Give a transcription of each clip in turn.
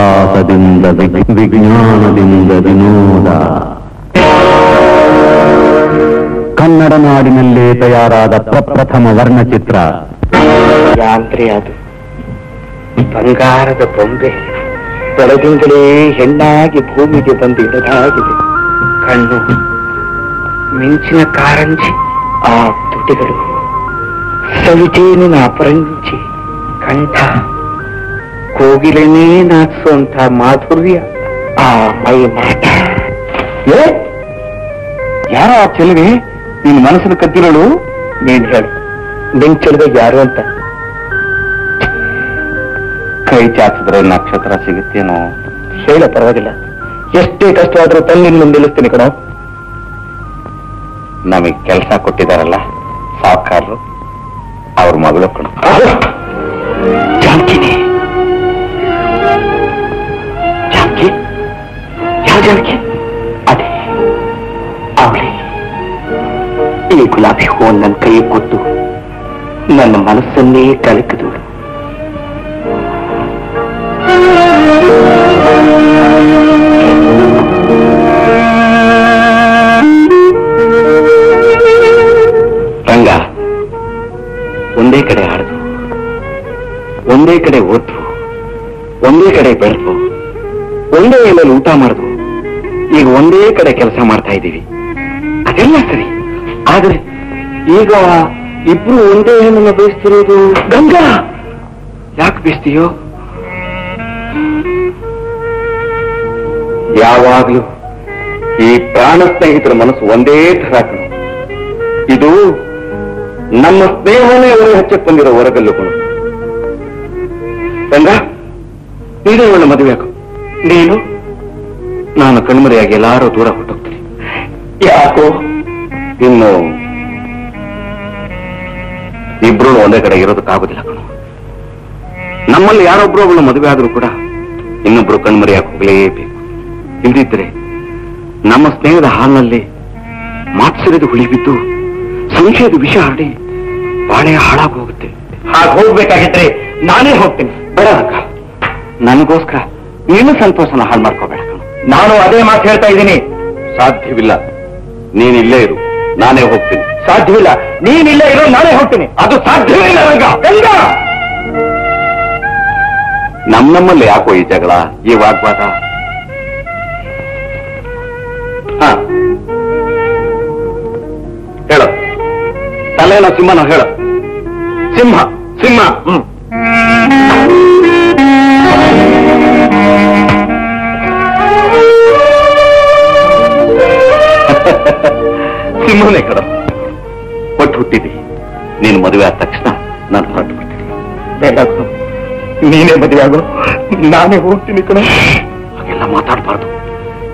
ವಿಕಾಸದಿಂದ ವಿಜ್ಞಾನದಿಂದ ವಿನೋದ. ಕನ್ನಡ ನಾಡಿನಲ್ಲೇ ತಯಾರಾದ ಪ್ರಪ್ರಥಮ ವರ್ಣಚಿತ್ರ. ಯಾಂತ್ರಿ ಅದು ಬಂಗಾರದ ಬೊಂಬೆ ಬೆಳದಿಂಗಳೇ ಹೆಣ್ಣಾಗಿ ಭೂಮಿಗೆ ಬಂದು ಇಡದಾಗಿದೆ. ಕಣ್ಣು ಮಿಂಚಿನ ಕಾರಂಜಿ, ಆ ತುಟಿಗಳು ಸವಿಜೇನಿನ ಅಪರಂಜಿ, ಕಂಠ ಕೋಗಿಲೆನೇ ನಾಚಿಸುವಂತ ಮಾಧುರ್ಯ, ಆ ಮೈ ಮಾಟ. ಯಾರೋ ಆ ಚೆಲುವೆ ನಿನ್ ಮನಸ್ಸನ್ನು ಕದ್ದಿರೋಳು? ನೀನ್ ಹೇಳು, ನಿನ್ ಚೆಲುವೆ ಯಾರು ಅಂತ? ಕೈ ಚಾಚಿದ್ರೆ ನಕ್ಷತ್ರ ಸಿಗುತ್ತೇನೋ? ಹೇಳ, ಪರವಾಗಿಲ್ಲ. ಎಷ್ಟೇ ಕಷ್ಟವಾದ್ರೂ ತನ್ನಿನ ಮುಂದೆ ನಿಲ್ಲಿಸ್ತೀನಿ ಕಣೋ. ನಮಗ್ ಕೆಲಸ ಕೊಟ್ಟಿದಾರಲ್ಲ ಸಾವುಕಾರರು, ಅವ್ರ ಮಗಳು ಕಣೋ. ಜಾನಕಿನಿ? ಜಾನಕಿ? ಯಾವ ಜಾನಕಿ? ಅದೇ ಅವಳೇ. ಈ ಗುಲಾಬಿ ಹೂ ನನ್ನ ಕೈ ಕೊಟ್ಟು ನನ್ನ ಮನಸ್ಸನ್ನೇ ಕಲಕಿದಳು. ರಂಗ ಒಂದೇ ಕಡೆ ಆಡಿದ್ವು, ಒಂದೇ ಕಡೆ ಓದ್ವು, ಒಂದೇ ಕಡೆ ಬೆಳೆದ್ವು, ಒಂದೇ ಎಲ್ಲಲ್ಲಿ ಊಟ ಮಾಡಿದ್ವು. ಈಗ ಒಂದೇ ಕಡೆ ಕೆಲಸ ಮಾಡ್ತಾ ಇದ್ದೀವಿ. ಅದೆಲ್ಲ ಸರಿ, ಆದ್ರೆ ಈಗ ಇಬ್ರು ಒಂದೇ ಹೆಣ್ಣನ್ನು ಬಯಸ್ತಿರೋದು. ಗಂಗಾ, ಯಾಕೆ ಬಯಸ್ತೀಯೋ? ಯಾವಾಗ್ಲೂ ಈ ಪ್ರಾಣ ಸ್ನೇಹಿತರ ಮನಸ್ಸು ಒಂದೇ ಥರ. ಇದು ನಮ್ಮ ಸ್ನೇಹನೇ ಒಳ್ಳೆ ಹಚ್ಚಕ್ ಬಂದಿರೋ ಹೊರಗಲ್ಲುಗಳು. ಗಂಗಾ, ನೀನೇ ಒಳ್ಳೆ ಮದುವೆ ಆಗು. ನೀನು ನಾನು ಕಣ್ಮರೆಯಾಗಿ ಎಲ್ಲಾರು ದೂರ ಹೊಟ್ಟೋಗ್ತೀನಿ. ಯಾಕೋ? ಇನ್ನು ಇಬ್ರು ಒಂದೇ ಕಡೆ ಇರೋದಕ್ಕಾಗೋದಿಲ್ಲ ಕಣು. ನಮ್ಮಲ್ಲಿ ಯಾರೊಬ್ರು ಅವಳು ಮದುವೆ ಆದ್ರೂ ಕೂಡ ಇನ್ನೊಬ್ರು ಕಣ್ಮರೆಯಾಗಿ ಹೋಗಲೇಬೇಕು. ಇಲ್ದಿದ್ರೆ ನಮ್ಮ ಸ್ನೇಹದ ಹಾಲಿನಲ್ಲಿ ಮಾತ್ಸರದ ಹುಳಿ ಬಿದ್ದು ಸಂಶಯದ ವಿಷ ಹರಡಿ ಬಾಳೆ ಹಾಳಾಗಿ ಹೋಗುತ್ತೆ. ಹಾಗೆ ಹೋಗ್ಬೇಕಾಗಿದ್ರೆ ನಾನೇ ಹೋಗ್ತೀನಿ. ಬೇಡ ಅಕ್ಕ, ನನಗೋಸ್ಕರ ನೀನು ಸಂತೋಷನ ಹಾಳು ಮಾಡ್ಕೋಬೇಡ. ನಾನು ಅದೇ ಮಾತು ಹೇಳ್ತಾ ಇದ್ದೀನಿ. ಸಾಧ್ಯವಿಲ್ಲ, ನೀನಿಲ್ಲೇ ಇರು, ನಾನೇ ಹೋಗ್ತೀನಿ. ಸಾಧ್ಯವಿಲ್ಲ, ನೀನಿಲ್ಲೇ ಇರೋ, ನಾನೇ ಹೋಗ್ತೀನಿ. ಅದು ಸಾಧ್ಯವೇ ಇಲ್ಲ ರಂಗ. ನಮ್ಮಲ್ಲಿ ಯಾಕೋ ಈ ಜಗಳ, ಈ ವಾಗ್ವಾದ? ಹೇಳ, ತಲೆನ ಸಿಂಹನ ಹೇಳ. ಸಿಂಹ ಸಿಂಹ. ಸಿಂಹನೇ ಕಡ. ಒಟ್ಟು ಹುಟ್ಟಿದ್ದಿ, ನೀನು ಮದುವೆ ಆದ ತಕ್ಷಣ ನಾನು ಹೊರಟು ಬಿಡ್ತೀನಿ. ಬೇಡ, ನೀನೇ ಮದುವೆ ಆಗೋ, ನಾನೇ ಹೋಗ್ತೀನಿ ಕಣ. ಹಾಗೆಲ್ಲ ಮಾತಾಡಬಾರ್ದು,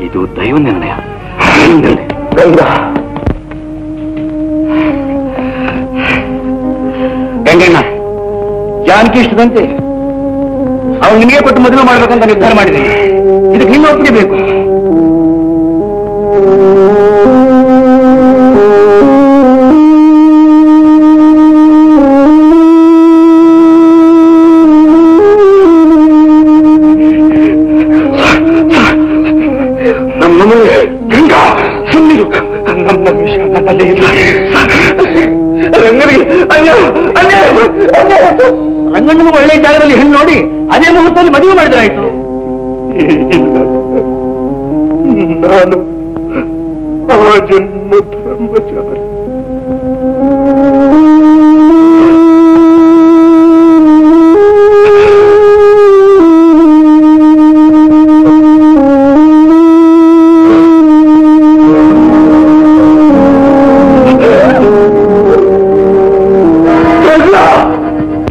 ಇದು ದೈವ ನಿರ್ಣಯ. ಗಂಗಣ್ಣ, ಜಾನಕಿ ಇಷ್ಟದಂತೆ ಅವ್ನು ನಿಮಗೆ ಕೊಟ್ಟು ಮದುವೆ ಮಾಡ್ಬೇಕಂತ ನಿರ್ಧಾರ ಮಾಡಿದ್ದೀನಿ. ಇದಕ್ಕೆ ನಿಮ್ಮ ಒಪ್ಪಿಗೆ ಬೇಕು. ರಂಗಣ್ಣನ ಒಳ್ಳೆ ಜಾಗದಲ್ಲಿ ಹೆಣ್ಣು ನೋಡಿ ಅದೇ ಮುಹೂರ್ತದಲ್ಲಿ ಮದುವೆ ಮಾಡಿದ್ರಾಯ್ತು. ನಾನು ಆ ಜನ್ಮ ಬ್ರಹ್ಮಚಾರಿ.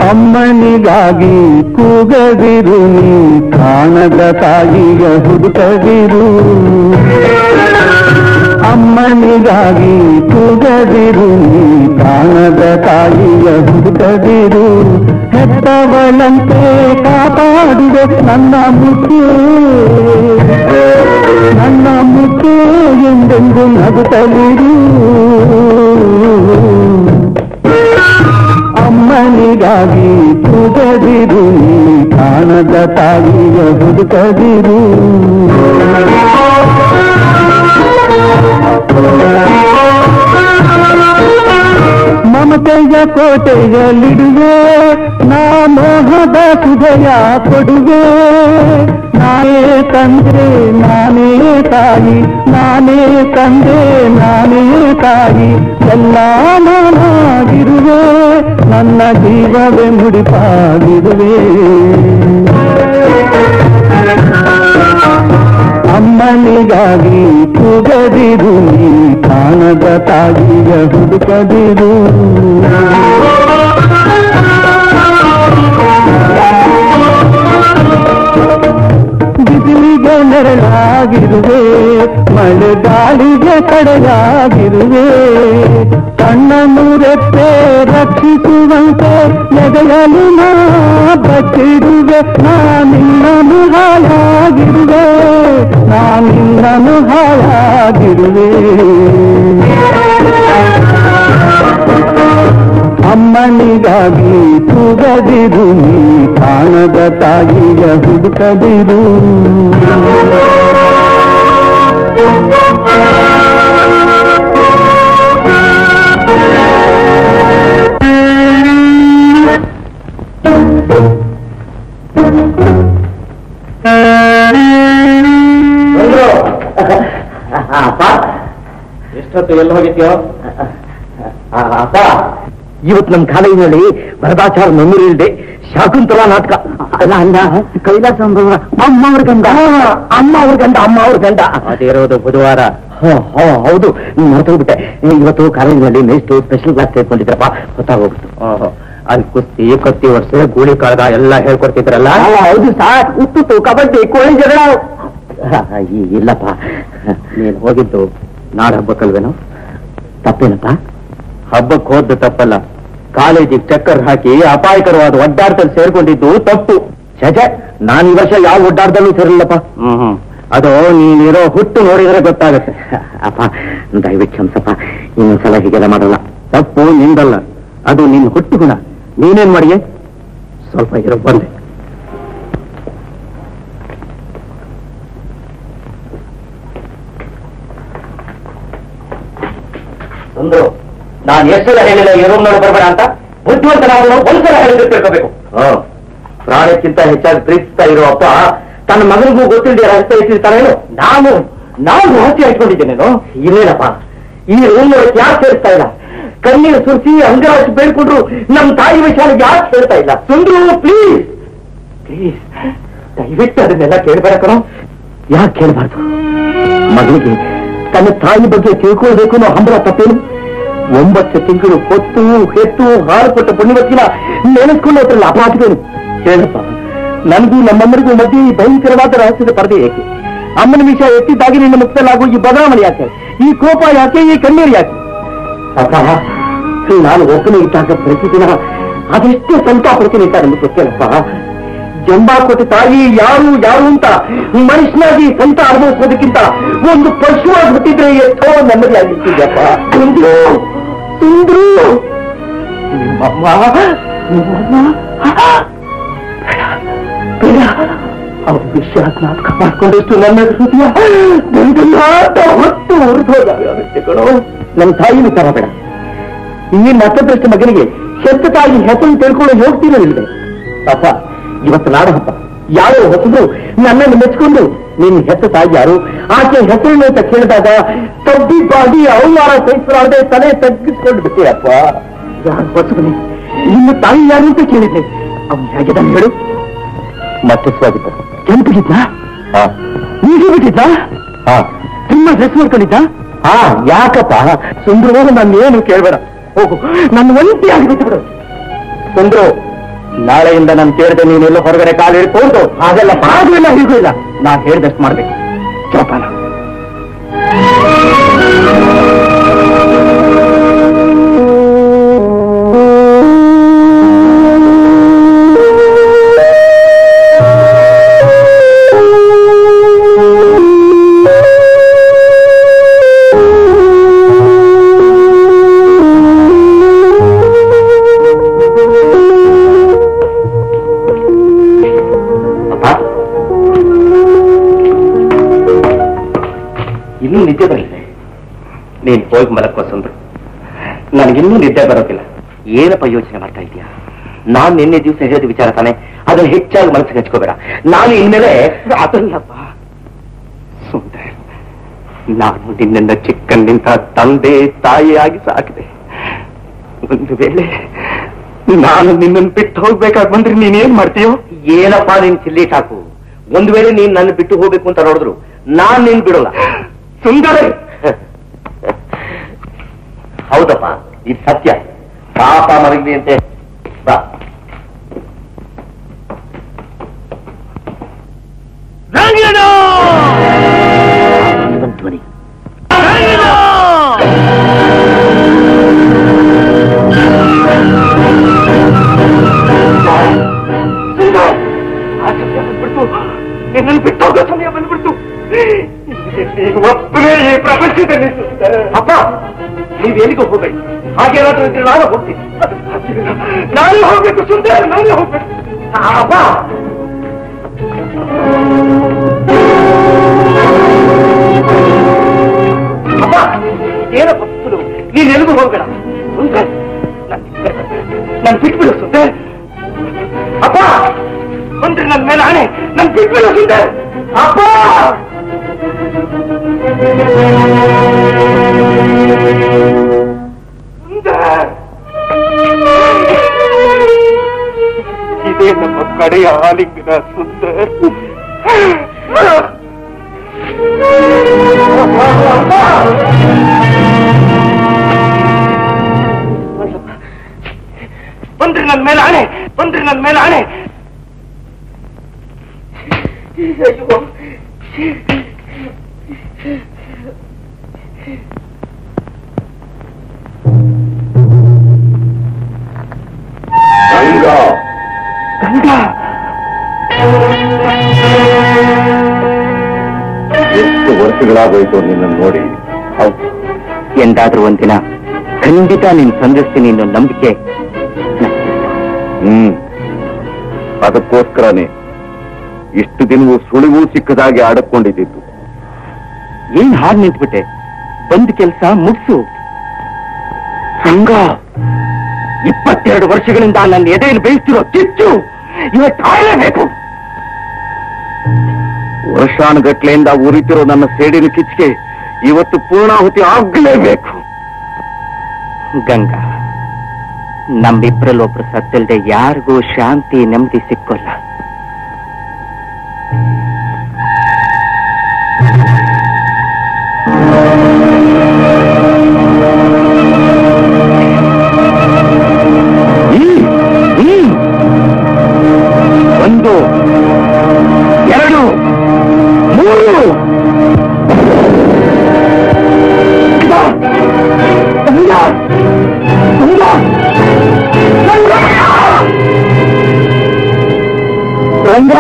ಅಮ್ಮನಿಗಾಗಿ ಕೂಗದಿರು, ನೀ ಕಾಣದ ತಾಯಿಯ ಹುಡುಕದಿರು. ಅಮ್ಮನಿಗಾಗಿ ಕೂಗದಿರು, ನೀ ಕಾಣದ ತಾಯಿಯ ಹುಡುಕದಿರು. ಹೆತ್ತವಳಂತೆ ಕಾಪಾಡಿದೆ ನನ್ನ ಮುಖೆ, ನನ್ನ ಮುಖೆ ಎಂದೆಂದು ನಗುತ್ತಲಿರು. ಅಮ್ಮನಿಗಾಗಿ ಕೂಗದಿರು, ನೀ ಕಾಣದ ತಾಣದ ತಾಯಿಯ ಹುಡುಕದಿರು. ಮಮತೆಯ ಕೋಟೆಯಲ್ಲಿಡುವೆ ನಾ ಮೋಹದ ಸುಧೆಯ ಕೊಡುವೆ. ನಾನೇ ತಂದೆ ನಾನೇ ತಾಯಿ, ನಾನೇ ತಂದೆ ನಾನೇ ತಾಯಿ, ಎಲ್ಲ ನಾನಾಗಿರುವೆ, ನನ್ನ ಜೀವವೇ ಮುಡಿಪಾಗಿರುವೆ. ಅಮ್ಮನಿಗಾಗಿ ಕೂಗದಿರು, ನೀ ಕಾಣದ ತಾಯಿಯ ಹುಡುಕದಿರು. ಬಿಸಿಲಿಗೆ ನೆರಳಾಗಿರುವೆ, ಮಳೆಗಾಳಿಗೆ ಕಡೆಯಾಗಿರುವೆ. ಕಣ್ಣನ್ನು ರೆಪ್ಪೆ ರಕ್ಷಿಸುವಂತೆ ಎದೆಯಲು ನಾ ಬಚ್ಚಿಡುವೆ. ನಾನಿನ್ನನು ಹಾಯಾಗಿರುವೆ, ನಾನಿನ್ನನು ಹಾಯಾಗಿರುವೆ. ಅಮ್ಮನಿಗಾಗಿ ಕೂಗದಿರು, ನೀ ಕಾಣದ ತಾಯಿಯ ಹುಡುಕದಿರು. ಅಪ್ಪ, ಎಷ್ಟೊತ್ತು ಎಲ್ಲಿ ಹೋಗಿದ್ಯೋ? ಅಪ್ಪ, ಇವತ್ತು ನಮ್ಮ ಕಾಲೇಜಿನಲ್ಲಿ ವರದಾಚಾರ ಮೆಮೊರಿ ಇಲ್ದೆ ಶಾಕುಂತಲಾ ನಾಟಕ. ಅಲ್ಲ ಅಲ್ಲ, ಕೈಲಾಸ ಅಮ್ಮ ಅವ್ರ ಗಂಡ, ಅಮ್ಮ ಅವ್ರ ಗಂಡ, ಅಮ್ಮ ಅವ್ರ ಗಂಡ. ಅದಿರೋದು ಬುಧವಾರ. ಹೌದು, ಮರ್ತೋಗ್ಬಿಟ್ಟೆ. ಇವತ್ತು ಕಾಲೇಜಿನಲ್ಲಿ ನೆಕ್ಸ್ಟ್ ಸ್ಪೆಷಲ್ ಕ್ಲಾಸ್ ಸೇರ್ಕೊಂಡಿದ್ರಪ್ಪ, ಗೊತ್ತಾಗೋಗ್ಬಿಟ್ಟು. ಅಲ್ಲಿ ಕುಸ್ತಿ ಕತ್ತಿ ವರ್ಷ ಗೂಳಿ ಕಾಳಗ ಎಲ್ಲ ಹೇಳ್ಕೊಡ್ತಿದ್ರಲ್ಲ. ಹೌದು ಸರ್, ಉತ್ತು ಕಬಡ್ಡಿ ಕೋಳಿ ಜಗಳ. ಇಲ್ಲಪ್ಪ, ನೀನು ಹೋಗಿದ್ದು ನಾಡ ಹಬ್ಬಕ್ಕಲ್ವೇನೋ? ತಪ್ಪೇನಪ್ಪ? ಹಬ್ಬಕ್ಕೆ ಹೋದ್ದು ತಪ್ಪಲ್ಲ, ಕಾಲೇಜಿಗೆ ಚಕ್ಕರ್ ಹಾಕಿ ಅಪಾಯಕರವಾದ ಒಡ್ಡಾಟದಲ್ಲಿ ಸೇರ್ಕೊಂಡಿದ್ದು ತಪ್ಪು. ಛೆ, ನಾನು ಈ ವರ್ಷ ಯಾವ ಒಡ್ಡಾಟದಲ್ಲೂ ಸೇರಿಲ್ಲಪ್ಪ. ಅದು ನೀನಿರೋ ಹುಟ್ಟು ನೋಡಿದ್ರೆ ಗೊತ್ತಾಗುತ್ತೆ. ಅಪ್ಪ, ದಯವಿಟ್ಟು ಕ್ಷಮಿಸಪ್ಪ, ಇನ್ನೊಂದ್ಸಲ ಹೀಗೆಲ್ಲ ಮಾಡಲ್ಲ. ತಪ್ಪು ನಿಂದಲ್ಲ, ಅದು ನಿನ್ನ ಹುಟ್ಟು ಗುಣ. ನೀನೇನ್ ಮಾಡಿಯೇ? ಸ್ವಲ್ಪ ಇರೋ ಬಂದೆ. ಒಂದು ನಾನು ಎಷ್ಟೆಲ್ಲ ಹೇಳಿಲ್ಲ ಈ ರೂಮ್ ನೋಡಿ ಬರ್ಬೇಡ ಅಂತ. ಬುದ್ಧಿವಂತನಾಗಲು ಒಂದ್ಸಲ ಹೇಳಿದ್ರೆ ತಿಳ್ಕೋಬೇಕು. ಪ್ರಾಣಕ್ಕಿಂತ ಹೆಚ್ಚಾಗಿ ಪ್ರೀತಿಸ್ತಾ ಇರೋ ಅಪ್ಪ ತನ್ನ ಮಗನಿಗೂ ಗೊತ್ತಿಲ್ಲದೆ ರಹಸ್ಯ ಇಟ್ಟಿರ್ತಾನೇನು? ನಾನು ರಹಸ್ಯ ಇಟ್ಕೊಂಡಿದ್ದೇನೇನು? ಇಲ್ಲೇನಪ್ಪ, ಈ ರೂಮ್ ನೋಡಕ್ಕೆ ಯಾಕೆ ಸೇರಿಸ್ತಾ ಇಲ್ಲ? ಕಣ್ಣೀರು ಸುರಿಸಿ ಅಂಗರಾಜ್ ಬೇಡ್ಕೊಂಡ್ರು ನಮ್ಮ ತಾಯಿ ವಿಷಯ ಯಾಕೆ ಹೇಳ್ತಾ ಇಲ್ಲ? ಸುಂದ್ರು, ಪ್ಲೀಸ್ ಪ್ಲೀಸ್, ದಯವಿಟ್ಟು ಅದನ್ನೆಲ್ಲ ಕೇಳ್ಬೇಡ ಕಣೋ. ಯಾಕೆ ಕೇಳಬಾರ್ದು? ಮಗನಿಗೆ ತನ್ನ ತಾಯಿ ಬಗ್ಗೆ ತಿಳ್ಕೊಳ್ಬೇಕು ಅನ್ನೋ ಹಂಬಲ ತಪ್ಪೇನು? 9 ತಿಂಗಳು ಹೊತ್ತು ಹೆತ್ತು ಹಾಲು ಕೊಟ್ಟ ಪುಣ್ಯವತ್ತಿನ ನೆನೆಸ್ಕೊಂಡು ಹೋದ್ರಲ್ಲ, ಅಪರಾಧಿಗಳು. ಹೇಳಪ್ಪ, ನನಗೂ ನಮ್ಮಮ್ಮನಿಗೂ ಮಧ್ಯೆ ಈ ಭಯಂಕರವಾದ ರಹಸ್ಯದ ಪರದೆ ಏಕೆ? ಅಮ್ಮನ ವಿಷಯ ಎತ್ತಿದ್ದಾಗಿ ನಿನ್ನ ಮುಕ್ತಲಾಗುವ ಈ ಬದಲಾವಣೆ ಯಾಕೆ? ಈ ಕೋಪ ಯಾಕೆ? ಈ ಕಣ್ಣೀರು ಯಾಕೆ? ಅಪ್ಪ, ನಾನು ಒಬ್ಬನೇ ಇದ್ದಾಗ ಪ್ರತಿದಿನ ಅದೆಷ್ಟೇ ಸಂತಾಪ ಪಡ್ತೀನಿ ಅಂತ ನಮ್ಗೆ ಗೊತ್ತೇನಪ್ಪ. ಜಂಬಾ ಕೊಟ್ಟ ತಾಯಿ ಯಾರು ಯಾರು ಅಂತ ಮನುಷ್ಯನಾಗಿ ಸಂತ ಅನುಭವಿಸೋದಕ್ಕಿಂತ ಒಂದು ಪಶುವಾಗಿ ಹುಟ್ಟಿದ್ರೆ ಎಷ್ಟೋ ನೆಮ್ಮದಿ ಆಗಿರ್ತಿದ್ಯಪ್ಪ. ನಿಮ್ಮಮ್ಮ ಅವ್ರ ವಿಷಯ ನಾಟಕ ಮಾಡ್ಕೊಂಡಷ್ಟು ನನ್ನ ಹೃದಯ ಹೊತ್ತು ಉರಿದೋದಾಗುತ್ತೆ ಕಣೋ. ನನ್ನ ತಾಯಿನ ತರ ಬೇಡ. ಈ ಮತ್ತದಷ್ಟು ಮಗನಿಗೆ ಹೆತ್ತ ತಾಯಿ ಹೆಸರು ತಿಳ್ಕೊಂಡು ಹೋಗ್ತಿರಲಿಲ್ವೆ? ಅಪ್ಪ, ಇವತ್ತು ನಾಡ ಹಬ್ಬ. ಯಾವ ಹೊಸದು ನನ್ನನ್ನು ಮೆಚ್ಚಿಕೊಂಡು ನಿನ್ನ ಹೆತ್ತ ತಾಯಿ ಯಾರು, ಆಕೆ ಹೆಸರು ಅಂತ ಕೇಳಿದಾಗ ತಬ್ಬಿ ಬಾಡಿ ಅವಮಾನ ಸಹಿಸಲಾರದೆ ತಲೆ ತಗ್ಗಿಸ್ಕೊಂಡು ಬಿಟ್ಟೆಯಪ್ಪ. ಯಾರು ಹೊಸಬನಿ, ನಿನ್ನ ತಾಯಿ ಯಾರು ಅಂತ ಕೇಳಿದ್ದೆ. ಅವನು ಹೇಗಿದ್ದಾನೆ ಹೇಳು? ಮತ್ತೆ ಸ್ವಾಗಿದ್ದ, ಕೆಂಪಿಗಿದ್ದ, ನೀಗೆ ಬಿಟ್ಟಿದ್ದ, ತುಂಬ ಡ್ರೆಸ್ ಮಾಡ್ಕೊಂಡಿದ್ದ. ಯಾಕಪ್ಪ? ಸುಂದರವಾಗ ನಾನೇನು ಕೇಳ್ಬೇಡ, ಹೋಗು, ನನ್ನ ಒಂಟಿಯಾಗಿ ಬಿಟ್ಟು ಬಿಡು. ಸುಂದ್ರು, ನಾಳೆಯಿಂದ ನಾನು ಕೇಳಿದೆ ನೀನೆಲ್ಲ ಹೊರಗಡೆ ಕಾಲು ಹಿಡ್ಕೊಂಡು ಹಾಗೆಲ್ಲ ಹಾಗೂ ಇಲ್ಲ ಹೀಗೂ ಇಲ್ಲ. ನಾನು ಹೇಳಿದಷ್ಟು ಮಾಡ್ಬೇಕು. ಜೋಪಾನ. ನೀನ್ ಹೋಗಿ ಮಲಕ್ಕೋ ಸುಂದ್ರು. ನನಗಿನ್ನೂ ನಿದ್ದೆ ಬರೋದಿಲ್ಲ. ಏನಪ್ಪ ಯೋಚನೆ ಮಾಡ್ತಾ ಇದೀಯಾ? ನಾನ್ ನಿನ್ನೆ ದಿವಸ ಹೇಳಿದ ವಿಚಾರ ತಾನೆ, ಅದನ್ನ ಹೆಚ್ಚಾಗಿ ಮನಸ್ಸಿಗೆ ಹಚ್ಕೋಬೇಡ. ನಾನು ಇನ್ಮೇಲೆ ಅದಲ್ಲಪ್ಪ ಸುಂದರ್, ನಾನು ನಿನ್ನ ಚಿಕ್ಕಂದಿನ ತಂದೆ ತಾಯಿಯಾಗಿ ಸಾಕಿದೆ. ಒಂದು ವೇಳೆ ನಾನು ನಿನ್ನನ್ನು ಬಿಟ್ಟು ಹೋಗ್ಬೇಕಾಗಿ ಬಂದ್ರೆ ನೀನೇನ್ ಮಾಡ್ತೀಯೋ? ಏನಪ್ಪಾ ನೀನ್ ಚಿಲ್ಲಿ ಸಾಕು. ಒಂದು ವೇಳೆ ನೀನ್ ನನ್ನ ಬಿಟ್ಟು ಹೋಗ್ಬೇಕು ಅಂತ ನೋಡಿದ್ರು ನಾನ್ ನೀನ್ ಬಿಡೋಲ್ಲ ಸುಂದರ. ಹೌದಪ್ಪ, ಇದು ಸತ್ಯ. ಪಾಪ ಮಲಗಿ ಅಂತೆ. ಬಾ. ಧ್ವನಿ ನಿನ್ನನ್ನು ಬಿಟ್ಟು ಹೋಗೋ ಸಮಯ ಬಂದ್ಬಿಡ್ತು. ಒಬ್ಬರೇ ಈ ಪ್ರಪಂಚದಲ್ಲಿ. ಅಪ್ಪ, ನೀವೇನಿಗೂ ಹೋಗಬೇಡಿ. ಹಾಗೇನಾದ್ರೂ ಇದ್ರೆ ನಾನು ಹೋಗ್ತೀನಿ. ನಾನೇ ಹೋಗ್ಬೇಕು ಸುಂದರ, ನಾನೇ ಹೋಗ್ಬೇಕು. ಅಪ್ಪ, ಅಪ್ಪ ಏನಪ್ಪ ನೀನ್ ಎಲ್ಲಿಗೂ ಹೋಗ್ಬೇಡ. ಸುಂದರ್, ನನ್ ಬಿಟ್ಬಿಡು ಸುಂದರ್. ಅಪ್ಪ ಬಂದ್ರೆ ನನ್ ಮೇಲೆ ಆಣೆ, ನನ್ ಬಿಟ್ಬಿಡು ಸುಂದರ್. ಅಪ್ಪ ಸುಂದರ್, ಇದೇ ನಮ್ಮ ಕಡೆಯ ಆಲಿಂಗನ ಸುಂದರ್. ಬಂದ್ರೆ ನನ್ ಮೇಲೆ ಆಣೆ, ಬಂದ್ರೆ ನನ್ ಮೇಲೆ ಆಣೆ. ಗಂಗಾ, ಗಂಗಾ, ಎಷ್ಟು ವರ್ಷಗಳಾಗೋಯ್ತು ನಿನ್ನನ್ನು ನೋಡಿ. ಹೌದು, ಎಂದಾದ್ರೂ ಒಂದಿನ ಖಂಡಿತ ನೀನ್ ಸಂಧಿಸ್ತೀನಿ ಅನ್ನೋ ನಂಬಿಕೆ. ಅದಕ್ಕೋಸ್ಕರನೇ ಇಷ್ಟು ದಿನವೂ ಸುಳಿವು ಸಿಕ್ಕದಾಗಿ ಆಡಕೊಂಡಿದ್ದು. ಏನ್ ಹಾಗೆ ನಿಂತ್ಬಿಟ್ಟೆ? ಬಂದ್ ಕೆಲ್ಸ ಮುಗ್ಸು. ಸಂಘ 22 ವರ್ಷಗಳಿಂದ ನನ್ನ ಎದೆಯನ್ನು ಬೇಯಿಸ್ತಿರೋ ಕಿಚ್ಚು ಇವತ್ತು ಆಡಲೇಬೇಕು. ವರ್ಷಾನುಗಟ್ಲೆಯಿಂದ ಉರಿತಿರೋ ನನ್ನ ಸೇಡಿನ ಕಿಚ್ಚಿಗೆ ಇವತ್ತು ಪೂರ್ಣಾಹುತಿ ಆಗಲೇಬೇಕು. ಗಂಗಾ, ನಮ್ಮಿಬ್ಬರಲ್ಲೊಬ್ರು ಸತ್ತಿಲ್ದೆ ಯಾರಿಗೂ ಶಾಂತಿ ನೆಮ್ಮದಿ ಸಿಕ್ಕೋಲ್ಲ. ಒಂದು, ಎರಡು, ಮೂರು. ರಂಗ,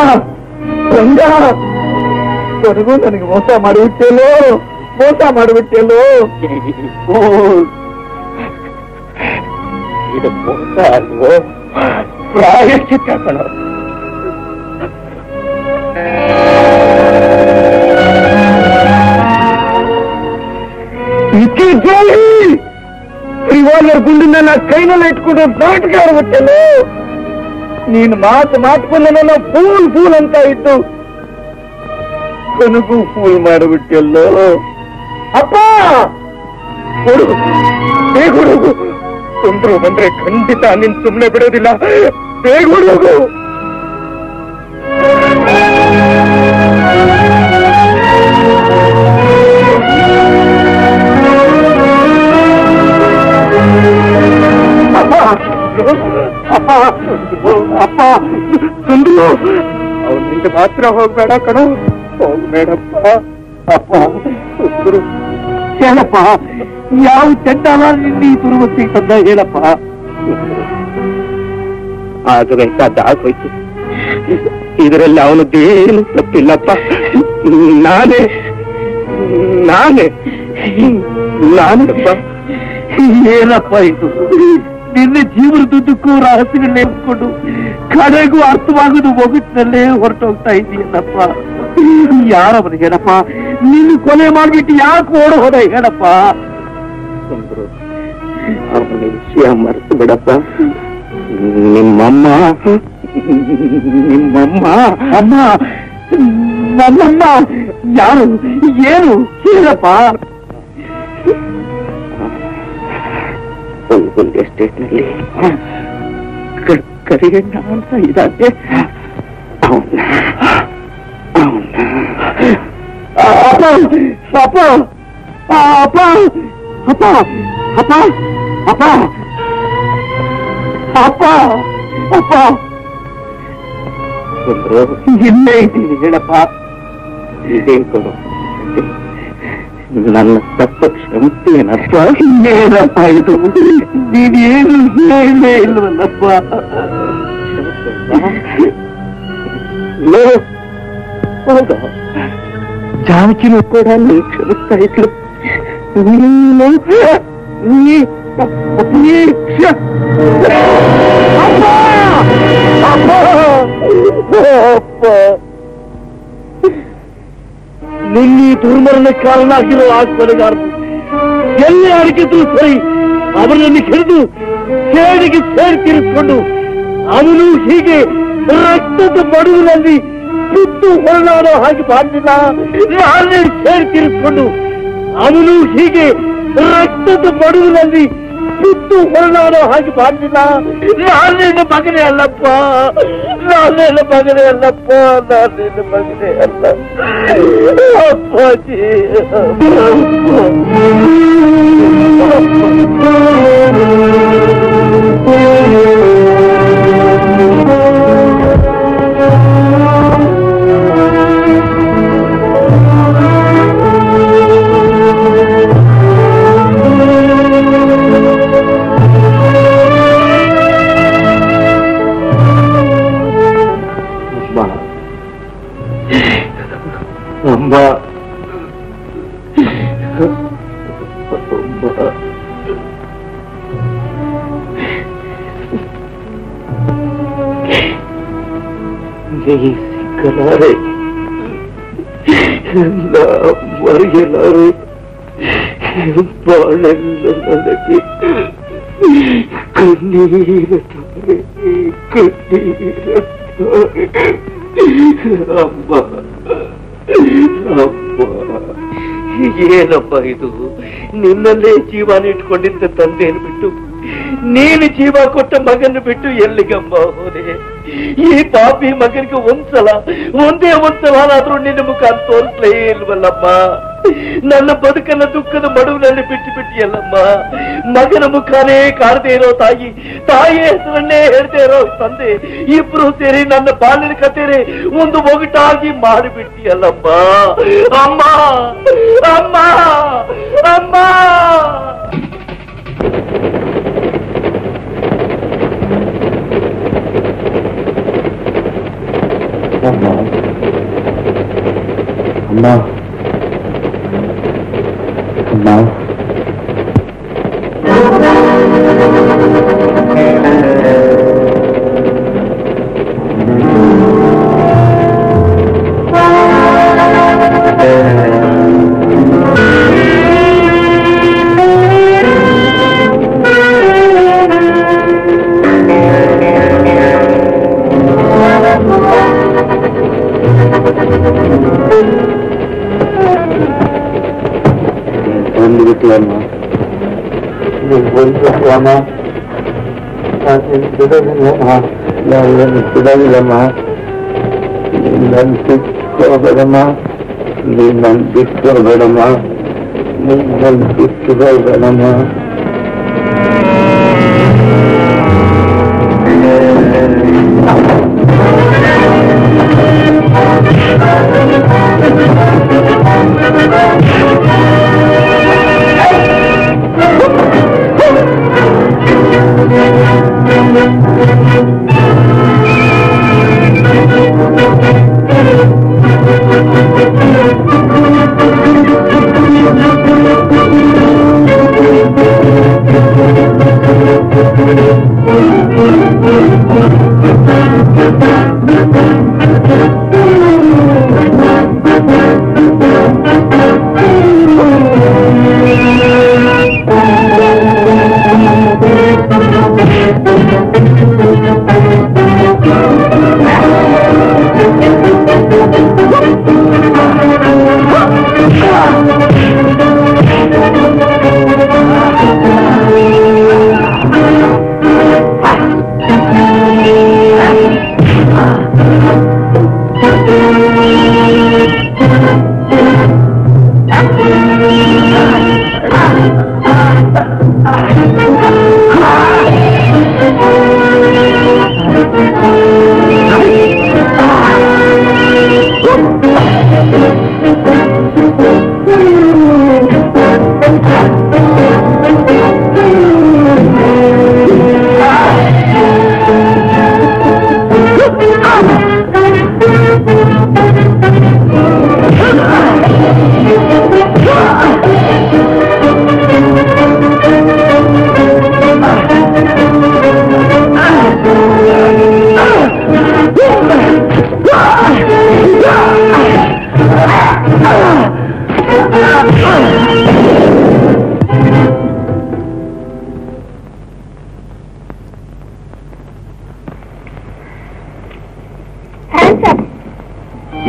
ರಂಗ, ಕೊನೆಗೂ ನನಗೆ ಮೋಸ ಮಾಡಿಬಿಟ್ಟೆಲ್ಲೋ, ಮೋಸ ಮಾಡಿಬಿಟ್ಟೆಲ್ಲೋ. ಇದು ಮೋಸ ಅಲ್ವೋ, ಪ್ರಾಯಶ್ಚಿತ್ತ ಕಣೋ. ರಿವಾಲ್ವರ್ ಗುಂಡಿನ ಕೈನಲ್ಲಿ ಇಟ್ಕೊಂಡು ನಾಟಕ ಆಡ್ಬಿಟ್ಟೆಲ್ಲೋ. ನೀನು ಮಾತುಕೊಂಡು ನನ್ನ ಫೂಲ್ ಅಂತ ಇದ್ದು ಕೊನೆಗೂ ಫೂಲ್ ಮಾಡಿಬಿಟ್ಟೆಲ್ಲೋ. ಅಪ್ಪ ಹುಡುಗು, ಬೇಗ ಹುಡುಗು. ತೊಂದ್ರೆ ಬಂದ್ರೆ ಖಂಡಿತ ನೀನ್ ಸುಮ್ಮನೆ ಬಿಡೋದಿಲ್ಲ. ಬೇಗ ಹುಡುಗು. ಅಪ್ಪ, ಅಪ್ಪ ಸುಂದ್ರು, ಅವನಿಂದ ಮಾತ್ರ ಹೋಗ್ಬೇಡ ಕಣೋ, ಹೋಗ್ಬೇಡಪ್ಪ. ಅಪ್ಪ ಸುಂದ್ರು, ಹೇಳಪ್ಪ, ಯಾವ ಚಂಡಾಲ ನಿನ್ನ ಈ ತುರುವತ್ತಿಗೆ ತಂದ ಹೇಳಪ್ಪ. ಆಗಬೇಕಾದಾಗೋಯ್ತು. ಇದರಲ್ಲಿ ಅವನದ್ದೇನು ತಪ್ಪಿಲ್ಲಪ್ಪ. ನಾನೇ ನಾನಪ್ಪ. ಏನಪ್ಪ ಇದು? ನಿನ್ನೆ ಜೀವನದುದ್ದಕ್ಕೂ ರಹಸ್ಯಗಳನ್ನೇ ಇಟ್ಕೊಂಡು ಕಡೆಗೂ ಅರ್ಥವಾಗುದು ಒಗಟ್ಟಿನಲ್ಲೇ ಹೊರಟೋಗ್ತಾ ಇದೆಯಲ್ಲಪ್ಪ. ಯಾರವನು ಹೇಳಪ್ಪ? ನಿನ್ನ ಕೊಲೆ ಮಾಡ್ಬಿಟ್ಟು ಯಾಕೆ ಓಡ ಹೋದ ಹೇಳಪ್ಪ? ಅವನ ವಿಷಯ ಮರೆತು ಬಿಡಪ್ಪ. ನಿಮ್ಮಮ್ಮ ಅಮ್ಮ ನಮ್ಮಮ್ಮ ಯಾರು ಏನು ಹೇಳಪ್ಪ. ಒಂದು ಎಸ್ಟೇಟ್ನಲ್ಲಿ ಕರಿಯಣ್ಣ ಅಂತ ಇದ್ದಾನೆ. ಅವನ್ನ ಅಪ್ಪ ಅಪ್ಪ ಅಪ್ಪ ಅಪ್ಪ ಅಪ್ಪ ಅಪ್ಪ ಅಪ್ಪ ಅಪ್ಪ ಇಲ್ಲೇ ಇದ್ದೀನಿ ಹೇಳಪ್ಪ. ಇದೇನ್ ಕೊಡು ನನ್ನ ತಪ್ಪ ಕ್ಷಮಿಸ್ತೇನಪ್ಪ. ಏನಪ್ಪ ಇದು ನೀನೇನು ಹೇಳೇ ಇಲ್ವಲ್ಲಪ್ಪ. ಹೌದಾ ಜಾನಕಿನೂ ಕೂಡ ನೀ ಕ್ಷಮಿಸ್ತಾ ಇದ್ರು. ನಿನ್ನಿ ದುರ್ಮರಣ ಕಾರಣ ಆಗಿರೋ ಆ ಕೊಲೆಗಾರರು ಎಲ್ಲಿ ಅಡಗಿದ್ರು ಸರಿ, ಅವರನ್ನು ಹಿಡಿದು ಸೇಡಿಗೆ ಸೇರಿ ತೀರಿಸಿಕೊಂಡು ಅವನು ಹೀಗೆ ರಕ್ತದ ಮಡುವಿನಲ್ಲಿ ಸುತ್ತು ಹೊರನಾಡೋ ಹಾಗೆ ಮಾಡಲಿಲ್ಲ. ನಾನೇ ಸೇರಿ ತೀರಿಸಿಕೊಂಡು ಅವನು ಹೀಗೆ ರಕ್ತದ ಮಡುವಿನಲ್ಲಿ ಸುತ್ತು ಹೊರನಾಡೋ ಹಾಗೆ ಮಾಡಲಿಲ್ಲ. ನಾನೇನು ಮಗನೇ ಅಲ್ಲಪ್ಪ, ನಾನೇನು ಮಗನೇ ಅಲ್ಲಪ್ಪ, ನಾನೇನು ಮಗನೇ ಅಲ್ಲ ಅಪ್ಪಾಜಿ. ಅಮ್ಮ ನೀ ಸಿಕ್ಕಲಾರೆ, ಮರೆಯಲಾರೆ, ಬಾಳೆಲ್ಲ ನನಗೆ ಕಣ್ಣೀರ ತಾರೆ, ಕಣ್ಣೀರ ಅಮ್ಮ ಏನಪ್ಪ ಇದು? ನಿನ್ನಲ್ಲೇ ಜೀವನ ಇಟ್ಕೊಂಡಿದ್ದ ತಂದೆಯನ್ನು ಬಿಟ್ಟು ನೀನು ಜೀವ ಕೊಟ್ಟ ಮಗನ್ನು ಬಿಟ್ಟು ಎಲ್ಲಿಗಮ್ಮ ಹೋದೆ? ಈ ಪಾಪಿ ಮಗನಿಗೆ ಒಂದೇ ಒಂದ್ಸಲ ನಿನ್ನ ಮುಖ ತೋರಿಸ್ಲೇ ಇಲ್ವಲ್ಲಮ್ಮ. ನನ್ನ ಬದುಕನ್ನ ದುಃಖದ ಮಡುವಿನಲ್ಲಿ ಬಿಟ್ಟು ಬಿಟ್ಟಿಯಲ್ಲಮ್ಮ. ಮಗನ ಮುಖಾನೇ ಕಾಣದೇ ಇರೋ ತಾಯಿ ಹೆಸರನ್ನೇ ಹೇಳ್ದೇ ಇರೋ ತಂದೆ ಇಬ್ರು ಸೇರಿ ನನ್ನ ಬಾಲಿನ ಕಥೆರೆ ಒಂದು ಒಗಟಾಗಿ ಮಾಡಿಬಿಟ್ಟಿಯಲ್ಲಮ್ಮ. ಅಮ್ಮ ಅಮ್ಮ ಅಮ್ಮ ಅಮ್ಮ ಅಮ್ಮ ಅಮ್ಮ ಬಿಡೋದಿಲ್ಲಮ್ಮ. ನನ್ನ ಬಿಟ್ಟೋಗಬೇಡಮ್ಮ, ನೀನ್ ನನ್ ಬಿಟ್ಟೋಗಬೇಡಮ್ಮ, ನೀನ್ ನನ್ ಬಿಟ್ಟೋಗಬೇಡಮ್ಮ.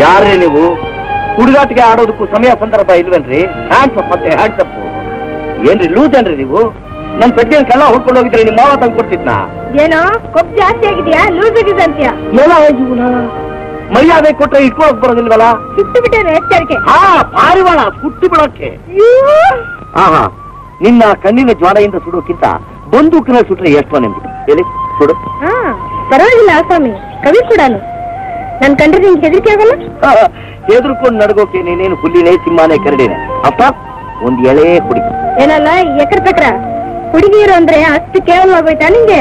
ಯಾರೇ ನೀವು? ಹುಡುಗಾಟಿಗೆ ಆಡೋದಕ್ಕೂ ಸಮಯ ಸಂದರ್ಭ ಇಲ್ವೇನ್ರಿ? ಹ್ಯಾಂಡ್ಸಪ್ ಮತ್ತೆ ಹ್ಯಾಂಡ್ಸಪ್. ಏನ್ರಿ ಲೂಸ್ ಏನ್ರಿ ನೀವು? ನನ್ ಪೆಟ್ಟಿಗೆಲ್ಲ ಹೊಡ್ಕೊಂಡು ಹೋಗಿದ್ರೆ ನಿಮ್ಮ ಮಾವ ತಂದು ಕೊಡ್ತಿದ್ನ. ಏನೋ ಕೊಬ್ಬು ಜಾಸ್ತಿ ಆಗಿದ್ಯಾ? ಲೂಸ್ ಆಗಿದೆ ಅಂತ್ಯ? ಏನೋ ಮರ್ಯಾದೆ ಕೊಟ್ರೆ ಇಟ್ಕೊಳಕ್ ಬರೋದಿಲ್ವಲ್ಲ? ಸುಟ್ಟು ಬಿಟ್ಟೇನೆ ಎಚ್ಚರಿಕೆ. ಹಾ ಪಾರಿವಾಳ ಸುಟ್ಟು ಬಿಡೋಕೆ. ಹಾ ನಿನ್ನ ಕಣ್ಣಿನ ಜ್ವಾಲೆಯಿಂದ ಸುಡೋಕ್ಕಿಂತ ಬಂದೂಕಿನ ಸುಟ್ರೆ ಎಷ್ಟು ನಿಮ್ಗೆ ಹೇಳಿ ಸುಡು. ಪರವಾಗಿಲ್ಲ ಸ್ವಾಮಿ, ಕವಿ ಕೂಡಾನು. ನನ್ ಕಂಡ್ರೆ ನಿಂಗೆ ಹೆದರಿಕೆ ಆಗಲ್ಲ? ಎದುರ್ಕೊಂಡು ನಡ್ಗೋಕೆ ನೀನೇನು ಹುಲ್ಲಿನೇ ಸಿಂಹಾನೇ ಕರಡಿನೇ ಅಪ್ಪ. ಒಂದ್ ಎಳೆ ಕುಡಿ. ಏನಲ್ಲ ಎಕರೆ ಪ್ರಕಾರ ಹುಡುಗಿಯರು ಅಂದ್ರೆ ಅಷ್ಟು ಕೇವಲವಾಗೋಯ್ತಾ ನಿಂಗೆ?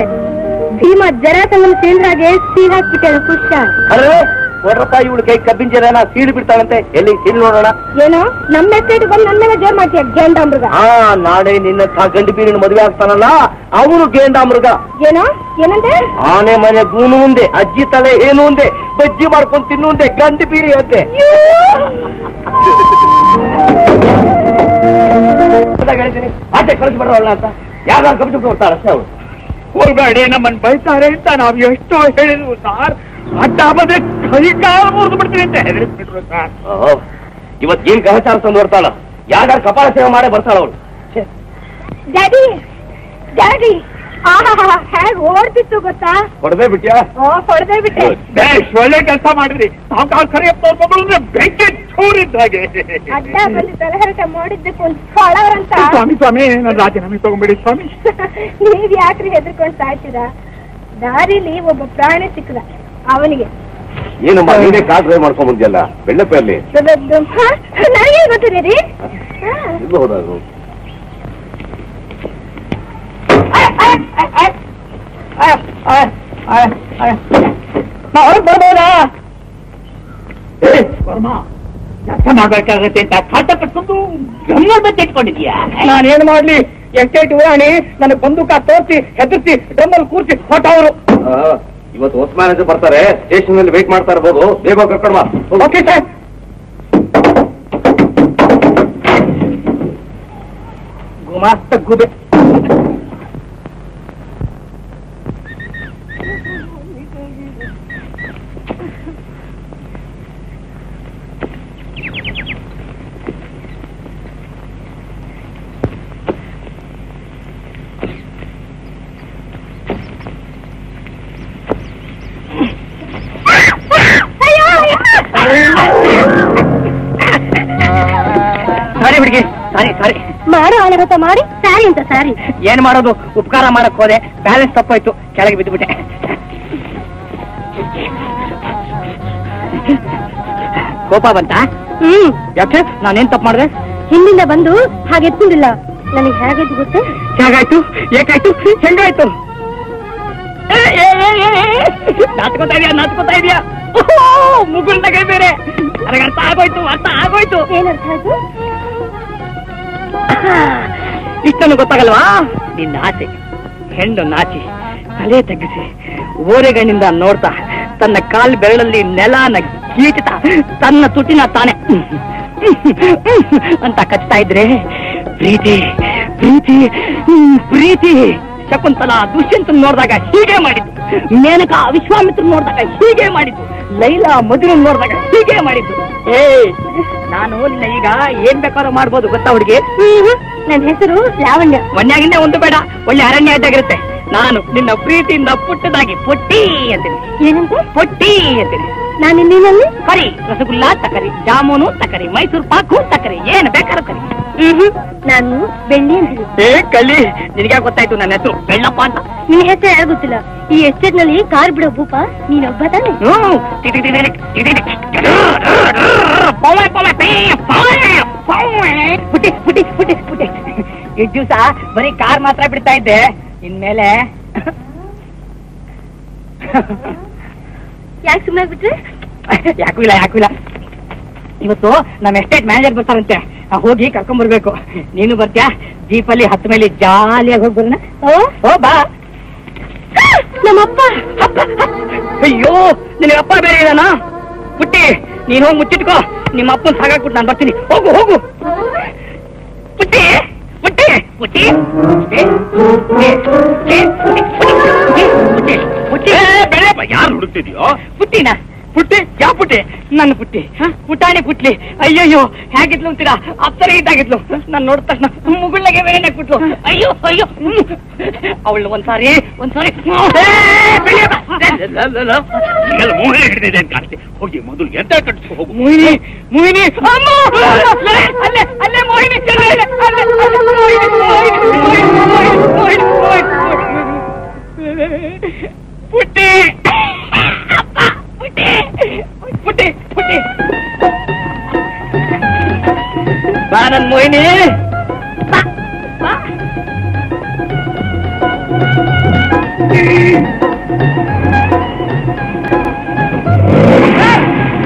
ಭೀಮಾ ಜರಾಸಂಗನ ಸೇಂದ್ರಾಗೆ ಸೀಲ್ ಹಾಕ್ಬಿಟ್ಟೆ ಖುಷ. ಅರೆ ಕೊಡ್ರಪ್ಪ, ಇವಳು ಕೈ ಕಬ್ಬಿನ ಜನ ಸೀಳು ಬಿಡ್ತಾಳಂತೆ. ಎಲ್ಲಿ ಸೀಲ್ ನೋಡೋಣ. ಏನೋ ನಮ್ಮ ಎಸ್ಟೇಟ್ ಬಂದು ನನ್ನ ಮೇಲೆ ಜೋರ್ ಮಾಡ್ತೀಯ ಗೇಂಡಾಮೃಗ. ನಾಳೆ ನಿನ್ನ ಗಂಡು ಬೀರಿನ ಮದುವೆ ಆಗ್ತಾನಲ್ಲ ಅವನು ಗೇಂಡಾಮೃಗ. ಏನೋ ಏನಂತೆ? ಆನೆ ಮನೆ ಗೂನು ಮುಂದೆ, ಅಜ್ಜಿ ತಲೆ ಏನು ಒಂದೆ, ಬಜ್ಜಿ ಮಾಡ್ಕೊಂಡು ತಿನ್ನು ಒಂದೆ, ಗಂಡು ಬೀರಿ ಅಂತೆ. ಹೇಳ್ತೀನಿ ಆಚೆ ಕಳಿಸಿ ಬರೋಲ್ಲ ಅಂತ ಯಾವ್ದಾರು ಕಬ್ಬಿ ಕೊಡ್ತಾರ ಅಷ್ಟೇ. ಅವಳು ಹೋಗ್ಬೇಡಿ, ನಮ್ಮನ್ನು ಬೈತಾರೆ ಅಂತ ನಾವು ಎಷ್ಟೋ ಹೇಳಿದ್ವು ಸಾರ್. ಅಡ್ಡ ಬಂದ್ರೆ ಕೈ ಕಾಲು ಮುರಿದು ಬಿಡ್ತೀನಿ ಅಂತ ಹೆದರಿಸ್ಬಿಟ್ರು ಸಾರ್. ಇವತ್ತೇನ್ ಗ್ರಹಚಾರ ತಂದು ಬರ್ತಾಳ? ಯಾವ್ದಾರು ಕಪಾಲ ಸೇವೆ ಮಾಡೇ ಬರ್ತಾಳ ಅವಳು. ಡ್ಯಾಡಿ ಡ್ಯಾಡಿ ಹೇಗ್ ಓಡ್ತಿತ್ತು ಗೊತ್ತಾ? ಹೊಡೆದೇ ಬಿಟ್ಯಾ? ಹೊಡೆದೇ ಬಿಟ್ಟೆ. ಒಳ್ಳೆ ಕೆಲಸ ಮಾಡಿದ್ರಿ. ನಾವು ಕರೆಯಪ್ಪ ಬೆಂಕಿ ಚೂರಿದ್ದಾಗೆ ಅಡ್ಡ ಬಂದು ತಲಹರಟ ಮಾಡಿದ್ದಕ್ಕೆ ಒಂದು ಫಳವರಂತ. ಸ್ವಾಮಿ ಸ್ವಾಮಿ, ನಾನು ರಾಜೀನಾಮೆ ತಗೊಂಡ್ಬಿಡಿ ಸ್ವಾಮಿ. ನೀವ್ ಯಾಕ್ರಿ ಹೆದರ್ಕೊಂಡ್ ಸಾಯ್ತೀರಾ? ದಾರಿಲಿ ಒಬ್ಬ ಪ್ರಾಣಿ ಸಿಕ್ಕದ, ಅವನಿಗೆ ಏನಮ್ಮ ನೀನೇ ಕಾರ್ ಡ್ರೈವ್ ಮಾಡ್ಕೊಂಡ್ ಬಂದ್ಯಲ್ಲ ಬೆಳ್ಳಪ್ಪಲ್ಲಿ? ನನಗೆ ಗೊತ್ತಿರಿ. ಹೌದದು ಬರ್ಬೋದಾ? ವರ್ಮ ಕೆಲಸ ಮಾಡ್ಬೇಕಾಗತ್ತೆ ಅಂತ ಕಾಟ ಕಟ್ಕೊಂಡು ಗಮ್ಮಲ್ ಇಟ್ಕೊಂಡಿದ್ಯಾ? ನಾನೇನ್ ಮಾಡ್ಲಿ? ಎಸ್ಟೇಟ್ ಉರಾಣಿ ನನಗೆ ಬಂದೂಕ ತೋರಿಸಿ ಹೆದರ್ಸಿ ಡ್ರಮ್ಮಲ್ಲಿ ಕೂರ್ಸಿ ಹೊಟ್ಟವರು. ಇವತ್ತು ಹೊಸ ಮ್ಯಾನೇಜರ್ ಬರ್ತಾರೆ, ಸ್ಟೇಷನ್ ಅಲ್ಲಿ ವೇಟ್ ಮಾಡ್ತಾ ಇರ್ಬೋದು. ಬೇಗ ಕರ್ಕೊಂಡು ಬಾ. Okay sir. ಗುಮಾಸ್ತ ಗುಬೆ ಸಾರಿ ಹುಡುಗಿ, ಸಾರಿ ಸಾರಿ. ಮಾಡೋ ಅನಗತ ಮಾಡಿ ಸಾರಿ ಅಂತ ಸಾರಿ. ಏನ್ ಮಾಡೋದು? ಉಪಕಾರ ಮಾಡಕ್ ಹೋದೆ, ಬ್ಯಾಲೆನ್ಸ್ ತಪ್ಪಾಯ್ತು, ಕೆಳಗೆ ಬಿದ್ದುಬಿಟ್ಟೆ. ಕೋಪ ಬಂತ? ಯಾಕೆ? ನಾನೇನ್ ತಪ್ಪು ಮಾಡಿದೆ? ಹಿಂದಿಂದ ಬಂದು ಹಾಗೆ ಎತ್ಕೊಂಡಿಲ್ಲ. ನನಗೆ ಹೇಗಾಯ್ತು ಗೊತ್ತು? ಹೇಗಾಯ್ತು? ಏಕಾಯ್ತು? ಹೆಂಗಾಯ್ತು? ನಾಚ್ಕೋತಾ ಇದೆಯಾ? ಮುಗುಳ್ನಾಗ ಬೇರೆ ನನಗೆ ಅರ್ಥ ಆಗೋಯ್ತು. ಏನರ್ಥ ಆಯ್ತು? ಇಷ್ಟನ್ನು ಗೊತ್ತಾಗಲ್ವಾ? ನಿನ್ನ ಆಸೆ. ಹೆಣ್ಣು ನಾಚಿ ತಲೆ ತಗ್ಗಿಸಿ ಓರೆಗಣ್ಣಿಂದ ನೋಡ್ತಾ ತನ್ನ ಕಾಲ್ ಬೆರಳಲ್ಲಿ ನೆಲನ ಗೀಚುತ್ತಾ ತನ್ನ ತುಟಿನ ತಾನೆ ಅಂತ ಕಚ್ತಾ ಇದ್ರೆ ಪ್ರೀತಿ ಪ್ರೀತಿ ಪ್ರೀತಿ. ಶಕುಂತಲಾ ದುಷ್ಯಂತನ್ ನೋಡಿದಾಗ ಹೀಗೆ ಮಾಡಿದ್ದು, ಮೇನಕಾ ವಿಶ್ವಾಮಿತ್ರ ನೋಡಿದಾಗ ಹೀಗೆ ಮಾಡಿದ್ದು, ಲೈಲಾ ಮಧುರನ್ ನೋಡಿದಾಗ ಹೀಗೆ ಮಾಡಿದ್ದು. ನಾನು ನಿನ್ನ ಈಗ ಏನ್ ಬೇಕಾದ್ರೂ ಮಾಡ್ಬೋದು ಗೊತ್ತಾ ಹುಡುಗಿ? ನನ್ನ ಹೆಸರು ಲಾವಣ್ಯ. ವನ್ಯಾಗಿಂದ ಒಂದು ಬೇಡ, ಒಳ್ಳೆ ಅರಣ್ಯ ಇದ್ದಾಗಿರುತ್ತೆ. ನಾನು ನಿನ್ನ ಪ್ರೀತಿಯಿಂದ ಪುಟ್ಟದಾಗಿ ಪೊಟ್ಟಿ ಅಂತೀನಿ. ಏನಂತ? ಪೊಟ್ಟಿ ಅಂತೀನಿ. ನಾನು ಇನ್ನೇನಲ್ಲಿ ಕರಿ, ರಸಗುಲ್ಲಾ ತಕರಿ, ಜಾಮೂನು ತಕರಿ, ಮೈಸೂರು ಪಾಕು ತಕರಿ, ಏನ್ ಬೇಕಾದ್ರೂ ಕರಿ. ನಾನು ಬೆಳ್ಳಿ ಅಂತೀನಿ. ಕಲಿ, ನಿನಗೆ ಗೊತ್ತಾಯ್ತು ನನ್ನ ಹೆಸರು ಬೆಳ್ಳಪ್ಪ ಅಂತ. ನಿನ್ನ ಹೆಸರು ಯಾರು ಗೊತ್ತಿಲ್ಲ. ಈ ಎಸ್ಟೇಟ್ ನಲ್ಲಿ ಕಾರ್ ಬಿಡೋ ಭೂಪ ನೀನೊಬ್ಬ ತಾನೆ? ಪುಟ್ಟಿ ಪುಟ್ಟಿ ಪುಟ್ಟಿ ಪುಟ್ಟಿ. ಇಷ್ಟು ದಿವಸ ಬರೀ ಕಾರ್ ಮಾತ್ರ ಬಿಡ್ತಾ ಇದ್ದೆ, ಇನ್ಮೇಲೆ ಯಾಕೆ ಸುಮ್ಮನೆ ಬಿಟ್ರೆ? ಯಾಕೂ ಇಲ್ಲ. ಇವತ್ತು ನಮ್ಮ ಎಸ್ಟೇಟ್ ಮ್ಯಾನೇಜರ್ ಬರ್ತಾರಂತೆ, ಹೋಗಿ ಕರ್ಕೊಂಡ್ ಬರ್ಬೇಕು. ನೀನು ಬರ್ತೀಯಾ? ಜೀಪಲ್ಲಿ ಹತ್ತ ಮೇಲೆ ಜಾಲಿಯಾಗಿ ಹೋಗಿ ಬರೋಣ. ಓ ಬಾ. ನಮ್ಮಪ್ಪ. ಅಯ್ಯೋ, ನಿನಗಪ್ಪ ಬೇರೆ ಇದಾನ? ಪುಟ್ಟಿ, ನೀನ್ ಹೋಗಿ ಮುಚ್ಚಿಟ್ಕೋ. ನಿಮ್ಮ ಅಪ್ಪನ ಸಾಗಾಕ್ಬಿಟ್ಟು ನಾನು ಬರ್ತೀನಿ. ಹೋಗು ಹೋಗು. ಪುಟ್ಟಿ ಪುಟ್ಟಿ ಪುಟ್ಟಿ ಪುಟ್ಟಿ. ಯಾರು ಹುಡುಕ್ತಿದ್ಯೋ? ಪುಟ್ಟಿನ ಪುಟ್ಟಿ ಯಾವ ಪುಟ್ಟಿ? ನನ್ನ ಪುಟ್ಟಿ, ಪುಟಾಣಿ ಪುಟ್ಲಿ. ಅಯ್ಯಯ್ಯೋ ಹೇಗಿದ್ಲು ಅಂತೀರಾ? ಅಪ್ಸರ ಇದ್ದಾಗಿದ್ಲು. ನಾನು ನೋಡಿದ ತಕ್ಷಣ ಮುಗುಳ್ನಾಗೆ ಬೇರೆ ಬಿಟ್ಲು. ಅಯ್ಯೋ ಅಯ್ಯೋ, ಅವಳು ಒಂದ್ಸಾರಿ ಮೋಹಿನಿ ಹಿಡಿದಿದೆ ಅಂತ ಕಾಣಿಸ್ತೆ. ಹೋಗಿ ಮೊದಲು ಎದ್ದ ಕಟ್ಟಿಸ್ಕೊ ಹೋಗು. ಮೋಹಿನಿ ಮೋಹಿನಿ ಅಲ್ಲೇ ಅಲ್ಲೇ ಮೋಹಿನಿ ಪುಟ್ಟಿ ಪುಟ್ಟಿ ಪುಟ್ಟಿ ಪುಟ್ಟಿ ಬಾ ನನ್ ಮೋಹಿನಿ.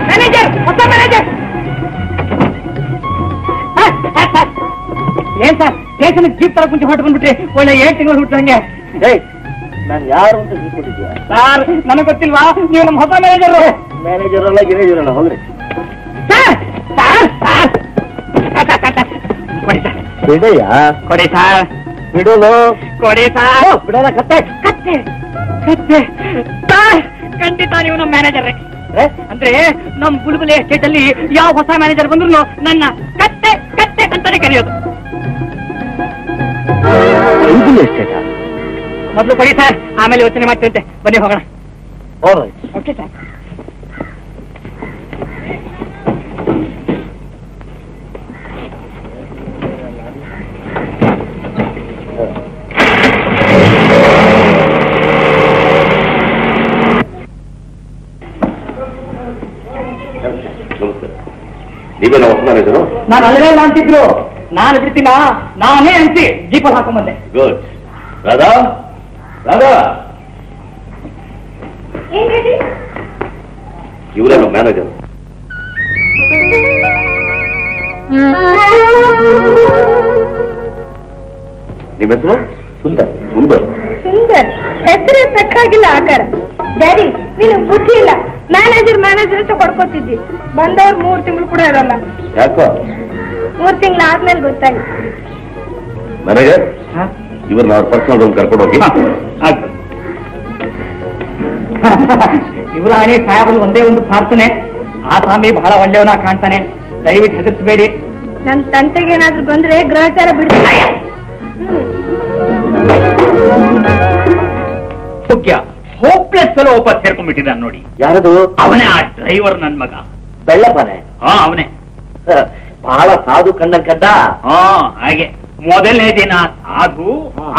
ಮ್ಯಾನೇಜರ್, ಹೊಸ ಮ್ಯಾನೇಜರ್. ಏನ್ ಸರ್ ಸ್ಟೇಷನ್ ಜೀಪ್ ತರ ಮುಂಚೆ ಹೊಟ್ಟು ಬಂದ್ಬಿಟ್ರಿ? ಒಳ್ಳೆ 7 ತಿಂಗಳು ಹುಟ್ಟಂಗೆ. ನಾನು ಯಾರು ಅಂತ ತಿಳ್ಕೊಂಡಿದ್ಯಾ? ಸರ್ ನನಗೆ ಗೊತ್ತಿಲ್ವಾ? ನೀವು ನಮ್ಮ ಹೊಸ ಮ್ಯಾನೇಜರ್. ಮ್ಯಾನೇಜರ್ ಅಲ್ಲ ಗಿರೇಜರಲ್ಲ, ಹೋಗ್ರಿ. ಸರ್ ಸರ್ ಸರ್ ಕೊಡಿ ಸರ್, ಬಿಡಯ್ಯ, ಕೊಡಿ ಸರ್, ಬಿಡೋನು, ಕೊಡಿ ಸರ್. ಬಿಡೋಣ. ಕತ್ತೆ ಕತ್ತೆ ಕತ್ತೆ ಸರ್, ಖಂಡಿತ ನೀವು ನಮ್ಮ ಮ್ಯಾನೇಜರ್. ಅಂದ್ರೆ ನಮ್ ಬುಲ್ಬುಲೆ ಎಸ್ಟೇಟ್ ಅಲ್ಲಿ ಯಾವ ಹೊಸ ಮ್ಯಾನೇಜರ್ ಬಂದ್ರು ನನ್ನ ಕತ್ತೆ ಕತ್ತೆ ಅಂತಾನೆ ಕರೆಯೋದು. ಮೊದಲು ಕೊಡಿ ಸರ್, ಆಮೇಲೆ ಯೋಚನೆ ಮಾಡ್ತಂತೆ. ಬನ್ನಿ ಹೋಗೋಣ. Okay sir. ನೀವೇನೋ ಹೊಸ ಮ್ಯಾನೇಜರು? ನಾನು ಅಲ್ಲೇ ಅಂತಿದ್ರು. ನಾನು ಬಿಡ್ತೀನ, ನಾನೇ ಅಂತಿ ಜೀಪಲ್ಲಿ ಹಾಕೊಂಡ್ಬಂದೆ. ಗುಡ್. ರಾಧಾ ರಾಧಾ, ಇವರೇನೋ ಮ್ಯಾನೇಜರ್. ನಿಮ್ಮ ಹೆಸರು? ಸುಂದರ್. ಸುಂದರ್ ಸುಂದರ್ ಹೆಸರೇ ತಕ್ಕಾಗಿಲ್ಲ ಆಕಾರ. ಡ್ಯಾಡಿ ನೀನು ಬುದ್ಧಿ ಇಲ್ಲ. ಮ್ಯಾನೇಜರ್ ಮ್ಯಾನೇಜರ್ ಅಂತ ಕೊಡ್ಕೋತಿದ್ದಿ. ಬಂದವ್ರು 3 ತಿಂಗಳು ಕೂಡ ಇರಲ್ಲ. ಯಾಕೋ? 3 ತಿಂಗಳು ಆದ್ಮೇಲೆ ಗೊತ್ತಾಗಿತ್ತು. ಮ್ಯಾನೇಜರ್, ಇವ್ರನ್ನ ಅವ್ರ ಪರ್ಸನಲ್ ರೂಮ್ ಕರ್ಕೊಂಡು ಹೋಗಿ. ಇವರಾಣಿ ಸಾಹೇಬರು ಒಂದೇ ಒಂದು ಪ್ರಾರ್ಥನೆ, ಆ ಸ್ವಾಮಿ ಬಹಳ ಒಳ್ಳೆಯವನ ಕಾಣ್ತಾನೆ, ದಯವಿಟ್ಟು ಹೆದರ್ಸ್ಬೇಡಿ. ನನ್ ತಂಟೆಗೆ ಏನಾದ್ರು ಬಂದ್ರೆ ಗ್ರಹಚಾರ ಬಿಡ್ತಾರೆ. ಹೋಪ್ಲೆಸ್ ಫೆಲೋ ಒಬ್ಬ ಸೇರ್ಕೊಂಡ್ಬಿಟ್ಟಿದ್ದಾನೆ ನೋಡಿ. ಯಾರದು? ಅವನೇ ಆ ಡ್ರೈವರ್ ನನ್ ಮಗ. ಬೆಳ್ಳಪ್ಪನೆ? ಹಾ ಅವನೇ. ಬಹಳ ಸಾಧು ಕಂಡಂಗ್ ಕಡ್ಡ. ಹಾ ಹಾಗೆ. ಮೊದಲನೇ ದಿನ ಸಾಧು,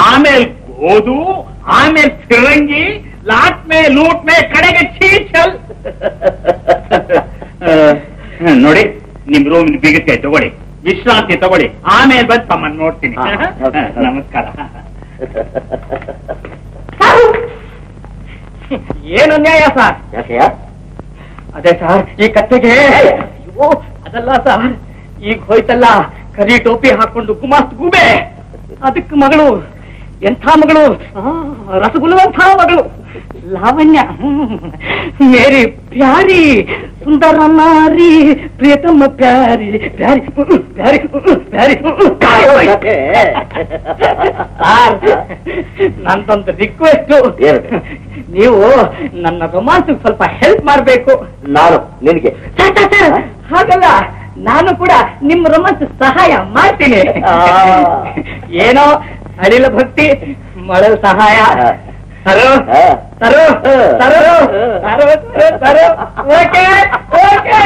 ಆಮೇಲೆ ಗೋದು, ಆಮೇಲೆ ಫಿರಂಗಿ, ಲಾಟ್ ಮೇ ಲೂಟ್ ಮೇ, ಕಡೆಗೆ ಚೀಚಲ್. ನೋಡಿ, ನಿಮ್ ರೂಮ್ ಬಿಗಿಸ್ತೆ ತಗೊಳ್ಳಿ, ವಿಶ್ರಾಂತಿ ತಗೊಳ್ಳಿ, ಆಮೇಲೆ ಬಂದು ತಮ್ಮನ್ನು ನೋಡ್ತೀನಿ. ನಮಸ್ಕಾರ. ಏನು ಅನ್ಯಾಯ ಸರ್? ಯಾಕೆಯ? ಅದೇ ಸರ್, ಈ ಕತ್ತೆಗೆ ಅಯ್ಯೋ ಅದಲ್ಲ ಸರ್, ಈಗ ಹೋಯ್ತಲ್ಲ ಕರಿ ಟೋಪಿ ಹಾಕೊಂಡು ಗುಮಾಸ್ತ್ ಗೂಬೆ, ಅದಕ್ಕೆ ಮಗಳು. ಎಂಥ ಮಗಳು? ರಸಗುಲ್ಲವಂಥ ಮಗಳು, ಲಾವಣ್ಯ. ಮೇರಿ ಪ್ಯಾರಿ ಸುಂದರ ನಾರಿ ಪ್ರಿಯತಮ್ಮ ಪ್ಯಾರಿ ಪ್ಯಾರಿ ಪ್ಯಾರಿ ಪ್ಯಾರಿ. ನಂದೊಂದು ರಿಕ್ವೆಸ್ಟ್, ನೀವು ನನ್ನ ರೊಮಾನ್ಸ್ ಸ್ವಲ್ಪ ಹೆಲ್ಪ್ ಮಾಡ್ಬೇಕು. ನಾನು ನಿನಗೆ? ಹಾಗಲ್ಲ, ನಾನು ಕೂಡ ನಿಮ್ಮ ರೊಮಾನ್ಸ್ ಸಹಾಯ ಮಾಡ್ತೀನಿ. ಏನೋ ಅಳಿಲ ಭಕ್ತಿ, ಮಳಲ್ ಸಹಾಯ. ತರು ತರು ತರು ತರು ತರು. Okay okay.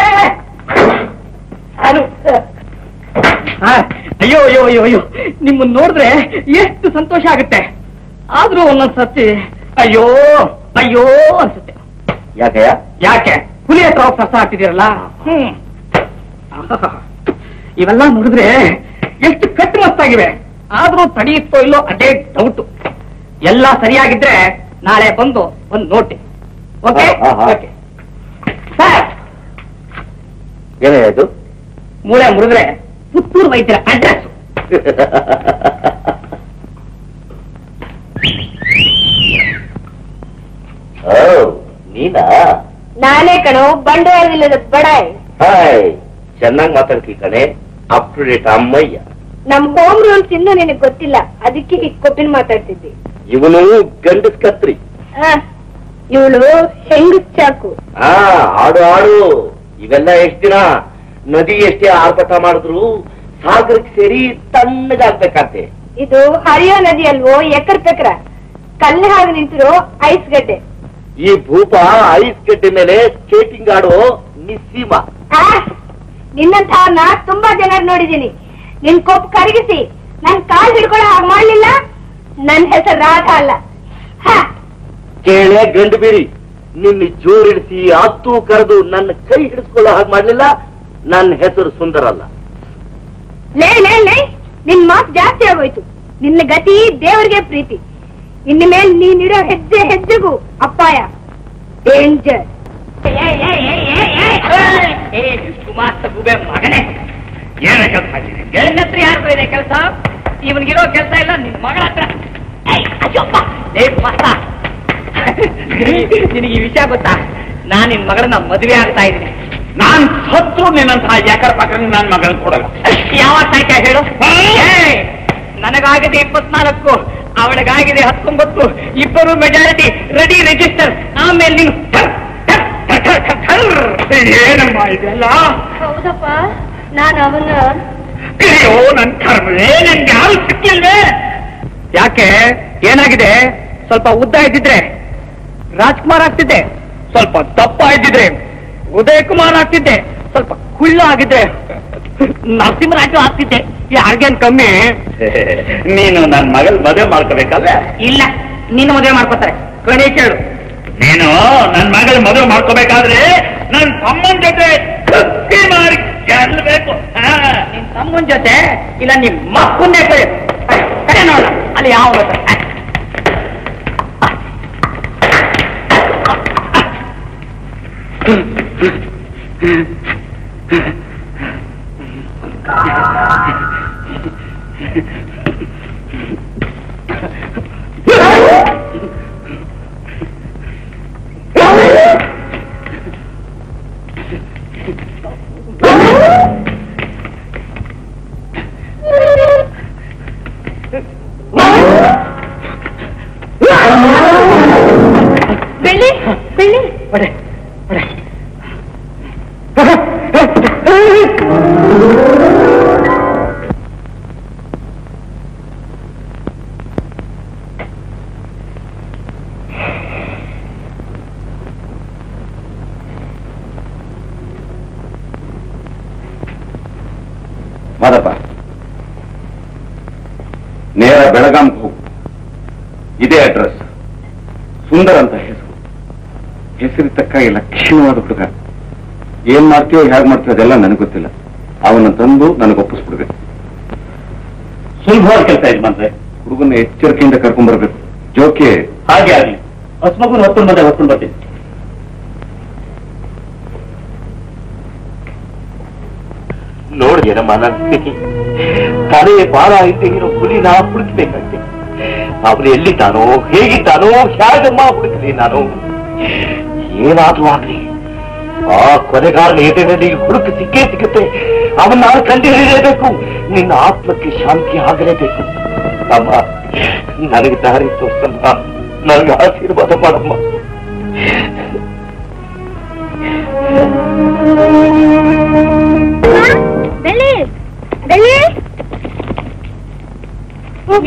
ಅಯ್ಯೋ ಅಯ್ಯೋ ಅಯ್ಯೋ ಅಯ್ಯೋ, ನಿಮ್ಮನ್ನ ನೋಡಿದ್ರೆ ಎಷ್ಟು ಸಂತೋಷ ಆಗುತ್ತೆ. ಆದ್ರೂ ಒಂದೊಂದ್ಸತಿ ಅಯ್ಯೋ ಅಯ್ಯೋ ಅನ್ಸುತ್ತೆ. ಯಾಕೆಯ? ಯಾಕೆ? ಹುಲಿ ಹತ್ರ ಪ್ರಶ್ನೆ ಆಗ್ತಿದ್ದೀರಲ್ಲ. ಇವೆಲ್ಲ ನೋಡಿದ್ರೆ ಎಷ್ಟು ಕಟ್ಟು ಮಸ್ತಾಗಿವೆ. ಆದ್ರೂ ತಡೆಯುತ್ತೋ ಇಲ್ಲೋ ಅದೇ ಡೌಟ್. ಎಲ್ಲ ಸರಿಯಾಗಿದ್ರೆ ನಾಳೆ ಬಂದು ಒಂದು ನೋಟಿ. Okay okay sir. ಏನಾಯ್ತು? ಮೂಳೆ ಮುರಿದ್ರೆ ಪುತ್ತೂರು ವೈದ್ಯರ ಅಡ್ರೆಸ್. ನೀನಾ? ನಾನೇ ಕಣೋ, ಬಂಡವಾಳವಿಲ್ಲದ ಬಡಾಯ್. ಹಾಯ್, ಚೆನ್ನಾಗಿ ಮಾತಾಡ್ತಿ ಕಣೆ. ಅಪ್ ಟು ಡೇಟ್ ಅಮ್ಮಯ್ಯ. ನಮ್ ಹೋಮ್ ರೂಲ್ಸ್ ಇನ್ನೂ ನಿನಗ್ ಗೊತ್ತಿಲ್ಲ, ಅದಕ್ಕೆ ಕೊಟ್ಟಿನ ಮಾತಾಡ್ತಿದ್ದಿ. ಇವನು ಗಂಡಸ್ ಕತ್ರಿ. ಇವಳು ಹೆಂಗಸ್ ಚಾಕು. ಆಡು ಆಡು. ಇವೆಲ್ಲ ಎಷ್ಟ್ ದಿನ ನದಿ ಎಷ್ಟೇ ಆರ್ಭಟ ಮಾಡಿದ್ರು ಸಾಗರಕ್ಕೆ ಸೇರಿ ತಣ್ಣಗಾಗ್ಬೇಕಂತೆ. ಇದು ಹರಿಯೋ ನದಿ ಅಲ್ವೋ ಎಕರ್ ಪೆಕ್ರ, ಕಲ್ಲು ಹಾಗೆ ನಿಂತಿರೋ ಐಸ್ ಗಡ್ಡೆ. ಈ ಭೂಪ ಐಸ್ ಗಡ್ಡೆ ಮೇಲೆ ಸ್ಕೇಟಿಂಗ್ ಆಡೋ ನಿಸ್ಸೀಮ. ನಿನ್ನಂತವ್ರನ್ನ ತುಂಬಾ ಜನ ನೋಡಿದೀನಿ. ನಿನ್ ಕೊಪ್ಪು ಕರಗಿಸಿ ನನ್ ಕಾಲ್ ಹಿಡ್ಕೊಳ್ಳೋ ಹಾಗೆ ಮಾಡ್ಲಿಲ್ಲ. ನನ್ ಹೆಸರು ರಾಧಾ ಅಲ್ಲ. ಕೇಳೆ ಗಂಡು ಬೀರಿ, ನಿನ್ನ ಜೋರಿಡಿಸಿ ಹತ್ತು ಕರೆದು ನನ್ನ ಕೈ ಹಿಡಿಸ್ಕೊಳ್ಳೋ ಹಾಗೆ ಮಾಡ್ಲಿಲ್ಲ. ನನ್ನ ಹೆಸರು ಸುಂದರ ಅಲ್ಲ. ಲೇ ಲೇ ಲೇ, ನಿನ್ ಮಾತು ಜಾಸ್ತಿ ಆಗೋಯ್ತು. ನಿನ್ನ ಗತಿ ದೇವರಿಗೆ ಪ್ರೀತಿ. ಇನ್ನು ಮೇಲೆ ನೀನಿಡೋ ಹೆಜ್ಜೆ ಹೆಜ್ಜೆಗೂ ಅಪಾಯ, ಡೇಂಜರ್. ಗುಬೆ ಮಗನೇ, ಏನ ಕೆಲಸ ನನ್ನ ಹತ್ರ ಯಾರು ಇದೆ ಕೆಲಸ? ಇವನಿಗಿರೋ ಕೆಲಸ ಇಲ್ಲ ನಿನ್ ಮಗಳ ಹತ್ರ. ನಿನಗೆ ಈ ವಿಷಯ ಗೊತ್ತಾ? ನಾನ್ ನಿನ್ ಮಗಳನ್ನ ಮದುವೆ ಆಗ್ತಾ ಇದ್ದೀನಿ. ನಾನ್ ಸತ್ರು ನಿನ್ನಂತಹ ಯಾಕರ ಪಕ್ಕ ನನ್ನ ಮಗಳನ್ನ ಕೊಡಲ್ಲ. ಯಾವ ಸಾಯ್ತಾ ಹೇಳು? ನನಗಾಗಿದೆ 24, ಅವಳಿಗಾಗಿದೆ 19. ಇಬ್ಬರು ಮೆಜಾರಿಟಿ ರೆಡಿ ರಿಜಿಸ್ಟರ್. ಆಮೇಲೆ ನೀನು ಏನಮ್ಮ ಇದೆಲ್ಲ? ಹೌದಪ್ಪ, ನಾನು ಅವನ. ಅಯ್ಯೋ ನನ್ ಕರ್ಮವೇ, ನನ್ಗೆ ಯಾರು ಸಿಕ್ಕಿಲ್ವೇ? ಯಾಕೆ, ಏನಾಗಿದೆ? ಸ್ವಲ್ಪ ಉದ್ದ ಇದ್ದಿದ್ರೆ ರಾಜ್ಕುಮಾರ್ ಆಗ್ತಿದ್ದೆ, ಸ್ವಲ್ಪ ದಪ್ಪ ಇದ್ದಿದ್ರೆ ಉದಯ್ ಕುಮಾರ್ ಆಗ್ತಿದ್ದೆ, ಸ್ವಲ್ಪ ಕುಳ್ಳ ಆಗಿದ್ದೆ ನರಸಿಂಹರಾಜು ಆಗ್ತಿದ್ದೆ. ಯಾರಿಗೇನ್ ಕಮ್ಮಿ? ನೀನು ನನ್ನ ಮಗಳ ಮದುವೆ ಮಾಡ್ಕೋಬೇಕಲ್ಲ? ಇಲ್ಲ, ನೀನು ಮದುವೆ ಮಾಡ್ಕೋತಾರೆ. ಕಣಿ ಕೇಳು, ನೀನು ನನ್ನ ಮಗಳ ಮದುವೆ ಮಾಡ್ಕೋಬೇಕಾದ್ರೆ ನನ್ನ ತಮ್ಮನ ಜೊತೆ ಕತ್ತಿ ಮಾಡಿ ಗೆಲ್ಲಬೇಕು. ನಿನ್ ತಮ್ಮನ ಜೊತೆ ಇಲ್ಲ ನಿಮ್ ಮಕ್ಕನ್ನೇ ಕಡೆ ನೋಡ. ಅಲ್ಲಿ ಯಾವ ಬೆಳ್ಳಿ ಬೆಳ್ಳಿ ಬಡೆ ಬಡೆ. ಮಾದಪ್ಪ, ನೇರ ಬೆಳಗಾಂಗೆ ಹೋಗು. ಇದೇ ಅಡ್ರೆಸ್. ಸುಂದರ್ ಅಂತ ಹೆಸರು. ಹೆಸರು ತಕ್ಕ ಲಕ್ಷಣವಾದ ಹುಡುಗ. ಏನ್ ಮಾಡ್ತೀಯೋ ಹೇಗೆ ಮಾಡ್ತೀಯೋ ಅದೆಲ್ಲ ನನಗೆ ಗೊತ್ತಿಲ್ಲ. ಅವನ್ನ ತಂದು ನನಗೆ ಒಪ್ಪಿಸ್ಬಿಡ್ಬೇಕು. ಸುಲಭವಾದ ಕೆಲಸ ಇದು ಮಾತ್ರ. ಹುಡುಗನ ಎಚ್ಚರಿಕೆಯಿಂದ ಕರ್ಕೊಂಡ್ ಬರ್ಬೇಕು. ಜೋಕೆ ಹಾಗೆ ಆಗಲಿ. ಹೊಸಮಗುನ ಹೊತ್ಕೊಂಡು ಬರ್ತೀನಿ. ನೋಡಿದೆನಮ್ಮ ನನ್ನ ಸ್ಥಿತಿ? ತಲೆ ಬಾಳ ಇದ್ದ ಇರೋ ಹುಲಿನ ಹುಡುಕ್ಬೇಕಂತೆ. ಅವನು ಎಲ್ಲಿದ್ದಾನೋ, ಹೇಗಿದ್ದಾನೋ, ಹೇಗಮ್ಮ ಹುಡುಕ್ಲಿ ನಾನು? ಏನಾದ್ರೂ ಆಗ್ಲಿ, ಆ ಕೊಲೆಗಾರನ ಎದೆಯಲ್ಲಿ ಹುಡುಕು ಸಿಕ್ಕೇ ಸಿಗುತ್ತೆ. ಅವನ್ನ ನಾನು ಕಂಡು ಹಿಡಿಯಲೇಬೇಕು. ನಿನ್ನ ಆತ್ಮಕ್ಕೆ ಶಾಂತಿ ಆಗಲೇಬೇಕು. ಅಮ್ಮ, ನನಗೆ ದಾರಿ ತೋರ್ಸಮ್ಮ, ನನಗೆ ಆಶೀರ್ವಾದ ಮಾಡಮ್ಮ. ಬೆಳ್ಳಿ ಬೆಳ್ಳಿ,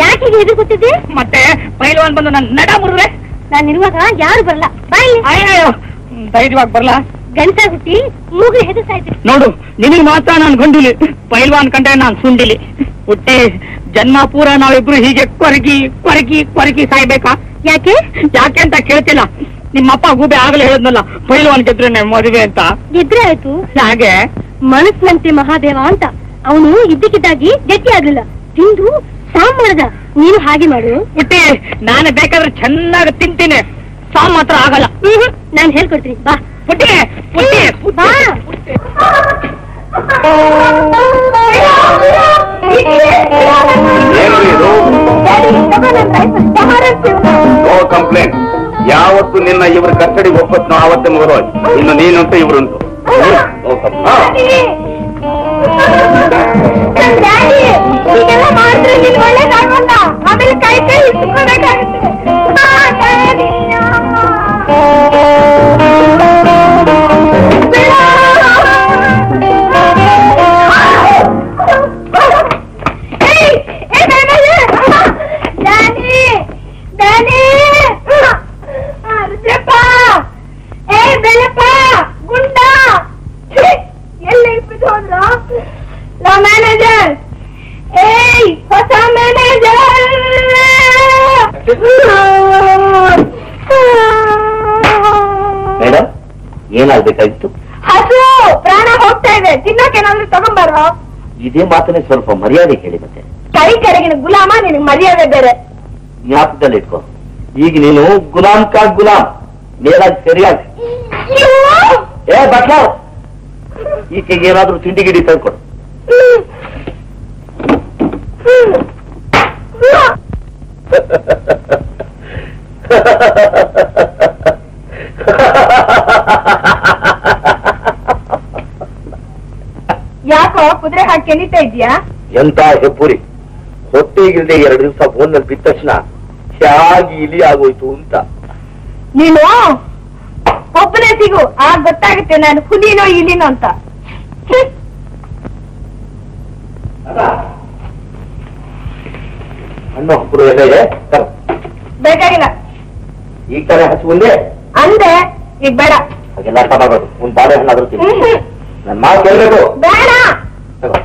ಯಾಕೆ ಎದುರು ಕೂತಿದ್ದೆ? ಮತ್ತೆ ಪೈಲ್ವಾನ್ ಬಂದು ನನ್ನ ನಡ ಮುರಿದ್ರೆ ನಾನಿರುವಾಗ ಯಾರು ಬರಲ್ಲ. ಬಾಯಿ ಅಯ್ಯೋ, ಧೈರ್ಯವಾಗಿ ಬರ್ಲಾ? ಗಂಟ ಹುಟ್ಟಿ ಮೂಗು ಹೆದರ್ತಾ ಇದ್ದೆ. ನೋಡು, ನಿನಗೆ ಮಾತ್ರ ನಾನು ಗಂಡುಲಿ, ಪೈಲ್ವಾನ್ ಕಂಡ್ರೆ ನಾನು ಸುಂಡಿಲಿ. ಹುಟ್ಟಿ ಜನ್ಮ ಪೂರ ನಾವಿಬ್ರು ಹೀಗೆ ಕೊರಗಿ ಕೊರಗಿ ಕೊರಗಿ ಸಾಯ್ಬೇಕಾ? ಯಾಕೆ ಯಾಕೆ ಅಂತ ಕೇಳ್ತಿಲ್ಲ. ನಿಮ್ಮಪ್ಪ ಗೂಬೆ ಆಗಲೇ ಹೇಳಿದ್ನಲ್ಲ, ಪೈಲ್ವಾನ್ ಗೆದ್ರೆ ಮದುವೆ ಅಂತ. ಗೆದ್ರೆ ಆಯ್ತು. ಹಾಗೆ ಮನಸ್ಸಿನಂತೆ ಮಹಾದೇವ ಅಂತ ಅವನು ಇದ್ದಕ್ಕಿದ್ದಾಗಿ ಗಟ್ಟಿ ಆಗ್ಲಿಲ್ಲ, ತಿಂದು ಸಾಮ್ ಮಾಡ್ದ. ನೀನು ಹಾಗೆ ಮಾಡು. ಹುಟ್ಟಿ, ನಾನು ಬೇಕಾದ್ರೆ ಚೆನ್ನಾಗಿ ತಿಂತೀನಿ, ಸಾಮ್ ಮಾತ್ರ ಆಗಲ್ಲ. ನಾನು ಹೇಳ್ಕೊಡ್ತೀನಿ, ಬಾ. ಹುಟ್ಟಿ ಹುಟ್ಟಿ ಬಾ. ಏನು ಇದು? No complaint. ಯಾವತ್ತು ನಿನ್ನ ಇವ್ರ ಕಸ್ಟಡಿಗೆ ಒಪ್ಪತ್ನೋ ಆವತ್ತೇ ಮುಗಿದೋಯ್ತು. ಇನ್ನು ನೀನುಂಟು ಇವ್ರುಂಟು. ಮಾಡಿದ್ರೆ ನೀನ್ ಒಳ್ಳೇದಾಗಲ್ಲ. ಆಮೇಲೆ ಕೈ ಕೈ ಇಟ್ಕೋಬೇಕಾಗುತ್ತೆ. ಏನಾಗ್ಬೇಕಾಗಿತ್ತು? ಹಸು ಪ್ರಾಣ ಹೋಗ್ತಾ ಇದೆ, ತಿನ್ನೋಕೇನಾದ್ರೂ ತಗೊಂಬಾರೋ. ಇದೇ ಮಾತನ್ನೇ ಸ್ವಲ್ಪ ಮರ್ಯಾದೆ ಕೇಳಿ. ಮತ್ತೆ ಕೈ ಕೆಳಗಿನ ಗುಲಾಮ, ನಿನಗೆ ಮರ್ಯಾದೆ ಬೇರೆ. ಜ್ಞಾಪಕದಲ್ಲಿ ಇಟ್ಕೋ, ಈಗ ನೀನು ಗುಲಾಮ್ ಕಾ ಗುಲಾಮ್. ಮೇಲಾಗಿ ಸರಿಯಾಗಿ ಬಟ್ಲ ಈಕೆಗೆ ಏನಾದ್ರೂ ತಿಂಡಿ ಗಿಡಿ ತಂದ್ಕೊಡು. ಯಾಕೋ ಕುದುರೆ ಹಾಕಿ ಕೆನಿತಾ ಇದ್ಯಾ? ಎಂತ ಹೆಬ್ಬುರಿ, ಹೊಟ್ಟೆಗಿಲ್ದೆ 2 ದಿವಸ ಫೋನ್ನಲ್ಲಿ ಬಿದ್ದ ತಕ್ಷಣ ಹೇಗೆ ಇಲಿ ಆಗೋಯ್ತು ಅಂತ. ನೀನು ಒಬ್ಬನೇ ಸಿಗು, ಆಗ ಗೊತ್ತಾಗುತ್ತೆ ನಾನು ಹುಲಿನೋ ಇಲಿನೋ ಅಂತ. ಹಣ್ಣು ಹಕ್ಕರು ಎಲ್ಲ ಇದೆ, ಬೇಕಾಗಿಲ್ಲ. ಈಗ ತಾನೇ ಹಸು ಮುಂದೆ ಅಂದೆ, ಈಗ ಬೇಡ. ಹಾಗೆಲ್ಲ ಅರ್ಥ ಮಾಡೋದು. ಒಂದ್ ಬಾಳೆ ಹಣ್ಣಾದ್ರೂ ತಿನ್ನು. ನನ್ ಮಾತು ಕೇಳ್ಬೇಕು. ಬೇಡ ತಗೋ.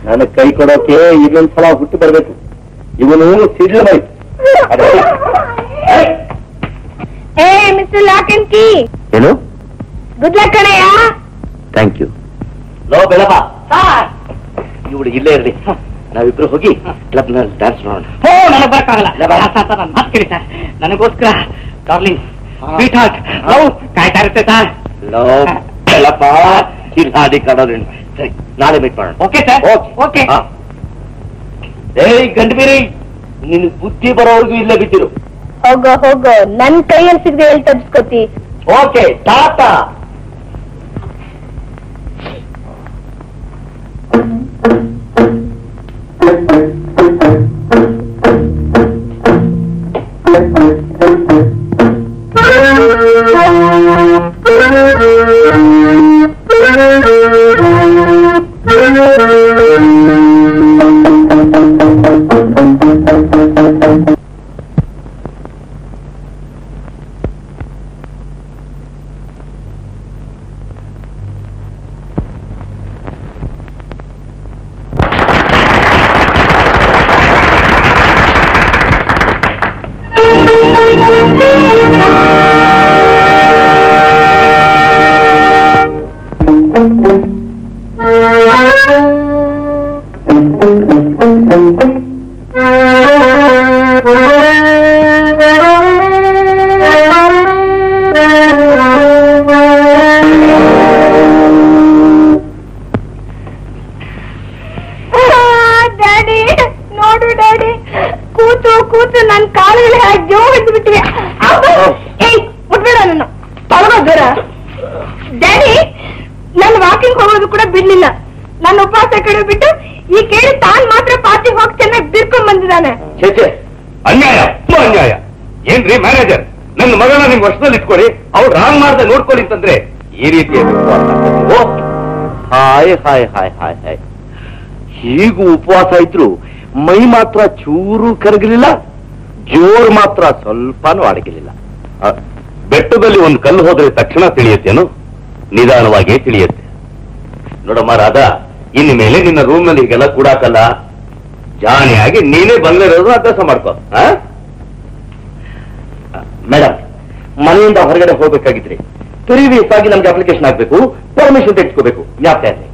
ನನಗೆ ಕೈ ಕೊಡೋಕೆ ಇನ್ನೊಂದ್ಸಲ ಹುಟ್ಟು ಬರ್ಬೇಕು. ಇವನು ಸಿಡ್ಲು ಮೈ. ಏ ಮಿಸ್ಟರ್ ಲಾಕ್ ಅಂಡ್ ಕೀ, ಏನು? ಗುಡ್ ಲಕ್ ಕಣಯ್ಯ. Thank you. ಲೋ ಬೆಳಪ, ಇವಳು ಇಲ್ಲೇ ಇರಲಿ, ನಾವಿಬ್ರು ಹೋಗಿ ಕ್ಲಬ್ ನಲ್ಲಿ ಡ್ಯಾನ್ಸ್ ಮಾಡೋಣ. ನನಗೆ ಬರಕ್ಕಾಗಲ್ಲ, ನನ್ನ ಮಾತು ಕೇಳಿ ಸರ್. ನನಗೋಸ್ಕರ ಡಾರ್ಲಿಂಗ್ ಸ್ವೀಟ್ ಹಾರ್ಟ್ ಲವ್ ಕಾಯ್ತಾ ಇರುತ್ತೆ ಸರ್. ಲೋ ಬೆಳಪ, ಇಲ್ಲಿ ಹಾದಿ ಕಾಣೋದೇನು. ಸರಿ, ನಾಳೆ ಮೀಟ್ ಮಾಡೋಣ. Okay sir, okay. ಏಯ್ ಗಂಡಬೀರಿ, ನಿನ್ ಬುದ್ಧಿ ಬರೋವರೆಗೂ ಇಲ್ಲೇ ಬಿದ್ದಿರು. ಹೋಗೋ ಹೋಗೋ, ನನ್ ಕೈಯಲ್ಲಿ ಸಿಗದೆ ಎಲ್ಲಿ ತಪ್ಪಿಸ್ಕೊತಿ. ಓಕೆ, ಟಾಟಾ. ಅನ್ಯಾಯ ಏನ್ರಿ ಮ್ಯಾನೇಜರ್, ನನ್ನ ಮಗನ ನಿಮ್ ವರ್ಷದಲ್ಲಿ ಇಟ್ಕೊಳ್ಳಿ, ಅವ್ರು ರಾಂಗ್ ಮಾಡ್ದೆ ನೋಡ್ಕೊಳ್ಳಿ ಅಂತಂದ್ರೆ ಈ ರೀತಿ hi hi hi hi hi. ಹೀಗೂ ಉಪವಾಸ ಇದ್ರು ಮೈ ಮಾತ್ರ ಚೂರು ಕರಗಲಿಲ್ಲ, ಜೋರ್ ಮಾತ್ರ ಸ್ವಲ್ಪನೂ ಅಡಗಿಲಿಲ್ಲ. ಬೆಟ್ಟದಲ್ಲಿ ಒಂದು ಕಲ್ಲು ಹೋದ್ರೆ ತಕ್ಷಣ ತಿಳಿಯುತ್ತೇನು? ನಿಧಾನವಾಗಿ ತಿಳಿಯುತ್ತೆ. ನೋಡಮ್ಮ ರಾಧಾ, ಇನ್ನು ಮೇಲೆ ನಿನ್ನ ರೂಮ್ ನಲ್ಲಿ ಹೀಗೆಲ್ಲ ಕೂಡಾಕಲ್ಲ. ಜಾಣಿಯಾಗಿ ನೀನೇ ಬಂದಿರೋದು ಅಭ್ಯಾಸ ಮಾಡ್ಕೋ. ಮೇಡಮ್, ಮನೆಯಿಂದ ಹೊರಗಡೆ ಹೋಗ್ಬೇಕಾಗಿದ್ರೆ ಪ್ರೀವಿಯಸ್ ಆಗಿ ನಮ್ಗೆ ಅಪ್ಲಿಕೇಶನ್ ಆಗ್ಬೇಕು, ಪರ್ಮಿಷನ್ ತೆಗೆದುಕೋಬೇಕು. ಜ್ಞಾಪಕ ಇರಲಿ.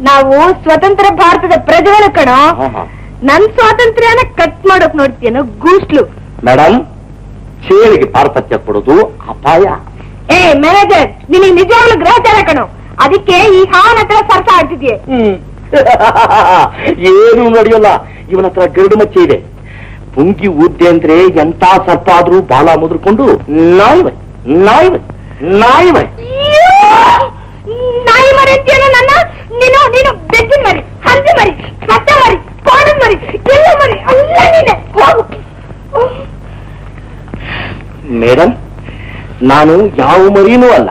ನಾವು ಸ್ವತಂತ್ರ ಭಾರತದ ಪ್ರಜೆಗಳು ಕಣ. ನನ್ ಸ್ವಾತಂತ್ರ್ಯನ ಕಟ್ ಮಾಡೋಕ್ ನೋಡ್ತೀಯನೋ ಗೂಸ್ಲು. ಮೇಡಮ್, ಚೇಳಿಗೆ ಪಾರಪತ್ಯ ಕೊಡೋದು ಅಪಾಯ. ಏ ಮ್ಯಾನೇಜರ್, ನಿನಗೆ ನಿಜವಾಗ್ಲೂ ಗ್ರಹಚಾರ ಕಣೋ, ಅದಕ್ಕೆ ಈ ಹಾವನ ಹತ್ರ ಸರ್ಸ ಆಗ್ತಿದ್ಯೆ. ಏನು ನಡೆಯೋಲ್ಲ, ಇವನ ಹತ್ರ ಗರುಡು ಮಚ್ಚೆ ಇದೆ. ಪುಂಗಿ ಊದ್ದೆ ಅಂದ್ರೆ ಎಂತ ಸರ್ಪ ಆದ್ರೂ ಬಾಲ ಮುದ್ರಕೊಂಡು ನಾಯಿವೈ ನಾಯಿವೈ ನಾಯಿವೈ ನಾಯಿ ಮರಿ ಅಂತೀಯಲ್ಲ ನನ್ನ. ನೀನು ನೀನು ಬೆಕ್ಕಿನ ಮರಿ, ಹಂದಿ ಮರಿ, ಕಟ್ಟ ಮರಿ, ಕೋಣದ ಮರಿ, ಎಲ್ಲ ಮರಿ ಅಲ್ಲ ನೀನೆ. ಹೋಗು. ಮೇಡಮ್, ನಾನು ಯಾವ ಮರಿನೂ ಅಲ್ಲ,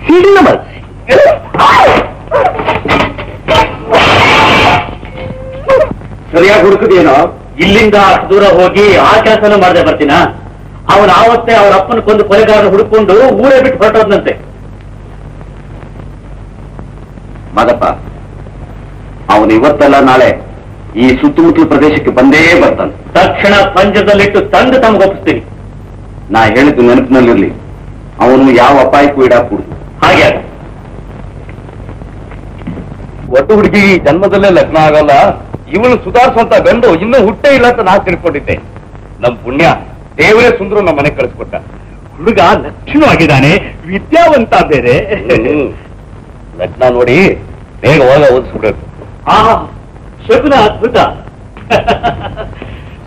ಸಿಡಿನ ಮರಿ. ಸರಿಯಾಗಿ ಹುಡುಕದೇನೋ? ಇಲ್ಲಿಂದ ಅಷ್ಟು ದೂರ ಹೋಗಿ ಆ ಕೆಲಸನೂ ಮಾಡದೆ ಬರ್ತೀನ? ಅವನ ಆವತ್ತೇ ಅವ್ರ ಅಪ್ಪನ ಕೊಂದು ಕೊಲೆಗಾರನ ಹುಡುಕೊಂಡು ಊರೇ ಬಿಟ್ಟು ಹೊರಟೋದ್ನಂತೆ. ಮಾದಪ್ಪ, ಅವನು ಇವತ್ತಲ್ಲ ನಾಳೆ ಈ ಸುತ್ತಮುತ್ತಲ ಪ್ರದೇಶಕ್ಕೆ ಬಂದೇ ಬರ್ತಾನೆ. ತಕ್ಷಣ ಪಂಜದಲ್ಲಿಟ್ಟು ತಂದು ತಮಗೊಪ್ಪಿಸ್ತೀನಿ. ನಾ ಹೇಳಿದ್ದು ನೆನಪಿನಲ್ಲಿರ್ಲಿ, ಅವನು ಯಾವ ಅಪಾಯಕ್ಕೂ ಇಡಾಕೂಡುದು. ಹಾಗೆ ಒಟ್ಟು ಹುಡುಗಿ ಜನ್ಮದಲ್ಲೇ ಲಗ್ನ ಆಗಲ್ಲ, ಇವಳು ಸುಧಾರಿಸುವಂತ ಗಂಡು ಇನ್ನೂ ಹುಟ್ಟೇ ಇಲ್ಲ ಅಂತ ನಾ ತಿಳ್ಕೊಂಡಿದ್ದೆ. ನಮ್ ಪುಣ್ಯ ದೇವರೇ ಸುಂದರ ನಮ್ಮ ಮನೆ ಕಳಿಸ್ಕೊಟ್ಟ. ಹುಡುಗ ಲಕ್ಷಣವಾಗಿದ್ದಾನೆ, ವಿದ್ಯಾವಂತ ಬೇರೆ. ಲಗ್ನ ನೋಡಿ ಬೇಗ ಹೋಗ ಓದಿಸ್ಬಿಡ್ಬೇಕು. ಶಕುನ ಅದ್ಭುತ.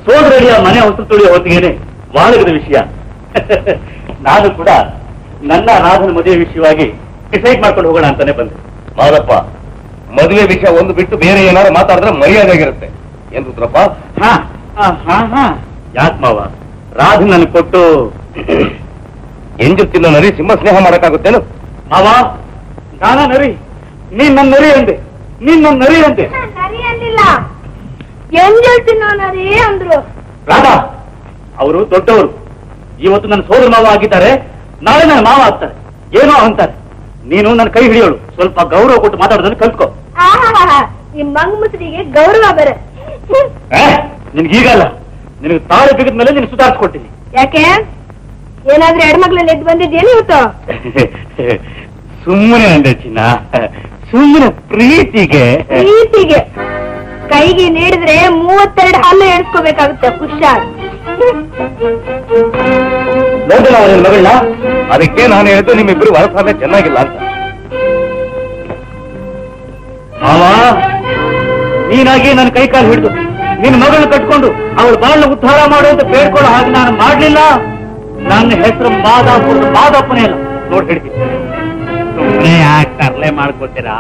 ಸೋದರಳಿಯ ಮನೆ ಹೊಸ ತುಳಿಯ ಹೊತ್ತಿಗೆನೆ ವಾಳಗದ ವಿಷಯ. ನಾನು ಕೂಡ ನನ್ನ ರಾಧನ ಮದುವೆ ವಿಷಯವಾಗಿ ಡಿಸೈಡ್ ಮಾಡ್ಕೊಂಡು ಹೋಗೋಣ ಅಂತಾನೆ ಬಂದೆ. ಮಾದಪ್ಪ, ಮದುವೆ ವಿಷಯ ಒಂದು ಬಿಟ್ಟು ಬೇರೆ ಏನಾದ್ರು ಮಾತಾಡಿದ್ರೆ ಮರ್ಯಾದೆ ಆಗಿರುತ್ತೆ. ಏನ್ ರುದ್ರಪ್ಪ? ಯಾಕ್ ಮಾವ, ರಾಧನ್ ನನ್ ಕೊಟ್ಟು ಎಂಜು ತಿನ್ನೋ ನರಿ ಸಿಂಹ ಸ್ನೇಹ ಮಾಡಕ್ಕಾಗುತ್ತೇನು? ಮಾವ, ನಾನ ನರಿ, ನೀನ್ ನನ್ನ ನರಿ ಅಂದೆ, ನೀನ್ ನನ್ನ ನರಿ ಅಂದೆ. ನರಿ ಅಂದಿಲ್ಲ, ಎಂಜಲ್ ತಿನ್ನೋ ನರಿ ಅಂದ್ರು. ರಾಧಾ, ಅವರು ದೊಡ್ಡವರು, ಇವತ್ತು ನನ್ನ ಸೋದರ ಮಾವ ಆಗಿದ್ದಾರೆ, ನಾಳೆ ನನ್ನ ಮಾವ ಆಗ್ತಾರೆ. ಏನೋ ಅಂತಾರೆ. ನೀನು ನನ್ನ ಕೈ ಹಿಡಿಯೋಳು, ಸ್ವಲ್ಪ ಗೌರವ ಕೊಟ್ಟು ಮಾತಾಡೋದನ್ನು ಕಲ್ತ್ಕೋ. ಈ ಮಂಗ್ ಮುಸ್ಲಿಗೆ ಗೌರವ ಬೇರೆ. ನಿನ್ಗೀಗಲ್ಲ, ನಿನಗೆ ತಾಳೆ ಬಿಗಿದ ಮೇಲೆ ನೀನು ಸುಧಾರಿಸ್ಕೊಡ್ತೀನಿ. ಯಾಕೆ, ಏನಾದ್ರೂ ಹೆಣ್ಮಕ್ಳನ್ನ ಎದ್ದು ಬಂದಿದ್ದೇನು ಇವತ್ತು? ಸುಮ್ಮನೆ ಅಂದೆ ಚಿನ್ನ, ಸುಮ್ಮನೆ ಪ್ರೀತಿಗೆ. ಪ್ರೀತಿಗೆ ಕೈಗೆ ನೀಡಿದ್ರೆ 32 ಹಲ್ಲು ಎಣಿಸ್ಕೋಬೇಕಾಗುತ್ತೆ. ಹುಷಾರ್. ನೋಡಿಲ್ಲ ಅವನ ಮಗಳನ್ನ? ಅದಕ್ಕೆ ನಾನು ಹೇಳಿದ್ದು ನಿಮ್ಮಿಬ್ರು ವರಸಾಲೆ ಚೆನ್ನಾಗಿಲ್ಲ ಅಂತ. ಮಾವ, ನೀನಾಗಿ ನನ್ನ ಕೈ ಕಾಲು ಹಿಡಿದು ನಿನ್ನ ಮಗಳನ್ನ ಕಟ್ಕೊಂಡು ಅವಳ ಬಾಳನ್ನ ಉದ್ಧಾರ ಮಾಡುವಂತ ಬೇಡ್ಕೊಳ್ಳೋ ಹಾಗೆ ನಾನು ಮಾಡ್ಲಿಲ್ಲ. ನನ್ನ ಹೆಸರು ಮಾದಪ್ಪನೇ ಅಲ್ಲ. ನೋಡಿ ಹೇಳ್ತೀನಿ, ಸುಮ್ಮನೆ ಯಾಕೆ ತರಲೆ ಮಾಡ್ಕೋತೀರಾ?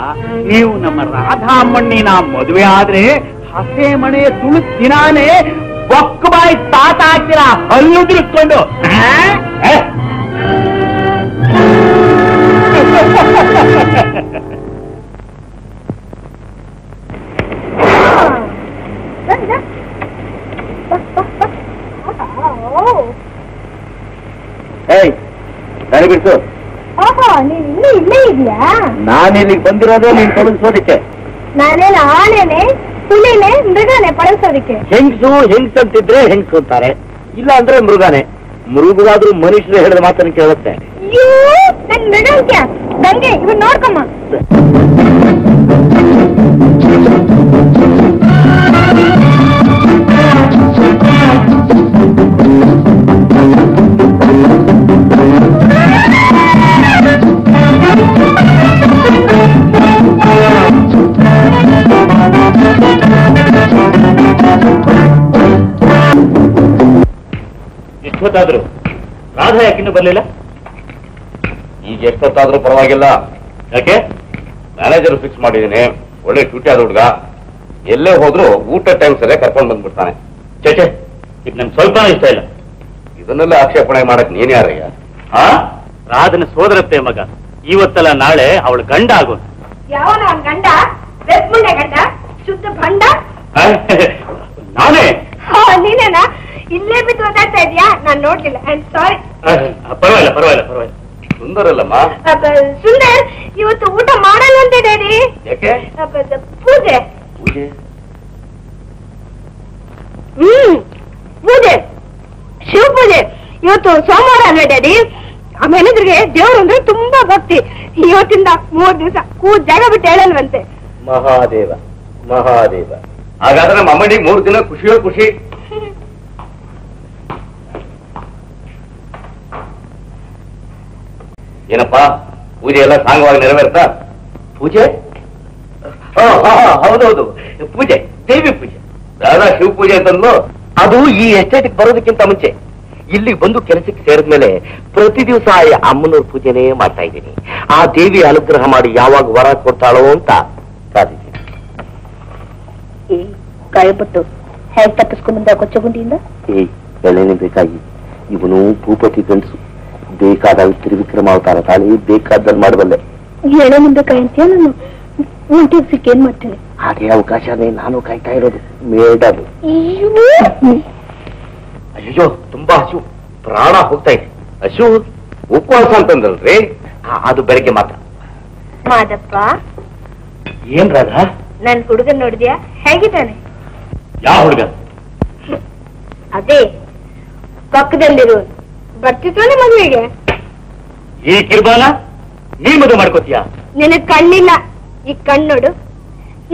ನೀವು ನಮ್ಮ ರಾಧಾ ಅಮ್ಮಣ್ಣಿನ ಮದುವೆ ಆದ್ರೆ ಹಸೆ ಮನೆಯ ತುಳು ದಿನಾನೇ ಒಕ್ಕ ಬಾಯಿ ತಾತ ಹಾಕ್ತೀರಾ, ಹಲ್ಲು ತಿರುಗ್ಕೊಂಡು. ಏಯ್, ನನಗೆ ಬಿಡ್ಸು. ನೀನ್ ಇನ್ನೂ ಇಲ್ಲೇ ಇದೆಯಾ? ನಾನು ಇಲ್ಲಿಗೆ ಬಂದಿರೋದೇ ನೀನ್ ತೊಡಗಿಸೋದಿಕ್ಕೆ. ನಾನೇನು ಆನೆನೆ, ಹುಲಿನೇ, ಮೃಗನೇ ಪಳಸೋದಿಕ್ಕೆ? ಹೆಂಗ್ಸು ಹೆಂಗ್ಸಂತಿದ್ರೆ ಹೆಂಗ್ಸು ಅಂತಾರೆ, ಇಲ್ಲ ಅಂದ್ರೆ ಮೃಗನೇ. ಮೃಗವಾದ್ರೂ ಮನುಷ್ಯರು ಹೇಳಿದ ಮಾತನ್ನು ಕೇಳುತ್ತೆ. ಅಯ್ಯೋ, ನನ್ ಮೃಗಂತ್ಯ ಗಂಗೆ, ಇವನ್ ನೋಡ್ಕಮ್ಮ. ಎಷ್ಟೊತ್ತಾದ್ರು ರಾಧಾ ಯಾಕಿನ್ನೂ ಬರ್ಲಿಲ್ಲ? ಈಗ ಎಷ್ಟೊತ್ತಾದ್ರೂ ಪರವಾಗಿಲ್ಲ. ಯಾಕೆ? ಮ್ಯಾನೇಜರ್ ಫಿಕ್ಸ್ ಮಾಡಿದ್ದೀನಿ, ಒಳ್ಳೆ ಡ್ಯೂಟಿ ಆದ ಹುಡುಗ. ಎಲ್ಲೇ ಹೋದ್ರು ಊಟ ಟೈಮ್ ಸರಿಯಾಗಿ ಕರ್ಕೊಂಡು ಬಂದ್ಬಿಡ್ತಾನೆ. ಚೇಚೆ, ಇದು ನಮ್ಗೆ ಸ್ವಲ್ಪ ಇಷ್ಟ ಇಲ್ಲ. ಇದನ್ನೆಲ್ಲ ಆಕ್ಷೇಪಣೆ ಮಾಡಕ್ ನೀನ್ ಯಾರಯ್ಯ? ರಾಧನ ಸೋದರತ್ತೆ ಮಗ, ಇವತ್ತಲ್ಲ ನಾಳೆ ಅವಳ ಗಂಡ ಆಗೋದು. ಯಾವನ ಅವನ್ ಗಂಡ? ಬೆಸ್ಮುಂಡೆ ಗಂಡ, ಶುದ್ಧ ಭಂಡ. ನಾನೇ? ನೀನೇನಾ? ಇಲ್ಲೇ ಬಿದ್ದು ಓದಾಡ್ತಾ ಇದೀಯಾ? ನಾನ್ ನೋಡ್ಲಿಲ್ಲ. I am sorry. ಪರವಾಗಿಲ್ಲ ಪರವಾಗಿಲ್ಲ ಪರವಾಗಿಲ್ಲ. ಸುಂದರಲ್ಲಮ್ಮ. ಸುಂದರ್ ಇವತ್ತು ಊಟ ಮಾಡಲ್ಲ ಅಂತ ಡ್ಯಾಡಿ. ಯಾಕೆ? ಪೂಜೆ. ಪೂಜೆ? ಪೂಜೆ, ಶಿವ ಪೂಜೆ. ಇವತ್ತು ಸೋಮವಾರ ಅಲ್ವೇ ಡ್ಯಾಡಿ? ಆ ಮ್ಯಾನೇಜರ್ಗೆ ದೇವ್ರು ಅಂದ್ರೆ ತುಂಬಾ ಭಕ್ತಿ. ಇವತ್ತಿಂದ 3 ದಿವಸ ಜಾಗ ಬಿಟ್ಟು ಹೇಳಲ್ವಂತೆ. ಮಹಾದೇವ ಮಹಾದೇವ. ಹಾಗಾದ್ರೆ ನಮ್ಮ ಅಮ್ಮನಿಗೆ 3 ದಿನ ಖುಷಿಯೋ ಖುಷಿ. ಏನಪ್ಪಾ, ಪೂಜೆ ಎಲ್ಲ ಸಾಂಗವಾಗಿ ನೆರವೇರ್ತಾ? ಪೂಜೆ? ಹೌದೌದು, ಪೂಜೆ, ದೇವಿ ಪೂಜೆ. ರಾಧಾ ಶಿವ ಪೂಜೆ ಅಂತಂದು ಅದು ಈ ಎಸ್ಟೇಟ್ಗೆ ಬರೋದಕ್ಕಿಂತ ಮುಂಚೆ ಇಲ್ಲಿ ಬಂದು ಕೆಲಸಕ್ಕೆ ಸೇರಿದ್ಮೇಲೆ ಪ್ರತಿ ದಿವಸ ಆ ಅಮ್ಮನವ್ರ ಪೂಜೆನೇ ಮಾಡ್ತಾ ಇದ್ದೀನಿ. ಆ ದೇವಿ ಅನುಗ್ರಹ ಮಾಡಿ ಯಾವಾಗ ವರ ಕೊಡ್ತಾಳೋ ಅಂತ ಕಾದಿದ್ದೀನಿ. ಗಾಯಪಟ್ಟು ಹೇಗೆ ತಪ್ಪಿಸ್ಕೊಂಡ್ಬಂದ ಕೊಚ್ಚಗುಂಡಿಯಿಂದ? ಎಳೆನೇ ಬೇಕಾಗಿ. ಇವನು ಭೂಪತಿ ಗಂಡಸು, ಬೇಕಾದಾಗ ತ್ರಿವಿಕ್ರಮ ಅವತಾರ ತಾಳಿ ಬೇಕಾದಲ್ಲಿ ಮಾಡಬಲ್ಲೆ. ಎಳೆ ಮುಂದೆ ಕಾಯಂತೀಯ? ನಾನು ಒಂಟೋಗ್ಸಕ್ಕೆ ಏನ್ ಮಾಡ್ತೇನೆ? ಅದೇ ಅವಕಾಶನೇ ನಾನು ಕಾಯ್ತಾ ಇರೋದು. ಮೇಡಮ್, ಅಯ್ಯೋ ತುಂಬಾ ಹಸು, ಪ್ರಾಣ ಹೋಗ್ತಾ ಇದೆ. ಹಸು ಉಪವಾಸ ಅಂತಂದಲ್ರಿ, ಅದು ಬೆಳಗ್ಗೆ ಮಾತ್ರ. ಮಾದಪ್ಪ, ಏನ್ ರಾಧಾ? ನನ್ ಹುಡುಗನ್ ನೋಡಿದ್ಯಾ? ಹೇಗಿದ್ದಾನೆ? ಯಾವ ಹುಡುಗ? ಅದೇ ಪಕ್ಕದಲ್ಲಿರೋ. ಬರ್ತಿದ್ದಾನೆ ಮದುವೆಗೆ? ಈ ಕಿರ್ಬಾನ ನೀ ಮದುವೆ ಮಾಡ್ಕೋತೀಯ? ನಿನಗ್ ಕಣ್ಣಿಲ್ಲ, ಈ ಕಣ್ಣು ನೋಡು,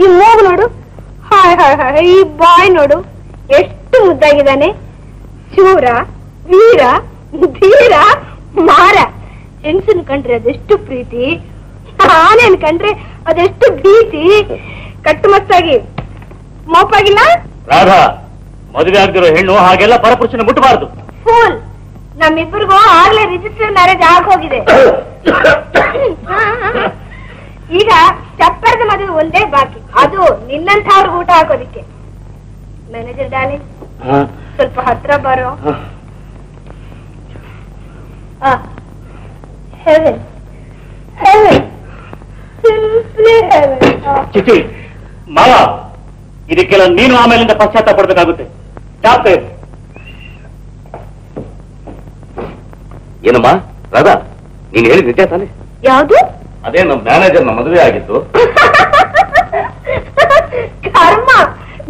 ಈ ಮೂಗು ನೋಡು, ಹಾಯ್ ಹಾಯ್ ಹಾಯ್, ಈ ಬಾಯ್ ನೋಡು, ಎಷ್ಟು ಮುದ್ದಾಗಿದ್ದಾನೆ. ಶೂರ, ವೀರ, ಧೀರ, ಮಾರ. ಹೆಂಗಸನ್ ಕಂಡ್ರೆ ಅದೆಷ್ಟು ಪ್ರೀತಿ, ಆನೆನ್ ಕಂಡ್ರೆ ಅದೆಷ್ಟು ಭೀತಿ. ಕಟ್ಟು ಮಸ್ತಾಗಿ ಮೋಪಾಗಿಲ್ಲ. ರಾಧಾ, ಮದುವೆ ಆಗದಿರೋ ಹೆಣ್ಣು ಹಾಗೆಲ್ಲ ಪರಪುರುಷನ ಮುಟ್ಟಬಾರದು. ಫೂಲ್, ನಮ್ಮಿಬ್ಬರಿಗೂ ಆಗ್ಲೇ ರಿಜಿಸ್ಟರ್ ಮ್ಯಾರೇಜ್ ಆಗೋಗಿದೆ. ಈಗ ಚಪ್ಪರದ ಮದುವೆ ಒಂದೇ ಬಾಕಿ, ಅದು ನಿನ್ನಂಥವ್ರಿಗೆ ಊಟ ಹಾಕೋದಿಕ್ಕೆ. ಮ್ಯಾನೇಜರ್ ಡಾರ್ಲಿಂಗ್, ಸ್ವಲ್ಪ ಹತ್ರ ಬರೋ. Heaven, heaven, simply heaven. ಚಿಚಿ ಮಾವ, ಇದಕ್ಕೆಲ್ಲ ನೀನು ಆಮೇಲಿಂದ ಪಶ್ಚಾತ್ತಾಪ ಪಡ್ಬೇಕಾಗುತ್ತೆ. ಏನಮ್ಮ ರಾಧಾ, ನೀನು ಹೇಳಿದ ನಿಜ ತಾನೆ? ಯಾವುದು? ಅದೇ ನಮ್ಮ ಮ್ಯಾನೇಜರ್ ಮದುವೆ ಆಗಿತ್ತು. ಕರ್ಮ,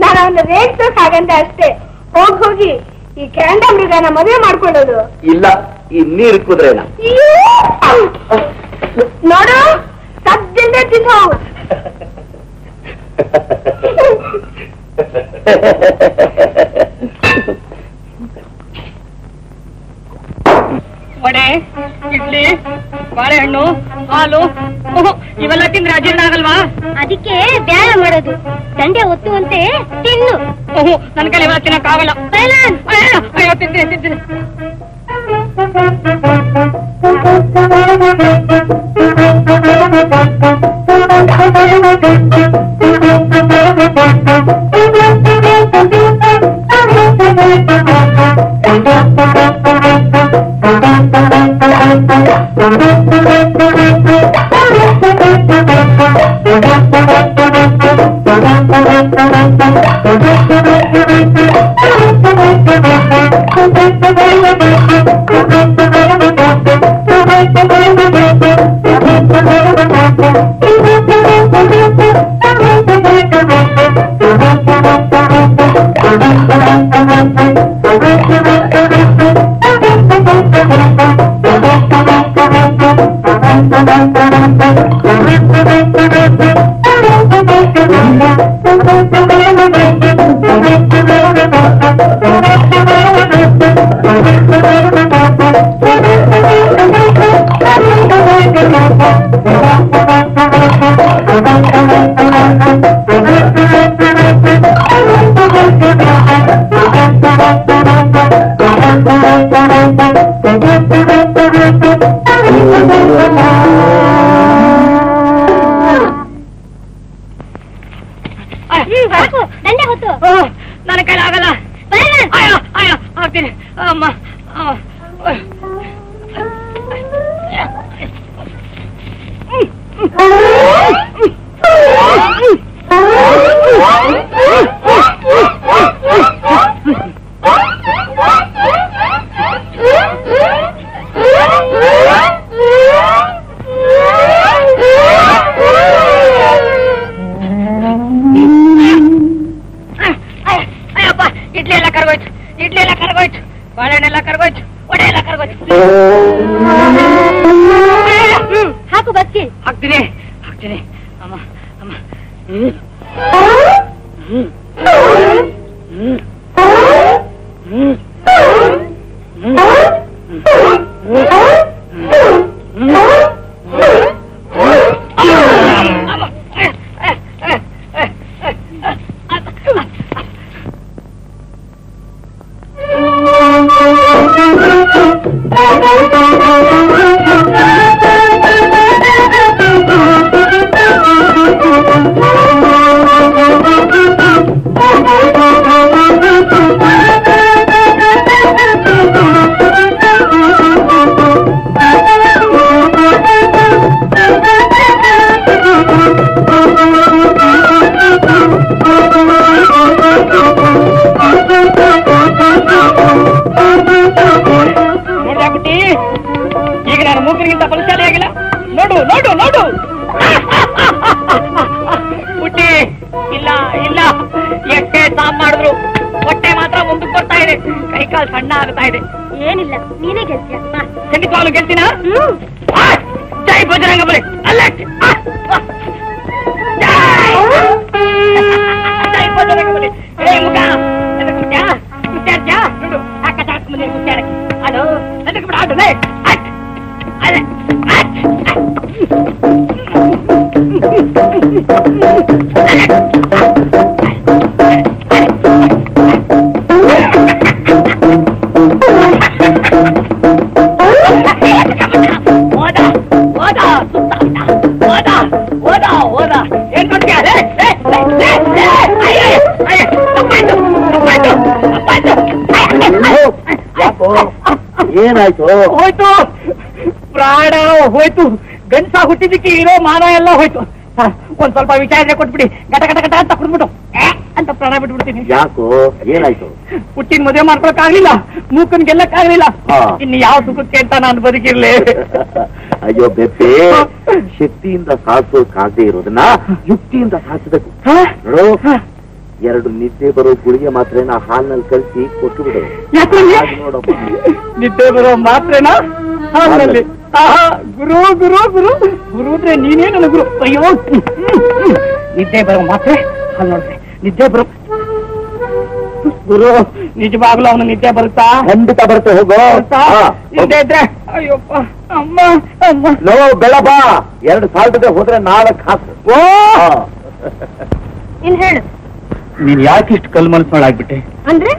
ನಾನು ಅವನ್ನ ರೇಗ್ಸೋಕ್ ಹಾಗಂತ ಅಷ್ಟೇ. ಹೋಗಿ ಈ ಕೆಂಡ ಮೃಗನ ಮದುವೆ ಮಾಡ್ಕೊಳ್ಳೋದು. ಇಲ್ಲ, ಈ ನೀರು ಕುದ್ರೇನ. ನೋಡು, ಸದ್ದಿಂದ ತಿನ್ನು. ವಡೆ, ಇಡ್ಲಿ, ಬಾಳೆಹಣ್ಣು, ಹಾಲು ಇವೆಲ್ಲ ತಿಂದ್ರೆ ಅಜೀರ್ಣ ಆಗಲ್ವಾ? ಅದಕ್ಕೆ ವ್ಯಾಯಾಮ ಮಾಡೋದು. ದಂಡೆ ಒತ್ತುವಂತೆ ತಿನ್ನು. ನನ್ ಕೈಲಿ ಇವೆಲ್ಲ ತಿನ್ನಕ್ಕಾಗಲ್ಲ. ಅಯ್ಯೋ, ತಿಂತೀನಿ. ನನ್ನ ಕೈಲಿ ಆಗಲ್ಲ. ಆಗ್ತೀನಿ ಅಮ್ಮ. ಇಡ್ಲಿ ಎಲ್ಲ ಕರಗೋಯ್ತು, ಬಾಳೆಹಣ್ಣೆಲ್ಲ ಕರಗೋಯ್ತು, ವಡೆ ಎಲ್ಲ ಕರಗೋಯ್ತು. ಹಾಕು ಬಸ್ಕಿ. ಹಾಕ್ತೀನಿ ಅಮ್ಮ. Thank you. ಸಣ್ಣ ಆಗ್ತಾ ಇದೆ. ಏನಿಲ್ಲ, ನೀನೇ ಗೆಲ್ತೀಯ. ಖಂಡಿತವಾಗ್ಲೂ ಗೆಲ್ತೀನ? ಜೈ ಬಜರಂಗ ಬಲಿ. ಅಲ್ಲ ಜೈ ಬಜರಂಗ ಬಲಿ. ಏ ಮುಖ ನೋಡು ಅಕ್ಕ ಜಾಸ್ತಿ ಮುಂದೆ ಗುದ್ದಾಡಕ್ಕೆ. ಅದು ಅದಕ್ಕೆ ಬಿಡ ಆಟದೆ. ಏನ್ ಮಾಡ್ತೀಯ? ಏನಾಯ್ತು? ಹೋಯ್ತು, ಪ್ರಾಣ ಹೋಯ್ತು. ಗಂಡಸ ಹುಟ್ಟಿದಕ್ಕೆ ಇರೋ ಮಾನ ಎಲ್ಲ ಹೋಯ್ತು. ಒಂದ್ ಸ್ವಲ್ಪ ವಿಚಾರಣೆ ಕೊಟ್ಬಿಡಿ, ಗಟ ಗಟ ಗಟ ಅಂತ ಕುಡ್ಬಿಟ್ಟು ಅಂತ ಪ್ರಾಣ ಬಿಟ್ಬಿಡ್ತೀನಿ. ಯಾಕೋ ಏನಾಯ್ತು? ಹುಟ್ಟಿನ ಮದುವೆ ಮಾಡ್ಕೊಳಕ್ ಆಗ್ಲಿಲ್ಲ, ಮೂಕನ್ ಗೆಲ್ಲಕ್ ಆಗ್ಲಿಲ್ಲ. ಇನ್ನು ಯಾವ ಸುಖಕ್ಕೆ ಅಂತ ನಾನು ಬದುಕಿರ್ಲಿ. ಅಯ್ಯೋ ಬೆಪ್ಪೆ, ಶಕ್ತಿಯಿಂದ ಸಾಧಿಸೋಕಾಗದೆ ಇರೋದನ್ನ ಯುಕ್ತಿಯಿಂದ ಸಾಧಿಸಬೇಕು. ನೋಡು, 2 ನಿದ್ದೆ ಬರೋ ಗುಳಿಗೆ ಮಾತ್ರೇನ ಹಾಲ್ನಲ್ಲಿ ಕಳಿಸಿ ಕೊಟ್ಟು ಬಿಡು. ನೋಡಪ್ಪ, ನಿದ್ದೆ ಬರೋ ಮಾತ್ರೇನ ಹಾಲ್ನಲ್ಲಿ? ಗುರು ಗುರು ಗುರು ಗುರು ಅಂದ್ರೆ ನೀನೇ ನನ್ನ ಗುರು. ಅಯ್ಯೋ, ನಿದ್ದೆ ಬರೋ ಮಾತ್ರೆ ಹಾಲ್ ನೋಡ್ರೆ ನಿದ್ದೆ ಬರೋ ಗುರು. ನಿಜವಾಗ್ಲೂ ಅವನು ನಿದ್ದೆ ಬರುತ್ತಾ? ಖಂಡಿತ ಬರುತ್ತೆ, ಹೋಗೋ. ನಿದ್ದೆ ಇದ್ರೆ ಅಯ್ಯಪ್ಪ ಅಮ್ಮ ಅಮ್ಮ. ಲೋ ಬೆಳಬ, 2 ಸಾಲ್ಟದೆ ಹೋದ್ರೆ 4 ಕಾಸು. ಓ ಇನ್ ಹೇಳು. ನೀನ್ ಯಾಕೆ ಇಷ್ಟು ಕಲ್ ಮನಸ್ಸೊಳಾಗ್ಬಿಟ್ಟೆ? ಅಂದ್ರೆ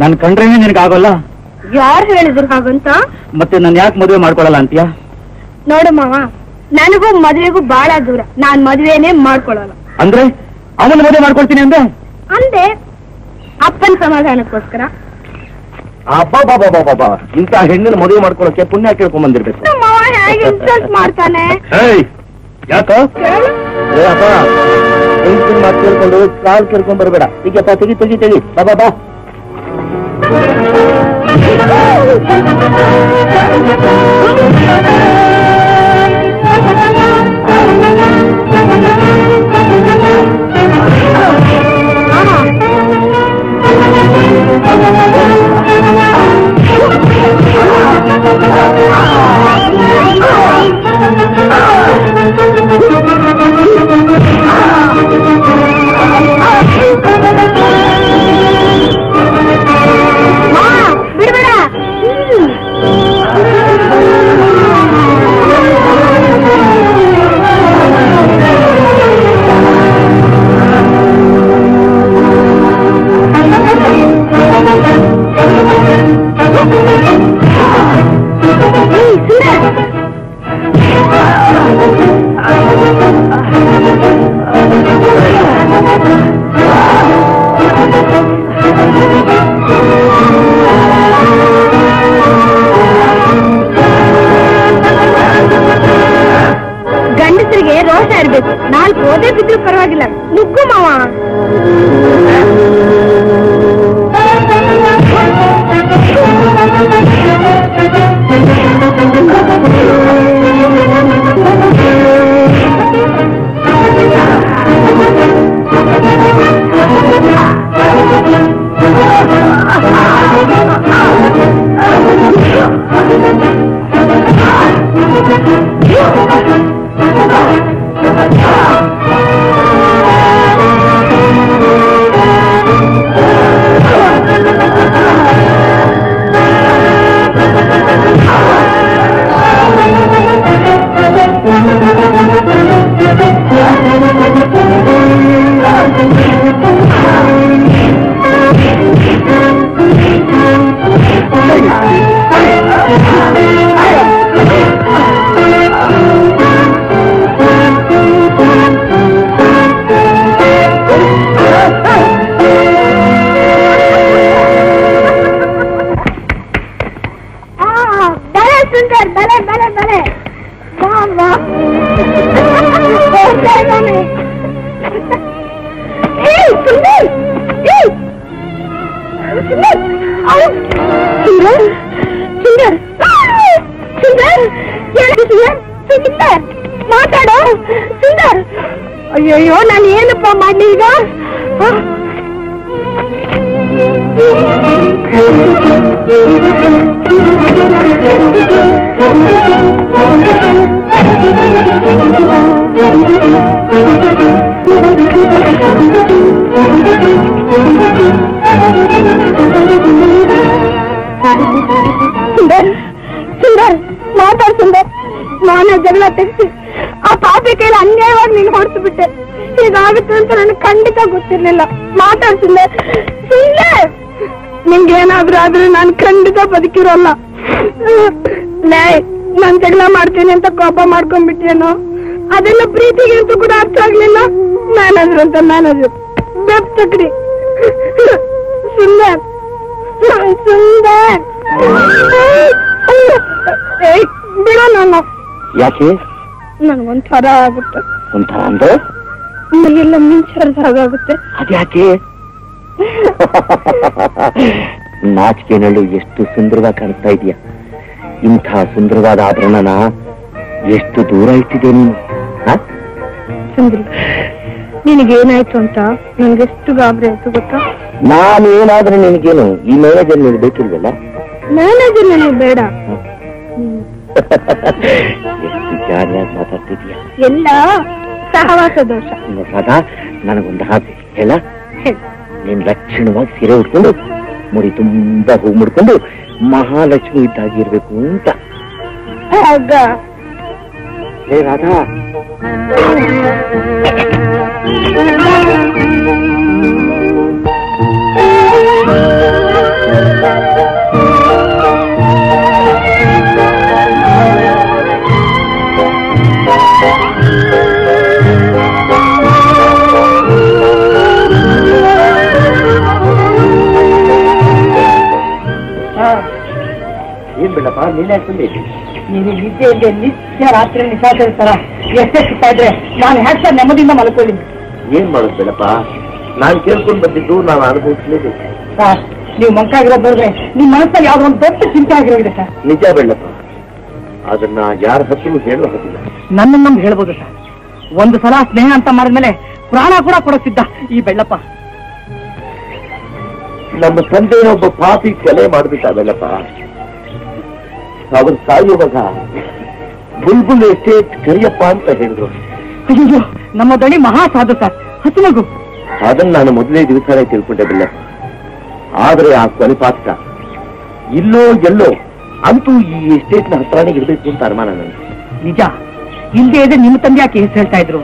ನನ್ ಕಂಡ್ರೇನೆ ನಿನಗಾಗಲ್ಲ. ಯಾರು ಹೇಳಿದ್ರು ಹಾಗಂತ? ಮತ್ತೆ ನಾನು ಯಾಕೆ ಮದುವೆ ಮಾಡ್ಕೊಳಲ್ಲ ಅಂತೀಯ? ನೋಡು ಮಾವ, ನನಗೂ ಮದುವೆಗೂ ಬಹಳ ದೂರ. ನಾನ್ ಮದುವೆನೇ ಮಾಡ್ಕೊಳಲ್ಲ. ಅಂದ್ರೆ ಅವನ ಮದುವೆ ಮಾಡ್ಕೊಳ್ತೀನಿ ಅಂದೆ? ಅಂದೆ ಅಪ್ಪನ ಸಮಾಧಾನಕ್ಕೋಸ್ಕರ. ಅಬ್ಬಾ, ಇಂಥ ಹೆಣ್ಣಿನ ಮದುವೆ ಮಾಡ್ಕೊಳಕ್ಕೆ ಪುಣ್ಯ ಕೇಳ್ಕೊಂಡ್ ಬಂದಿರ್ಬೇಕು. ನಮ್ಮ ಮಾವ ಹೇಗೆ ಇನ್ಸಲ್ಟ್ ಮಾಡ್ತಾನೆ? ಯಾಕ ಮಾತು ಕೇಳ್ಕೊಂಡು ಕಾಲ್ ಕೇಳ್ಕೊಂಡ್ ಬರ್ಬೇಡ. ಈಗಪ್ಪ ತೆಗಿ ಬಾ. ಗಂಡಸರಿಗೆ ರೋಷ ಇರ್ಬೇಕು. 4 ಓದೇ ಬಿದ್ರು ಪರವಾಗಿಲ್ಲ. ನುಗ್ಗು ಮಾವ. ಮಾತಾಡೋ ಸುಂದರ್. ಅಯ್ಯಯ್ಯೋ, ನಾನು ಏನಪ್ಪ ಮಾಡ್ಲಿ ಈಗ? ಸುಂದರ್ ಸುಂದರ್ ಮಾತಾಡ್ ಸುಂದರ್. ನಾನೇ ಜಗಳ ತೆಗ್ಸಿ ಆ ಪಾಪಿ ಕೈಲಿ ಅನ್ಯಾಯವಾಗಿ ನೀನು ಹೊಡ್ತು ಬಿಟ್ಟೆ. ಹೀಗಾಗುತ್ತೆ ಅಂತ ನನಗೆ ಖಂಡಿತ ಗೊತ್ತಿರ್ಲಿಲ್ಲ. ಮಾತಾಡ್ ಸುಂದರ್. ಸುಂದರ್ ನಿಮ್ಗೇನಾದ್ರೂ ಆದ್ರೆ ನಾನು ಖಂಡಿತ ಬದುಕಿರೋಲ್ಲ. ನಾನ್ ಜಗಳ ಮಾಡ್ತೀನಿ ಅಂತ ಕೋಪ ಮಾಡ್ಕೊಂಡ್ಬಿಟ್ಟೇನೋ, ಅದೆಲ್ಲ ಪ್ರೀತಿಗೆ ಅಂತೂ ಕೂಡ ಅರ್ಥ ಆಗ್ಲಿಲ್ಲ. ಮ್ಯಾನೇಜರ್ ಅಂತ ಮ್ಯಾನೇಜರ್ ಬೆಪ್ತಕ್ರಿ. ಸುಂದರ್ ಸುಂದರ್ ಬಿಡ. ನಾನು ಯಾಕೆ ನನ್ಗೊಂಥರ ಆಗುತ್ತೆ. ಒಂಥರ ಅಂದ್ರೆ ಮೈಯೆಲ್ಲ ಮಿಂಚರ್ದಾಗುತ್ತೆ. ಅದ್ಯಾಕೆ? ನಾಚಿಕೆನಲ್ಲೂ ಎಷ್ಟು ಸುಂದರವಾಗಿ ಕಾಣಿಸ್ತಾ ಇದೆಯಾ. ಇಂಥ ಸುಂದರವಾದ ಆಭರಣನ ಎಷ್ಟು ದೂರ ಇಟ್ಟಿದೆ ನೀನು. ಸುಂದ್ರಿ, ನಿನಗೇನಾಯ್ತು ಅಂತ ನನ್ಗೆಷ್ಟು ಗಾಬರಿ ಆಯ್ತು ಗೊತ್ತಾ? ನಾನೇನಾದ್ರೂ ನಿನಗೇನು ಈ ಮ್ಯಾನೇಜರ್ ನೀನು ಬೇಕಿಲ್ವಲ್ಲ? ಮ್ಯಾನೇಜರ್ ನನಗೆ ಬೇಡ. ಎಷ್ಟು ಜಾರಿಯಾಗಿ ಮಾತಾಡ್ತಿದ್ಯಾ. ಎಲ್ಲ ಸಹವಾಸ ದೋಷ. ಸದಾ ನನಗೊಂದು ಆಸೆ ಹೇಳ. ನೀನ್ ಲಕ್ಷಣವಾಗಿ ಸೀರೆ ಉಟ್ಕೊಂಡು ಮುಡಿ ತುಂಬಾ ಹೂ ಮುಡ್ಕೊಂಡು ಮಹಾಲಕ್ಷ್ಮಿ ಇದ್ದಾಗಿರ್ಬೇಕು ಅಂತ. ಆಗ ಹೇ ರಾಧಾ, ಏನ್ ಬೇಡಪ್ಪ ನೀನೇ ನೀನು ನಿದ್ದೆಯಲ್ಲಿ ನಿತ್ಯ ರಾತ್ರಿ ನಿಶಾಚರಿಸ್ತಾರ ಎಷ್ಟೇ ಸಿಗ್ತಾ ಇದ್ರೆ ನಾನು ಹ್ಯಾಕ್ ನೆಮ್ಮದಿಯಿಂದ ಮಲ್ಕೊಳ್ಳಿ. ಏನ್ ಮಾಡೋದು ಬೇಡಪ್ಪ, ನಾನ್ ಕೇಳ್ಕೊಂಡ್ ಬಂದಿದ್ದು ನಾನು ಅನುಭವಿಸ್ಲೇಬೇಕು. ಸರ್, ನೀವು ಮಂಕಾಗಿರೋದು ನೋಡಿದ್ರೆ ನಿಮ್ ಮನಸ್ಸಲ್ಲಿ ಯಾವ್ದೋ ಒಂದು ದೊಡ್ಡ ಚಿಂತೆ ಆಗಿರೋಗಿದೆ ಸರ್. ನಿಜ ಬೇಡಪ್ಪ, ಅದನ್ನ ಯಾರ ಹತ್ತಿರ ಹೇಳೋ ಹತ್ತಿಲ್ಲ. ನನ್ನನ್ನು ಹೇಳ್ಬೋದು ಸರ್. ಒಂದು ಸಲ ಸ್ನೇಹ ಅಂತ ಮಾಡಿದ್ಮೇಲೆ ಪ್ರಾಣ ಕೂಡ ಕೊಡುತ್ತಿದ್ದ ಈ ಬೆಳ್ಳಪ್ಪ. ನಮ್ಮ ತಂದೆ ಒಬ್ಬ ಪಾಪಿ ಕೊಲೆ ಮಾಡ್ಬಿಟ್ಟ ಬೆಳ್ಳಪ್ಪ. ಅವನ್ ಸಾಯುವಾಗ ಬುಲ್ಬುಲ್ ಎಸ್ಟೇಟ್ ಕರಿಯಪ್ಪ ಅಂತ ಹೇಳಿದ್ರು. ಅಯ್ಯೋ, ನಮ್ಮ ದಣಿ ಮಹಾ ಸಾಧು ಸರ್, ಹಸು ಮಗು. ಅದನ್ನ ನಾನು ಮೊದಲೇ ದಿವಸನೇ ತಿಳ್ಕೊಂಡೆ ಬೆಳ್ಳಪ್ಪ. ಆದ್ರೆ ಆ ಕೊಲೆ ಪಾತ್ರ ಇಲ್ಲೋ ಎಲ್ಲೋ ಅಂತೂ ಈ ಎಸ್ಟೇಟ್ ನ ಹತ್ರನೇ ಇರ್ಬೇಕು ಅಂತ ಅನುಮಾನ ನನಗೆ. ನಿಜ, ಹಿಂದೆ ಇದೆ ನಿಮ್ಮ ತಂದೆ ಯಾಕೆ ಹೆಸರು ಹೇಳ್ತಾ ಇದ್ರು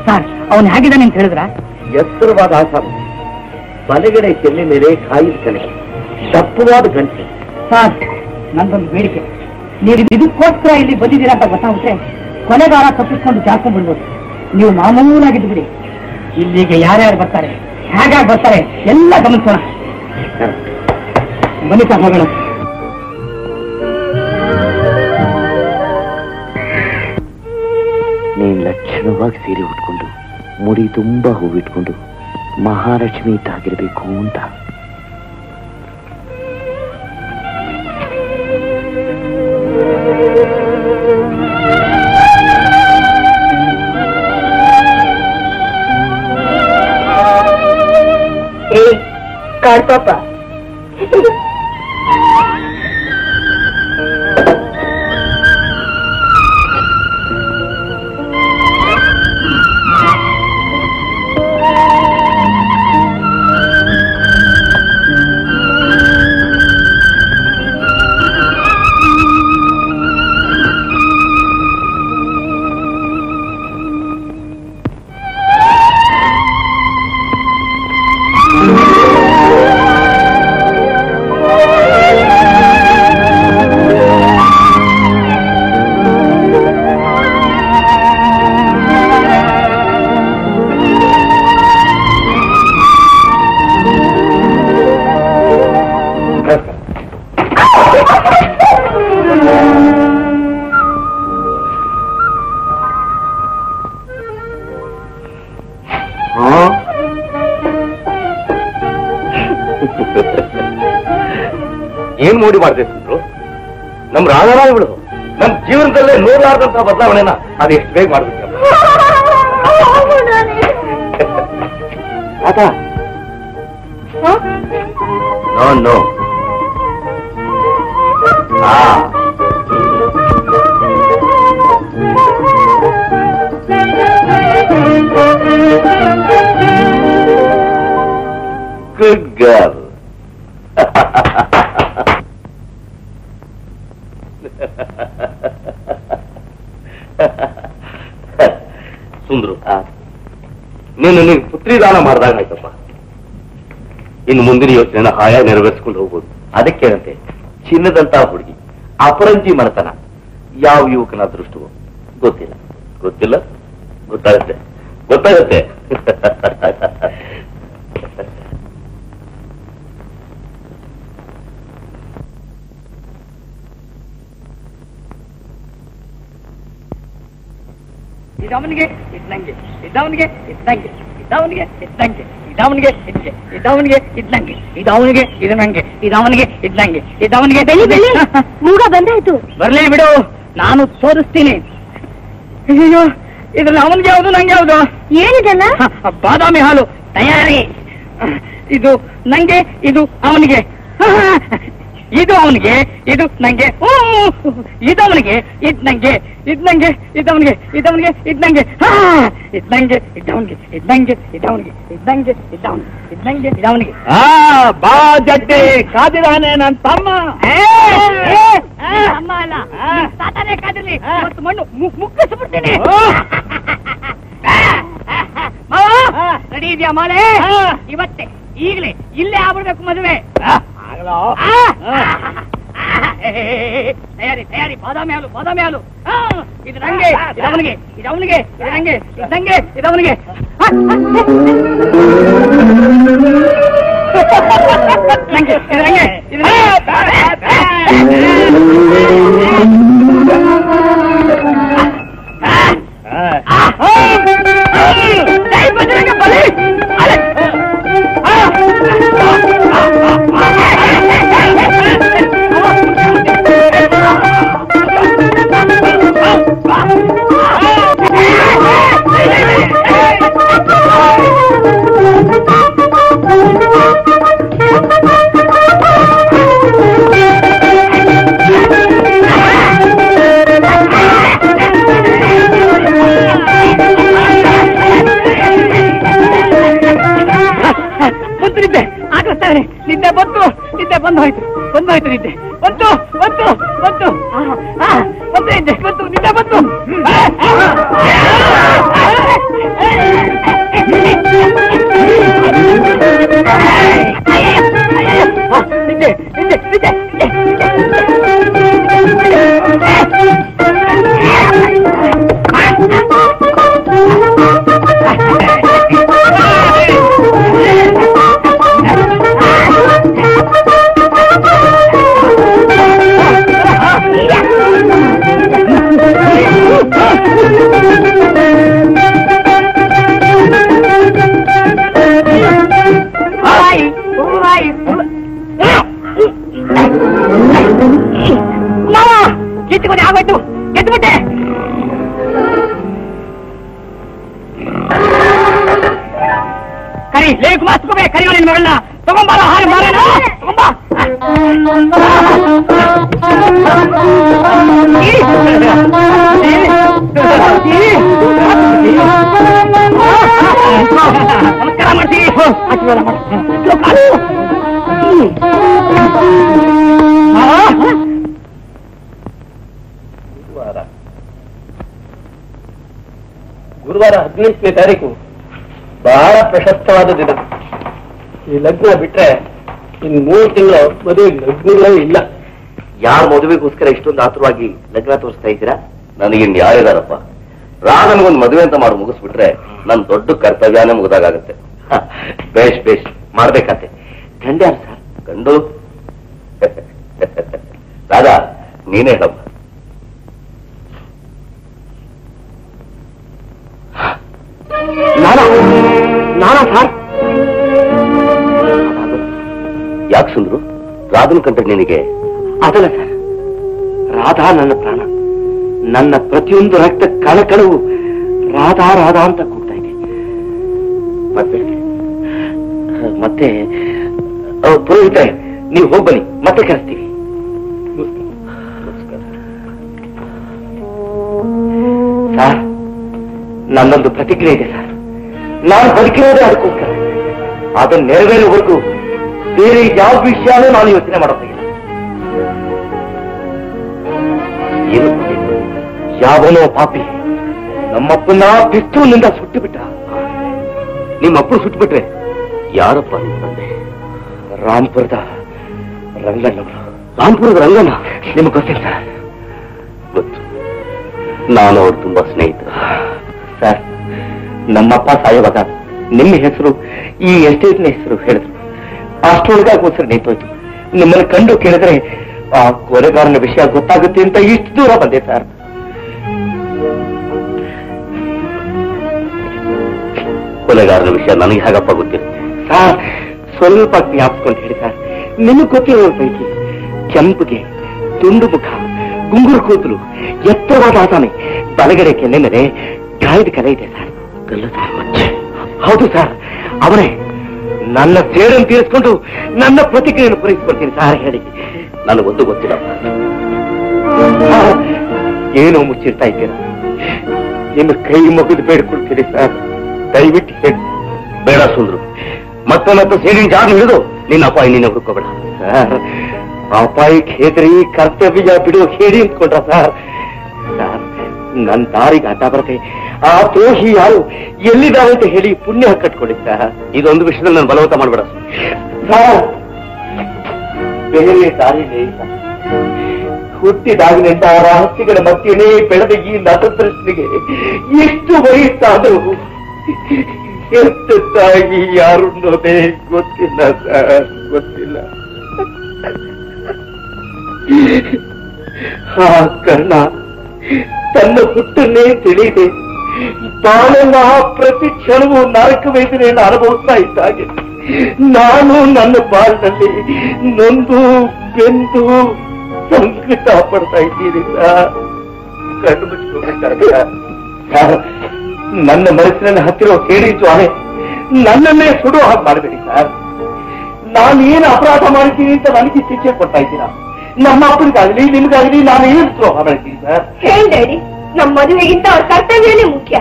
ಸರ್? ಅವನು ಹೇಗಿದ್ದಾನೆ ಅಂತ ಹೇಳಿದ್ರ? ಎತ್ತರವಾದ ಆಸಾಮಿ, ಬಲಗಡೆ ಕೆನ್ನೆ ಮೇಲೆ ಕಾಯಿದ ಕಲೆ, ದಪ್ಪವಾದ ಗಂಟೆ. ಸರ್, ನಂದೊಂದು ಬೇಡಿಕೆ. ನೀವು ಇದಕ್ಕೋಸ್ಕರ ಇಲ್ಲಿ ಬಂದಿದ್ದೀರಾ ಅಂತ ಗೊತ್ತಾಗುತ್ತೆ ಕೊನೆಗಾರ ತಪ್ಪಿಸ್ಕೊಂಡು ಜಾಸ್ಕೊಂಡು ಬಿಡ್ಬೋದು. ನೀವು ಮಾಮೂಲಾಗಿದ್ದು ಬಿಡಿ. ಇಲ್ಲಿಗೆ ಯಾರ್ಯಾರು ಬರ್ತಾರೆ, ಹೇಗಾಗಿ ಬರ್ತಾರೆ ಎಲ್ಲ ಗಮನಿಸೋಣ. ಬನ್ನಿ ಸರ್, ಹೋಗೋಣ. ನೀನ್ ಲಕ್ಷಣವಾಗಿ ಸೀರೆ ಉಟ್ಕೊಂಡು ಮುಡಿ ತುಂಬಾ ಹೂವಿಟ್ಕೊಂಡು ಮಹಾಲಕ್ಷ್ಮಿ ಇದ್ದಾಗಿರ್ಬೇಕು ಅಂತ. ಕಾಡ್ಪಾಪ, ಏನ್ ಮೋಡಿ ಮಾಡಿದೆ ಸುಂದ್ರು? ನಮ್ ರಾಧಾರಾಣಿಗಳು ನಮ್ ಜೀವನದಲ್ಲೇ ನೋಡಲಾರ್ದಂತ ಬದಲಾವಣೆನ ಅದು ಎಷ್ಟು ಬೇಗ ಮಾಡ್ಬಿಟ್ಟ. No good girl. ಸುಂದ್ರು, ನೀನು ನನಗೆ ಪುತ್ರಿ ದಾನ ಮಾಡಿದಾಗ ಆಯ್ತಪ್ಪ. ಇನ್ನು ಮುಂದಿನ ಯೋಚನೆನ ಹಾಯಾಗಿ ನೆರವೇರಿಸ್ಕೊಂಡು ಹೋಗ್ಬೋದು. ಅದಕ್ಕೇನಂತೆ, ಚಿನ್ನದಂತ ಹುಡುಗಿ, ಅಪರಂಜಿ ಮನತನ, ಯಾವ ಯುವಕನ ಅದೃಷ್ಟವೋ ಗೊತ್ತಿಲ್ಲ. ಗೊತ್ತಿಲ್ಲ, ಗೊತ್ತಾಗತ್ತೆ ಗೊತ್ತಾಗತ್ತೆ. ಇದವನಿಗೆ ಇದ್ದಂಗೆ, ಇದವನಿಗೆ ಇದ್ದಂಗೆ, ಇದವನಿಗೆ ಇದ್ದಂಗೆ, ಇದವನಿಗೆ ಇದ್ದಂಗೆ, ಇದವನಿಗೆ ಇದ್ದಂಗೆ, ಇದವನಿಗೆ ಇದು ನಂಗೆ, ಇದವನಿಗೆ ಇದ್ದಂಗೆ, ಇದವನಿಗೆ ಮೂಗ ಬಂದಾಯ್ತು. ಬರ್ಲಿ ಬಿಡು, ನಾನು ತೋರಿಸ್ತೀನಿ. ಅಯ್ಯೋ, ಇದ್ರಲ್ಲಿ ಅವನಿಗೆ ಯಾವುದು ನಂಗೆ ಯಾವುದು? ಏನಿದೆಲ್ಲ? ಬಾದಾಮಿ ಹಾಲು ತಯಾರಿ. ಇದು ನಂಗೆ, ಇದು ಅವನಿಗೆ. ಇದು ಅವನಿಗೆ, ಇದು ನಂಗೆ. ಇದವನಿಗೆ, ಇದ್ ನಂಗೆ, ಇದ್ ನಂಗೆ, ಇದವನಿಗೆ, ಇದವನಿಗೆ, ಇದ್ ನಂಗೆ, ಇದ್ ನಂಗೆ, ಇದವನಿಗೆ, ಇದ್ ನಂಗೆ, ಇದವನಿಗೆ, ಇದ್ ನಂಗೆ, ಇದವನಿಗೆ, ಇದ್ ನಂಗೆ, ಇದವನಿಗೆ. ಬಾ ಜಡ್ಡಿ, ಕಾದಿರಾನೆ ನನ್ನ ತಮ್ಮ. ಅಮ್ಮ ಅಲ್ಲ, ತಾತನೇ ಕಾದಿರ್ಲಿ, ಇವತ್ತು ಮಣ್ಣು ಮುಕ್ಕಿಸ್ಬಿಡ್ತೀನಿ. ರೆಡಿ ಇದೆಯಾ ಮಾಲೆ? ಇವತ್ತೇ ಈಗಲೇ ಇಲ್ಲೇ ಆಗ್ಬಿಡ್ಬೇಕು ಮದುವೆ. ತಯಾರಿ ತಯಾರಿ, ಬಾದಾಮಿ ಹಾಲು, ಬಾದಾಮಿ ಹಾಲು. ಇದು ನಂಗೆ, ಇದವನಿಗೆ, ಇದವನಿಗೆ, ಇದು ನಂಗೆ, ಇದು ನಂಗೆ, ಇದವನಿಗೆ. ನಂಗೆ, ಇದು ನಂಗೆ, ಇದು ನಿದ್ದೆ ಬಂತು, ನಿದ್ದೆ ಬಂದು ಹೋಯ್ತು, ಬಂದು ಹೋಯ್ತು ನಿದ್ದೆ, ಬಂತು ಬಂತು ಬಂತು, ಬಂತು ನಿದ್ದೆ ಬಂತು, ನಿದ್ದೆ ಬಂತು. ನಿದ್ದೆ ನಿದ್ದೆ ನಿದ್ದೆ ಕಿತ್ತುకొని ಆಗೋಯ್ತು, ಗೆದ್ದುಬಿಟ್ಟೆ. ಕರಿ ಲೇ ಕುಮಾರ್, ತಗೋಬೇ, ಕರಿಯೋ ನಿನ್ ಮಗಳನ್ನ, ತಗೊಂಬಾರ, ಹಾಲು ಮಾರೋಣ, ತಗೊಂಬ. ನಮಸ್ಕಾರ ಮಾಡ್ತೀವಿ, ಆಶೀರ್ವಾದ ಮಾಡಿ. ಗುರುವಾರ 18ನೇ ತಾರೀಕು ಬಹಳ ಪ್ರಶಸ್ತವಾದ ದಿನ. ಈ ಲಗ್ನ ಬಿಟ್ರೆ ಇನ್ನು 3 ತಿಂಗಳು ಮದುವೆ ಲಗ್ನಗಳೇ ಇಲ್ಲ. ಯಾರ ಮದುವೆಗೋಸ್ಕರ ಇಷ್ಟೊಂದು ಆತುರವಾಗಿ ಲಗ್ನ ತೋರಿಸ್ತಾ ಇದ್ದೀರಾ? ನನಗಿನ್ ಯಾರಿದಾರಪ್ಪ? ರಾಧನ್ಗೊಂದು ಮದುವೆ ಅಂತ ಮಾಡಿ ಮುಗಿಸ್ಬಿಟ್ರೆ ನನ್ ದೊಡ್ಡ ಕರ್ತವ್ಯನೇ ಮುಗಿದಾಗತ್ತೆ. ಬೇಷ್ ಬೇಷ್ ಮಾಡ್ಬೇಕಂತೆ. ಗಂಡ ಯಾರು ಸರ್? ಗಂಡು ರಾಧಾ, ನೀನೇ ಹೇಳಪ್ಪ. ನಾನಾ ಸರ್? ಯಾಕೆ ಸುಂದ್ರು, ರಾಧನ್ ಕಂಡ್ರೆ ನಿನಗೆ? ಅದಲ್ಲ ಸರ್, ರಾಧಾ ನನ್ನ ಪ್ರಾಣ, ನನ್ನ ಪ್ರತಿಯೊಂದು ರಕ್ತ ಕಣಕಣವು ರಾಧಾ ರಾಧಾ ಅಂತ ಕೂಗ್ತಾ ಇದೆ. ಮತ್ತೆ ಪುರೋಹಿತ, ನೀವು ಹೋಗ್ಬನ್ನಿ, ಮತ್ತೆ ಕರೆಸ್ತೀವಿ. ಸರ್, ನನ್ನೊಂದು ಪ್ರತಿಕ್ರಿಯೆ ಇದೆ ಸರ್. ನಾನು ಬದುಕಿರೋದೇ ಅದಕ್ಕೋಸ್ಕರ. ಅದನ್ನು ನೆರವೇರುವವರೆಗೂ ಬೇರೆ ಯಾವ ವಿಷಯನೂ ನಾನು ಯೋಚನೆ ಮಾಡೋದಿಲ್ಲ. ಏನು ಯಾವನೋ ಪಾಪಿ ನಮ್ಮಪ್ಪನ ಪಿಸ್ತೂಲ್ನಿಂದ ಸುಟ್ಟು ಬಿಟ್ಟ. ನಿಮ್ಮಪ್ಪನು ಸುಟ್ಟುಬಿಟ್ರೆ ಯಾರಪ್ಪ ನಿಮ್ಮ ತಂದೆ? ರಾಂಪುರದ ರಂಗಣ್ಣವರು. ರಾಂಪುರದ ರಂಗಣ್ಣ ನಿಮಗೆ ಗೊತ್ತಿಲ್ಲ ಸರ್? ಗೊತ್ತು. ನಾನು ಅವ್ರು ತುಂಬಾ ಸ್ನೇಹಿತರು. ಸರ್, ನಮ್ಮಪ್ಪ ಸಾಯುವಾಗ ನಿಮ್ಮ ಹೆಸರು, ಈ ಎಸ್ಟೇಟ್ನ ಹೆಸರು ಹೇಳಿದ್ರು. ಅಷ್ಟೊಳಗೋಸ್ಕರ ನಿಂತೋಯ್ತು. ನಿಮ್ಮನ್ನು ಕಂಡು ಕೇಳಿದ್ರೆ ಆ ಕೊಲೆಗಾರನ ವಿಷಯ ಗೊತ್ತಾಗುತ್ತೆ ಅಂತ ಇಷ್ಟು ದೂರ ಬಂದೆ ಸರ್. ಕೊಲೆಗಾರನ ವಿಷಯ ನನಗೆ ಹೇಗಪ್ಪ ಗೊತ್ತಿರುತ್ತೆ? ಸರ್, ಸ್ವಲ್ಪ ಜ್ಞಾಪಿಸ್ಕೊಂಡು ಹೇಳಿ ಸರ್. ನಿಮಗೆ ಗೊತ್ತಿರೋ ಪೈಕಿ ಕೆಂಪುಗೆ, ತುಂಡು ಮುಖ, ಗುಂಗುರು ಕೂದಲು, ಎತ್ತರವಾದ ಆಸಾನೆ, ಬಲಗಡೆ ಕೆನ್ನೆ ಮೇಲೆ ಗಾಯದ ಕಲೆ ಇದೆ ಸರ್. ಹೌದು ಸರ್, ಅವರೇ. ನನ್ನ ಸೇಡನ್ನು ತೀರಿಸ್ಕೊಂಡು ನನ್ನ ಪ್ರತಿಕ್ರಿಯೆಯನ್ನು ಪೂರೈಸಿಕೊಡ್ತೀನಿ ಸರ್. ಹೇಳಿ. ನನಗೊಂದು ಗೊತ್ತಿಲ್ಲ. ಏನೋ ಮುಚ್ಚಿರ್ತಾ ಇದ್ದೀರ? ನಿಮ್ಮ ಕೈ ಮುಗಿದು ಬೇಡ್ಕೊಳ್ತೀರಿ ಸರ್, ದಯವಿಟ್ಟು ಹೇಳಿ. ಬೇಡ ಸುಂದ್ರು, ಮತ್ತೆ ಸೇರಿನ ಜಾಗ ಹಿಡಿದು ನಿನ್ನ ಅಪಾಯ ನೀನೆ ಹುಡುಕೋಬೇಡ. ಸರ್, ಅಪಾಯಕ್ಕೆ ಹೆದರಿ ಕರ್ತವ್ಯ ಬಿಡು ಹೇಳಿ ಅಂದ್ಕೊಂಡ್ರ ಸರ್? ಸರ್, ನನ್ನ ದಾರಿಗೆ ಅಡ್ಡ ಬರದೆ ಆ ದ್ರೋಹಿ ಯಾರು, ಎಲ್ಲಿದ್ದಾವೆ ಅಂತ ಹೇಳಿ ಪುಣ್ಯ ಕಟ್ಕೊಳ್ಳಿ ಸರ್. ಇದೊಂದು ವಿಷಯದಲ್ಲಿ ನಾನು ಬಲವಂತ ಮಾಡಬೇಡ ಸರ್. ಬೇರೆ ದಾರಿನೇ ಇಲ್ಲ. ಹುಟ್ಟಿದಾಗಿನಿಂದ ರಹಸ್ಯಗಳ ಮಧ್ಯೆನೇ ಬೆಳೆದ ಈ ನತದೃಷ್ಟಿಗೆ ಎಷ್ಟು ವಯಸ್ಸಾದರೂ ಎಷ್ಟು ತಾಯಿ ಯಾರು ಅನ್ನೋದೇ ಗೊತ್ತಿಲ್ಲ ಸರ್, ಗೊತ್ತಿಲ್ಲ. ಆ ಕರ್ಣ ತನ್ನ ಹುಟ್ಟನ್ನೇ ತಿಳಿದೆ ತಾನೆಲ್ಲ ಪ್ರತಿ ಕ್ಷಣವೂ ನರಕ ವೇದನೆಯನ್ನು ಅನುಭವಿಸ್ತಾ ಇದ್ದಾಗೆ ನಾನು ನನ್ನ ಬಾಳಿನಲ್ಲಿ ನೊಂದು ಬೆಂದು ಸಂಕಟ ಪಡ್ತಾ ಇದ್ದೀನಿ ಸರ್. ಕಣ್ಣು ಮುಚ್ಚಿಕೊಂಡ್ಬಿಟ್ಟಾಗ ಸರ್, ನನ್ನ ಮನಸ್ಸಿನಲ್ಲಿ ಹತ್ತಿರೋ ಹೇಳಿ ಜ್ವಾಲೆ ನನ್ನನ್ನೇ ಸುಡೋ ಹಾಗೆ ಮಾಡಬೇಡಿ ಸರ್. ನಾನು ಏನು ಅಪರಾಧ ಮಾಡ್ತೀನಿ ಅಂತ ನನಗೆ ಶಿಕ್ಷೆ ಕೊಡ್ತಾ ಇದ್ದೀರಾ? ನಮ್ಮ ಅಪ್ಪನಿಗಾಗಲಿ ನಿಮ್ಗಾಗಲಿ ನಾನು ಏನು ದ್ರೋಹ ಮಾಡ್ತೀನಿ ಸರ್? ಹೇಳಿ, ನಮ್ಮ ಮದುವೆಗಿಂತ ಅವ್ರ ಕರ್ತವ್ಯನೇ ಮುಖ್ಯ.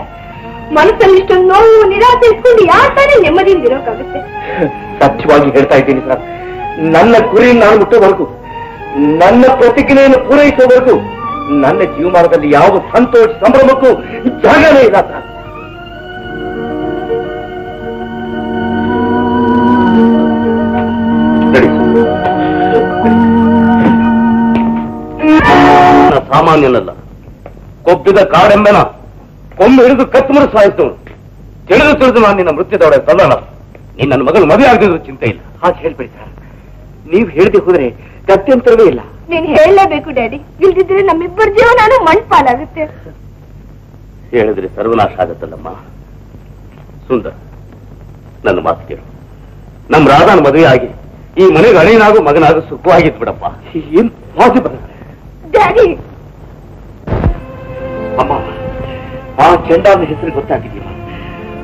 ಮನಸ್ಸಲ್ಲಿ ಇಷ್ಟೊಂದು ನೋವು, ನಿರಾಸೆ ಇಟ್ಕೊಂಡು ಯಾರು ತಾನೇ ನೆಮ್ಮದಿಯಿಂದ ಇರೋಕ್ಕಾಗುತ್ತೆ? ಸತ್ಯವಾಗಿ ಹೇಳ್ತಾ ಇದ್ದೀನಿ ಸರ್. ನನ್ನ ಗುರಿ ನಾನು ಮುಟ್ಟೋವರೆಗೂ, ನನ್ನ ಪ್ರತಿಜ್ಞೆಯನ್ನು ಪೂರೈಸುವವರೆಗೂ ನನ್ನ ಜೀವಮಾನದಲ್ಲಿ ಯಾವ ಸಂತೋಷ ಸಂಭ್ರಮಕ್ಕೂ ಜಾಗನೇ ಇಲ್ಲ ಸರ್. ಸಾಮಾನ್ಯನಲ್ಲ, ಕೊಬ್ಬಿದ ಕಾಡೆಂಬನ ಕೊಂಬು ಹಿಡಿದು ಕತ್ತುಮರು ಸಾಯಿಸ್ತವನು. ತಿಳಿದು ನಾನು ನಿನ್ನ ಮೃತ್ಯುದೊಡೆ ಸಲ್ಲಲ್ಲ. ನೀನ್ ನನ್ನ ಮಗಳು ಮದುವೆ ಆಗದಿದ್ರು ಚಿಂತೆ ಇಲ್ಲ. ಹಾಗೆ ಹೇಳ್ಬೇಡಿ ಸರ್. ನೀವು ಹೇಳದೆ ಹೋದ್ರೆ ಗತ್ಯಂತರವೇ ಇಲ್ಲ. ನೀನ್ ಹೇಳಲೇಬೇಕು ಡ್ಯಾಡಿ, ಇಲ್ದಿದ್ರೆ ನಮ್ಮಿಬ್ಬರ ಜೀವನಾನು ಮಣ್ಪಾಲಾಗುತ್ತೆ. ಹೇಳಿದ್ರೆ ಸರ್ವನಾಶ ಆಗತ್ತಲ್ಲಮ್ಮ. ಸುಂದರ, ನನ್ನ ಮಾತು ಕೇಳು. ನಮ್ಮ ರಾಧಾನ ಮದುವೆ ಆಗಿ ಈ ಮನೆಗೆ ಅಳಿನಾಗೂ ಮಗನಾಗೂ ಸುಖವಾಗಿತ್ತು ಬಿಡಪ್ಪ. ಏನ್ ಪಾಸಿಬಲ್ ಡ್ಯಾಡಿ? ಅಮ್ಮ, ಆ ಚಂಡಾಲನ ಹೆಸರು ಗೊತ್ತಾಗಿದ್ದೀವ.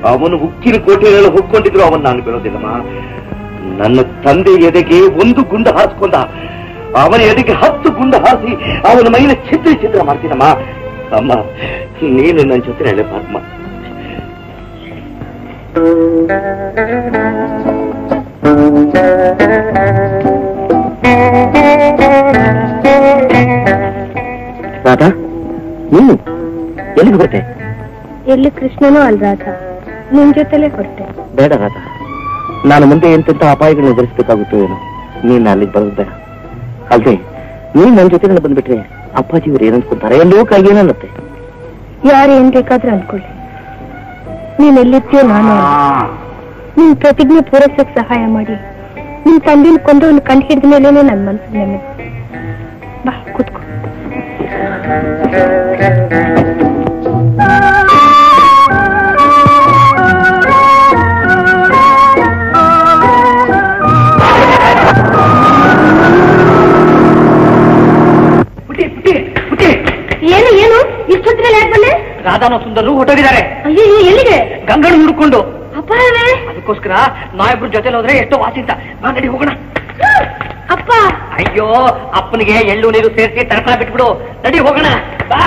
ಅವನು ಉಕ್ಕಿನ ಕೋಟೆಯಲ್ಲೆಲ್ಲ ಹೋಗ್ಕೊಂಡಿದ್ರು ಅವನ್ ನಾನು ಬಿಡೋದಿಲ್ಲಮ್ಮ. ನನ್ನ ತಂದೆ ಎದೆಗೆ ಒಂದು ಗುಂಡು ಹಾರಿಸ್ಕೊಂಡ, ಅವನ ಎದೆಗೆ 10 ಗುಂಡು ಹಾರಿಸಿ ಅವನ ಮೈನ ಛಿದ್ರ ಮಾಡ್ತೀನಮ್ಮ. ಅಮ್ಮ, ನೀನು ನನ್ನ ಜೊತೆ ಹೇಳಿ ಪಾತ್ಮ. ರಾಧಾ, ನೀನು ಎಲ್ಲಿಗೆ ಹೊರಟೆ? ಎಲ್ಲಿ ಕೃಷ್ಣನೂ ಅಲ್ ರಾಧ, ನಿನ್ ಜೊತೆಲೆ ಹೊರಟೆ. ಬೇಡ ರಾಧಾ, ನಾನು ಮುಂದೆ ಎಂತೆಂತ ಅಪಾಯಗಳನ್ನ ಎದುರಿಸಬೇಕಾಗುತ್ತೋ ಏನೋ. ನೀನು ಅಲ್ಲಿಗೆ ಬರೋದು ಬೇಡ. ಅಲ್ದೆ ನೀನ್ ನನ್ನ ಜೊತೆ ಬಂದ್ಬಿಟ್ರೆ ಅಪ್ಪಾಜಿಯವರು ಏನಂದ್ಕೊಂತಾರೆ, ಎಲ್ಲೋ ಕೈಗೇನತ್ತೆ. ಯಾರು ಏನ್ ಬೇಕಾದ್ರೂ ಅನ್ಕೊಳ್ಳಿ, ನೀನ್ ಎಲ್ಲಿರ್ತೀಯೋ ನಾನು ನಿನ್ ಪ್ರತಿಜ್ಞೆ ಪೂರೈಸಕ್ ಸಹಾಯ ಮಾಡಿ ನಿನ್ ತಂದೆನ ಕೊಂದು ಒಂದು ಕಂಡು ಹಿಡಿದ ಮೇಲೇನೆ ನನ್ ಮನಸ್ಸು ನೆಮ್ಮದಿ. ಬಾ ಕೂತ್ಕೊ. ಏನು ಏನು ಇಷ್ಟೊತ್ತಿನಲ್ಲಿ ಯಾಕೆ ಬಂದೆ? ರಾಧಾನ ಸುಂದರು ಹೊಟ್ಟೋಗಿದ್ದಾರೆ. ಅಯ್ಯೋ, ಎಲ್ಲಿಗೆ? ಗಂಗಣ್ಣ ಹುಡುಕೊಂಡು. ಅಪ್ಪನೇ? ಅದಕ್ಕೋಸ್ಕರ ನಾವಿಬ್ರು ಜೊತೆಲಿ ಹೋದ್ರೆ ಎಷ್ಟೋ ವಾಸಿಂತ. ಬಾ ನಡಿ ಹೋಗೋಣ. ಅಪ್ಪ! ಅಯ್ಯೋ, ಅಪ್ಪನಿಗೆ ಎಳ್ಳು ನೀರು ಸೇರಿಸಿ ತರಕಾರಿ ಬಿಟ್ಬಿಡು. ನಡಿ ಹೋಗೋಣ ಬಾ.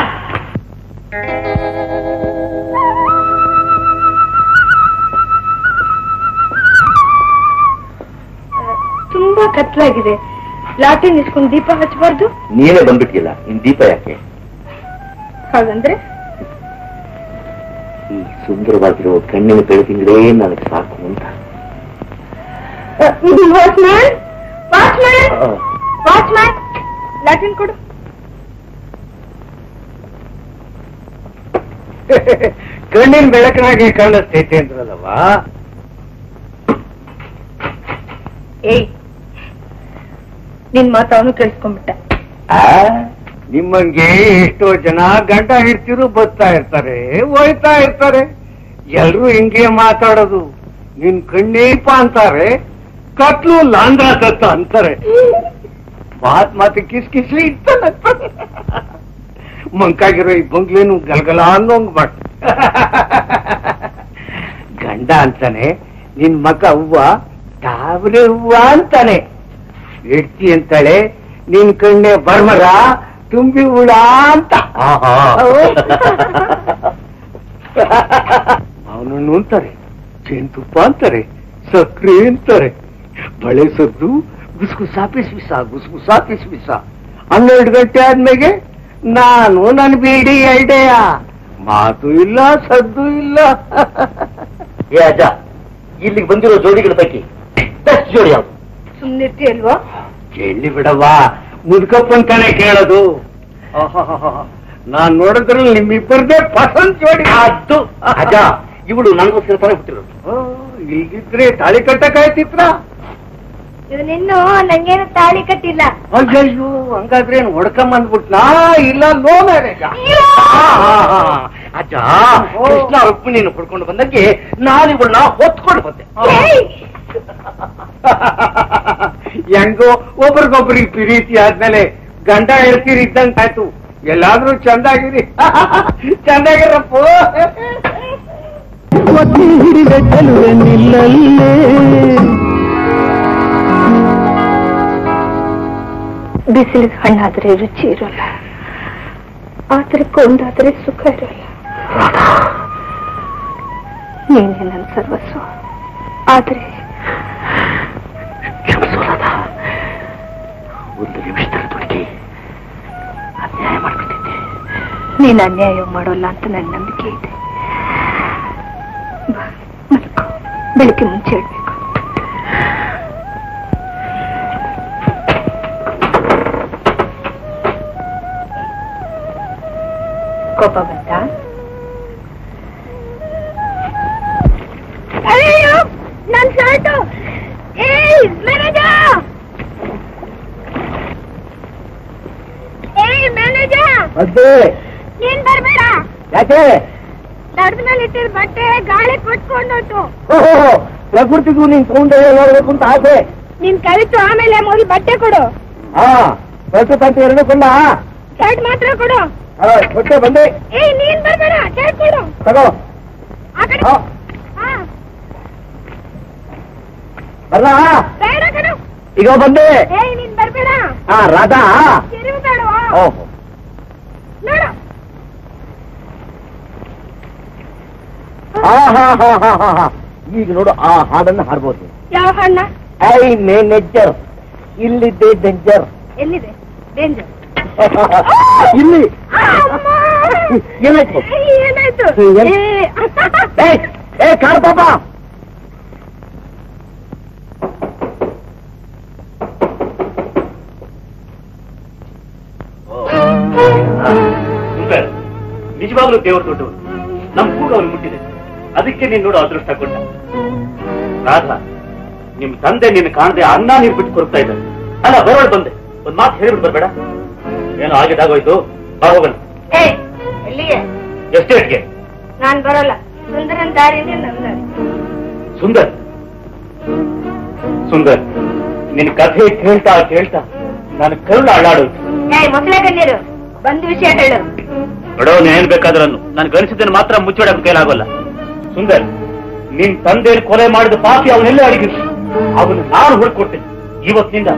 ಕತ್ಲಾಗಿದೆ. ಲಾಟಿನ್ ಇಸ್ಕೊಂಡು ದೀಪ ಹಚ್ಚಬಾರ್ದು? ನೀನೇ ಬಂದ್ಬಿಟ್ಟಿಲ್ಲ, ಇನ್ ದೀಪ ಯಾಕೆ? ಹಾಗಂದ್ರೆ ಈ ಸುಂದರವಾಗಿರೋ ಕಣ್ಣಿನ ಬೆಳಕಿಂಗ್ರೇ ನನಗೆ ಸಾಕು ಅಂತ. ವಾಚ್ಮ್ಯಾನ್, ವಾಚ್ಮ್ಯಾನ್, ವಾಚ್ಮ್ಯಾನ್, ಲಾಟಿನ್ ಕೊಡು. ಕಣ್ಣಿನ ಬೆಳಕಿನಾಗೆ ಕಾಣಿಸ್ತೈತೆ ಅಂದ್ರಲ್ಲವಾ? ಏಯ್, ನಿನ್ ಮಾತು ಅವನು ಕೇಳಿಸ್ಕೊಂಡ್ಬಿಟ್ಟ. ನಿಮ್ಮಂಗೆ ಎಷ್ಟೋ ಜನ ಗಂಡ ಹಿಡ್ತಿರು ಬರ್ತಾ ಇರ್ತಾರೆ, ಹೋಯ್ತಾ ಇರ್ತಾರೆ. ಎಲ್ರು ಹಿಂಗೆ ಮಾತಾಡೋದು. ನಿನ್ ಕಣ್ಣೀಪ ಅಂತಾರೆ, ಕತ್ಲು ಲಾಂದ್ರ ತತ್ತ ಅಂತಾರೆ. ಮಾತು ಕಿಸ್ಲಿ ಇರ್ತಾನೆ. ಮಂಕಾಗಿರೋ ಈ ಬಂಗ್ಲೇನು ಗಲ್ಗಲ ಅನ್ನೋಂಗ್ ಮಾಡ. ಗಂಡ ಅಂತಾನೆ, ನಿನ್ ಮಗ ಹೂವ ತಾವ್ರೆ ಹೂವ ಅಂತಾನೆ. ಹೆಡ್ತಿ ಅಂತಾಳೆ, ನಿನ್ ಕಣ್ಣೆ ಬರ್ಮರ ತುಂಬಿ ಹುಳ ಅಂತ. ಮಾವನಣ್ಣು ಅಂತಾರೆ, ಜೇನುತುಪ್ಪ ಅಂತಾರೆ, ಸಕ್ರೆ ಅಂತಾರೆ. ಬಳೆ ಸದ್ದು ಗುಸ್ಗುಸಾ ಪಿಸ್ವಿಸ, ಗುಸ್ಗುಸಾ ಪಿಸ್ವಿಸ. 12 ಗಂಟೆ ಆದ್ಮೇಲೆ ನಾನು ನನ್ ಬೀಡಿ ಐಡೆಯ. ಮಾತು ಇಲ್ಲ, ಸದ್ದು ಇಲ್ಲ. ಏ ಅಜ್ಜ, ಇಲ್ಲಿಗೆ ಬಂದಿರೋ ಜೋಡಿಗಳ ಪೈಕಿ ಬೆಸ್ಟ್ ಜೋಡಿ ಯಾವುದು? ಸುಮ್ನಿರ್ತಿ ಅಲ್ವಾ? ಕೇಳಿ ಬಿಡವಾ, ಮುದ್ಕಪ್ಪಂತಾನೆ ಕೇಳೋದು. ನಾನ್ ನೋಡಿದ್ರಲ್ಲಿ ನಿಮ್ಮಿಬ್ಬರದೇ ಪಸಂದ್ ಜೋಡಿ. ಅದು ಅಜ್ಜ, ಇವಳು ನನಗೋಸ್ಕರ ತಾನೇ ಹುಟ್ಟಿರೋದು. ಈಗಿದ್ರೆ ತಾಳಿ ಕಟ್ಟಕ್ಕಾಯ್ತಿತ್ರ. ಇವನಿನ್ನು ನಂಗೇನು ತಾಳಿ ಕಟ್ಟಿಲ್ಲ. ಅಯ್ಯಯ್ಯೋ, ಹಂಗಾದ್ರೆ ಏನ್ ಹೊಡ್ಕೊಂಬಂದ್ಬಿಟ್ನಾ? ಇಲ್ಲ, ಲೋ ಮ್ಯಾರೇಜ್. ಅಜ್ಜ, ಕೃಷ್ಣ ರುಕ್ಮಿಣಿಯನ್ನು ಹುಡ್ಕೊಂಡು ಬಂದಕ್ಕೆ ನಾನು ಇವಳನ್ನ ಹೊತ್ಕೊಂಡು ಬಂದೆ. ಹೆಂಗೋ ಒಬ್ರಿಗೊಬ್ರಿಗೆ ಪ್ರೀತಿ ಆದ್ಮೇಲೆ ಗಂಡ ಹೇಳ್ತೀರಿ ಇದ್ದಂಗ ಆಯ್ತು. ಎಲ್ಲಾದ್ರೂ ಚಂದಾಗಿರಿ. ಚಂದಾಗಿರಪ್ಪ. ಬಿಸಿಲಿಗೆ ಹಣ್ಣಾದ್ರೆ ರುಚಿ ಇರೋಲ್ಲ, ಆದ್ರೆ ಕೊಂಡಾದ್ರೆ ಸುಖ ಇರೋಲ್ಲ. ನೀನೇ ನನ್ನ ಸರ್ವಸ್ವ, ಆದ್ರೆ ಒಂದು ನಿಮಿಷದ ದುಡುಕಿ ಅನ್ಯಾಯ ಮಾಡ್ಬಿಟ್ಟಿದ್ದೆ. ನೀನ್ ಅನ್ಯಾಯ ಮಾಡೋಲ್ಲ ಅಂತ ನನ್ನ ನಂಬಿಕೆ ಇದೆ. ಬೆಳಗ್ಗೆ ಮುಂಚೆ ಹೇಳ್ಬೇಕು. ಕೋಪ ಬಂತ? ಅಯ್ಯೋ, ನನ್ ಶರ್ಟು! ಏಯ್ ಮ್ಯಾನೇಜರ್! ಏಯ್ ಮ್ಯಾನೇಜರ್! ಅದೇ ನೀನ್ ಬರ್ಬೇಡ. ಯಾಕೆ? ದಡದ್ಮೇಲೆ ಇಟ್ಟಿದ್ ಬಟ್ಟೆ ಗಾಳಿ ಕೊಟ್ಕೊಂಡೋಯ್ತು. ಪ್ರಕೃತಿಗೂ ನೀನ್ ಸೌಂದರ್ಯ ನೋಡ್ಬೇಕು ಅಂತ ಆಸೆ. ನೀನ್ ಕಲಿತು ಆಮೇಲೆ ಮೊದಲು ಬಟ್ಟೆ ಕೊಡು. ಪ್ರಸ್ತುತ ಎರಡು ಕೊಂಡ ಶರ್ಟ್ ಮಾತ್ರ ಕೊಡು. ಕೊಟ್ಟೆ ಬಂದೆ. ಏಯ್ ನೀನ್ ಬರ್ಬೇಡ, ಶರ್ಟ್ ಕೊಡು. ತಗೋ. ಆ ಕಡೆ. ಹಾ, ಬರ್ಲಾ? ಬೇಡ ಕಣು. ಈಗ ಬಂದೆ. ಏಯ್ ನೀನ್ ಬರ್ಬೇಡ. ರಾಧಾ. ತಿರುಗಾಡು. ಓಹೋ, ನೋಡು. ಈಗ ನೋಡು, ಆ ಹಾಡನ್ನು ಹಾಡ್ಬೋದು. ಯಾವ ಹಣ್ಣ? ಐ ಮ್ಯಾನೇಜರ್, ಇಲ್ಲಿದ್ದೆ ಡೇಂಜರ್. ಎಲ್ಲಿದೆ ಡೇಂಜರ್? ಇಲ್ಲಿ ಏನಾಯ್ತು? ಏನಾಯ್ತು? ಏ ಕಾರ್ ಪಾಪ, ನಿಜವಾಗ್ಲೂ ದೇವರು ದೊಡ್ಡವರು. ನಮ್ ಕೂಗ ಅವ್ರು ಮುಟ್ಟಿದೆ, ಅದಕ್ಕೆ ನೀನ್ ನೋಡು ಅದೃಷ್ಟ ಕೊಟ್ಟ. ರಾಧಾ, ನಿಮ್ ತಂದೆ ನಿನ್ನ ಕಾಣದೆ ಅನ್ನ ನೀರು ಬಿಟ್ಟು ಕೊಡ್ತಾ ಇದ್ದಾರೆ. ಅಲ್ಲ, ಬರೋಳು ಬಂದೆ, ಒಂದ್ ಮಾತು ಹೇಳಿಬಿಟ್ಟು ಬರ್ಬೇಡ. ಏನೋ ಆಗಿದಾಗೋಯ್ತು, ಬಾ ಹೋಗೋಣ. ಎಲ್ಲಿಗೆ? ಎಸ್ಟೇಟ್ಗೆ. ನಾನ್ ಬರಲ್ಲ. ಸುಂದರನ್ ದಾರಿನೇ ನನ್ನ ದಾರಿ. ಸುಂದರ್, ಸುಂದರ್, ನಿನ್ ಕಥೆ ಕೇಳ್ತಾ ಕೇಳ್ತಾ ನಾನು ಕರುಳು ಅಳ್ಳಾಡೋಯ್ತು. ಮೊಸಳೆ ಕಣ್ಣೀರು, ಬಂದ್ ವಿಷಯ ಹೇಳು. ಬಡೋ, ಏನ್ ಬೇಕಾದ್ರನ್ನು ನಾನು ಗಣಿಸಿದ್ದನ್ನು ಮಾತ್ರ ಮುಚ್ಚೋಡಕ್ ಕೈಲಾಗೋಲ್ಲ. ಸುಂದರ್, ನಿನ್ ತಂದೆಯನ್ನು ಕೊಲೆ ಮಾಡಿದ ಪಾಪಿ ಅವನೆಲ್ಲ ಅಡಗಿದ್ರು. ಅವನು ನಾನು ಹುಡುಕೊಟ್ಟೆ. ಇವತ್ತಿನಿಂದ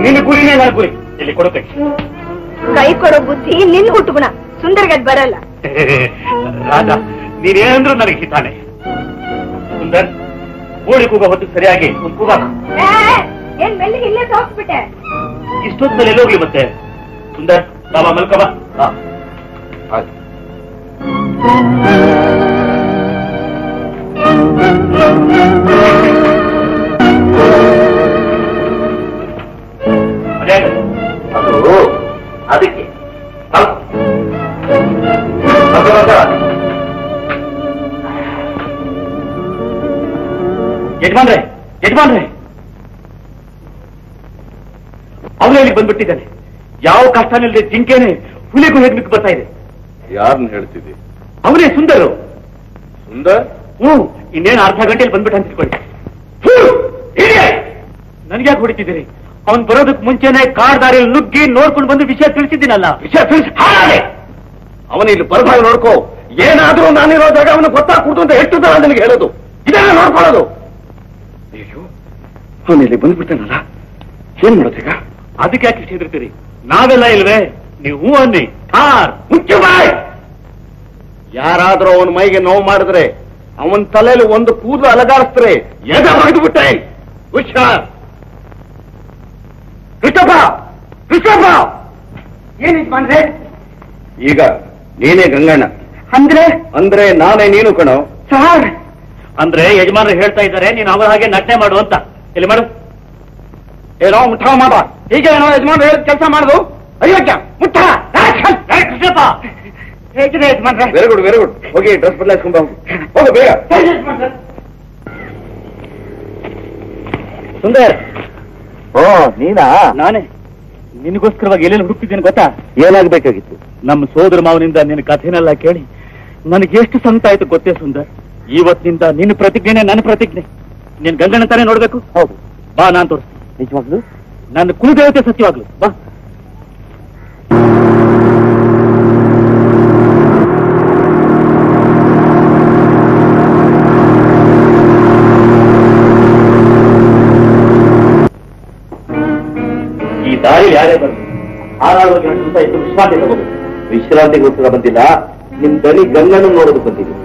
ನಿನ್ನ ಗುರಿನೇ ನನ್ನ ಗುರಿ. ಇಲ್ಲಿ ಕೊಡು ಕೈ. ಕೈ ಕೊಡೋ ಬುದ್ಧಿ ನಿನ್ ಹುಟ್ಟುಗುಣ. ಸುಂದರ್ಗದ್ ಬರಲ್ಲ. ರಾಧಾ, ನೀನೇನಂದ್ರೂ ನನಗೆ ಹಿತಾನೆ. ಸುಂದರ್, ಕೋಳಿ ಕೂಗ ಹೊತ್ತು ಸರಿಯಾಗಿ ಒಂದು ಕೂಗ. ಏನ್ ಮೆಲ್ಲಿಗೆ ಇಲ್ಲೇ ತೋರಿಸ್ಬಿಟ್ಟೆ. ಇಷ್ಟೊತ್ತಲ್ಲಿ ಎಲ್ಲೋಗ್ಲಿ ಮತ್ತೆ? ಸುಂದರ್ ಬಾಬಾ ಮಲ್ಕಬಾ. ಅದು ಅದಕ್ಕೆ ಯಜಮಾನ್ರೆ ಅವನೇ ಇಲ್ಲಿಗೆ ಬಂದ್ಬಿಟ್ಟಿದ್ದಾನೆ. ಯಾವ ಕಷ್ಟನಿಲ್ಲದೆ ಜಿಂಕೆನೆ ಹುಲಿಗೂ ಹೆಗ್ಲಿಕ್ಕೆ ಬರ್ತಾ ಇದೆ. ಯಾರನ್ನ ಹೇಳ್ತಿದ್ದಿ? ಅವನೇ ಸುಂದರು. ಸುಂದರ್? ಇನ್ನೇನು ಅರ್ಧ ಗಂಟೆಯಲ್ಲಿ ಬಂದ್ಬಿಟ್ಟ ಅಂತ ತಿಳ್ಕೊಳ್ಳಿ. ನನ್ಗ್ಯಾಕೆ ಹೊಡಿತಿದ್ದೀರಿ? ಅವನ್ ಬರೋದಕ್ಕೆ ಮುಂಚೆನೆ ಕಾರ್ ದಾರಿಯಲ್ಲಿ ನುಗ್ಗಿ ನೋಡ್ಕೊಂಡು ಬಂದು ವಿಷಯ ತಿಳಿಸಿದ್ದೀನಲ್ಲ. ವಿಷಯ ತಿಳಿಸಿ ಅವನು ಇಲ್ಲಿ ಬರದಾಗ ನೋಡ್ಕೋ. ಏನಾದ್ರೂ ನಾನಿರೋ ಜಾಗ ಅವನು ಗೊತ್ತಾಗ್ಬಿಡ್ತು ಅಂತ ಎಷ್ಟು ತರ ನನಗೆ ಹೇಳೋದು. ಇದನ್ನ ನೋಡ್ಕೊಳ್ಳೋದು. ಅಯ್ಯೋ, ಅವನು ಇಲ್ಲಿ ಬಂದ್ಬಿಡ್ತಾನಲ್ಲ, ಏನ್ ಮಾಡೋದೀಗ? ಅದಕ್ಕೆ ಯಾಕೆ ಇಷ್ಟ ಹೆದರ್ತೀರಿ? ನಾವೆಲ್ಲ ಇಲ್ವೇ? ನೀವು ಅನ್ನಿ. ಕಾರ್ ಮುಖ್ಯ ಬಾಯ್. ಯಾರಾದ್ರೂ ಅವನ ಮೈಗೆ ನೋವು ಮಾಡಿದ್ರೆ ಅವನ ತಲೆಯಲ್ಲಿ ಒಂದು ಕೂದಲು ಅಲಗಾಡಿಸ್ತಾರೆ. ಎದ ಮಾಡಿದ್ಬಿಟ್ಟೆ. ಹುಷಾರ್. ಕೃಷ್ಣಪ್ಪ ಏನಿದ್ಮಂದ್ರೆ? ಈಗ ನೀನೇ ಗಂಗಣ್ಣ. ಅಂದ್ರೆ ನಾನೇ ನೀನು ಕಣೋ. ಸಾರ್ ಅಂದ್ರೆ ಯಜಮಾನರು ಹೇಳ್ತಾ ಇದ್ದಾರೆ ನೀನು ಅವರ ಹಾಗೆ ನಟನೆ ಮಾಡು ಅಂತ. ಇಲ್ಲಿ ಮಾಡು. ಏನೋ ಮುಠ ಮಾಡ. ಹೀಗೆ ಏನೋ ಯಜಮಾನ್ ಹೇಳಿದ ಕೆಲಸ ಮಾಡುದು. ಅಯ್ಯೋಕ್ಯ ಮುಠ. ಕೃಷ್ಣಪ್ಪ ಹೇಗಿದೆ ಯಜಮಾನ್ರೆ? Very good. ಹೋಗಿ ಡ್ರೆಸ್ ಬದಲಾಯಿಸ್ಕೊಂಡ್ ಹೋಗು ಬೇಗ. ಸುಂದರ್. ನೀನಾ? ನಾನೇ. ನಿನಗೋಸ್ಕರವಾಗಿ ಎಲ್ಲೆಲ್ಲಿ ಹುಡುಕ್ತಿದ್ದೇನೆ ಗೊತ್ತಾ? ಏನಾಗಬೇಕಾಗಿತ್ತು? ನಮ್ಮ ಸೋದರ ಮಾವನಿಂದ ನಿನ್ನ ಕಥೆನೆಲ್ಲ ಕೇಳಿ ನನಗೆ ಎಷ್ಟು ಸಂಕಟ ಆಯ್ತು ಗೊತ್ತೇ ಸುಂದರ್. ಇವತ್ತಿನಿಂದ ನಿನ್ನ ಪ್ರತಿಜ್ಞೆನೆ ನನ್ನ ಪ್ರತಿಜ್ಞೆ. ನೀನ್ ಗಂಗಣ್ಣ ತಾನೇ ನೋಡ್ಬೇಕು. ಹೌದು. ಬಾ, ನಾನ್ ತೋರಿಸ್ತೀನಿ. ನಿಜವಾಗ್ಲು? ನನ್ನ ಕುಲದೇವತೆ ಸತ್ಯವಾಗ್ಲು. ಬಾ. ಈ ದಾರಿ ಯಾರೇ ಬಂದು ಆರಾರು ಗಂಟೆ ಇದ್ದು ವಿಶ್ರಾಂತಿ ತಗೋಬೇಕು. ವಿಶ್ರಾಂತಿಗೋಸ್ಕರ ಬಂದಿಲ್ಲ, ನಿಮ್ ದನಿ ಗಂಗಣ್ಣ ನೋಡೋದಕ್ಕೆ ಬಂದಿದ್ದೀನಿ.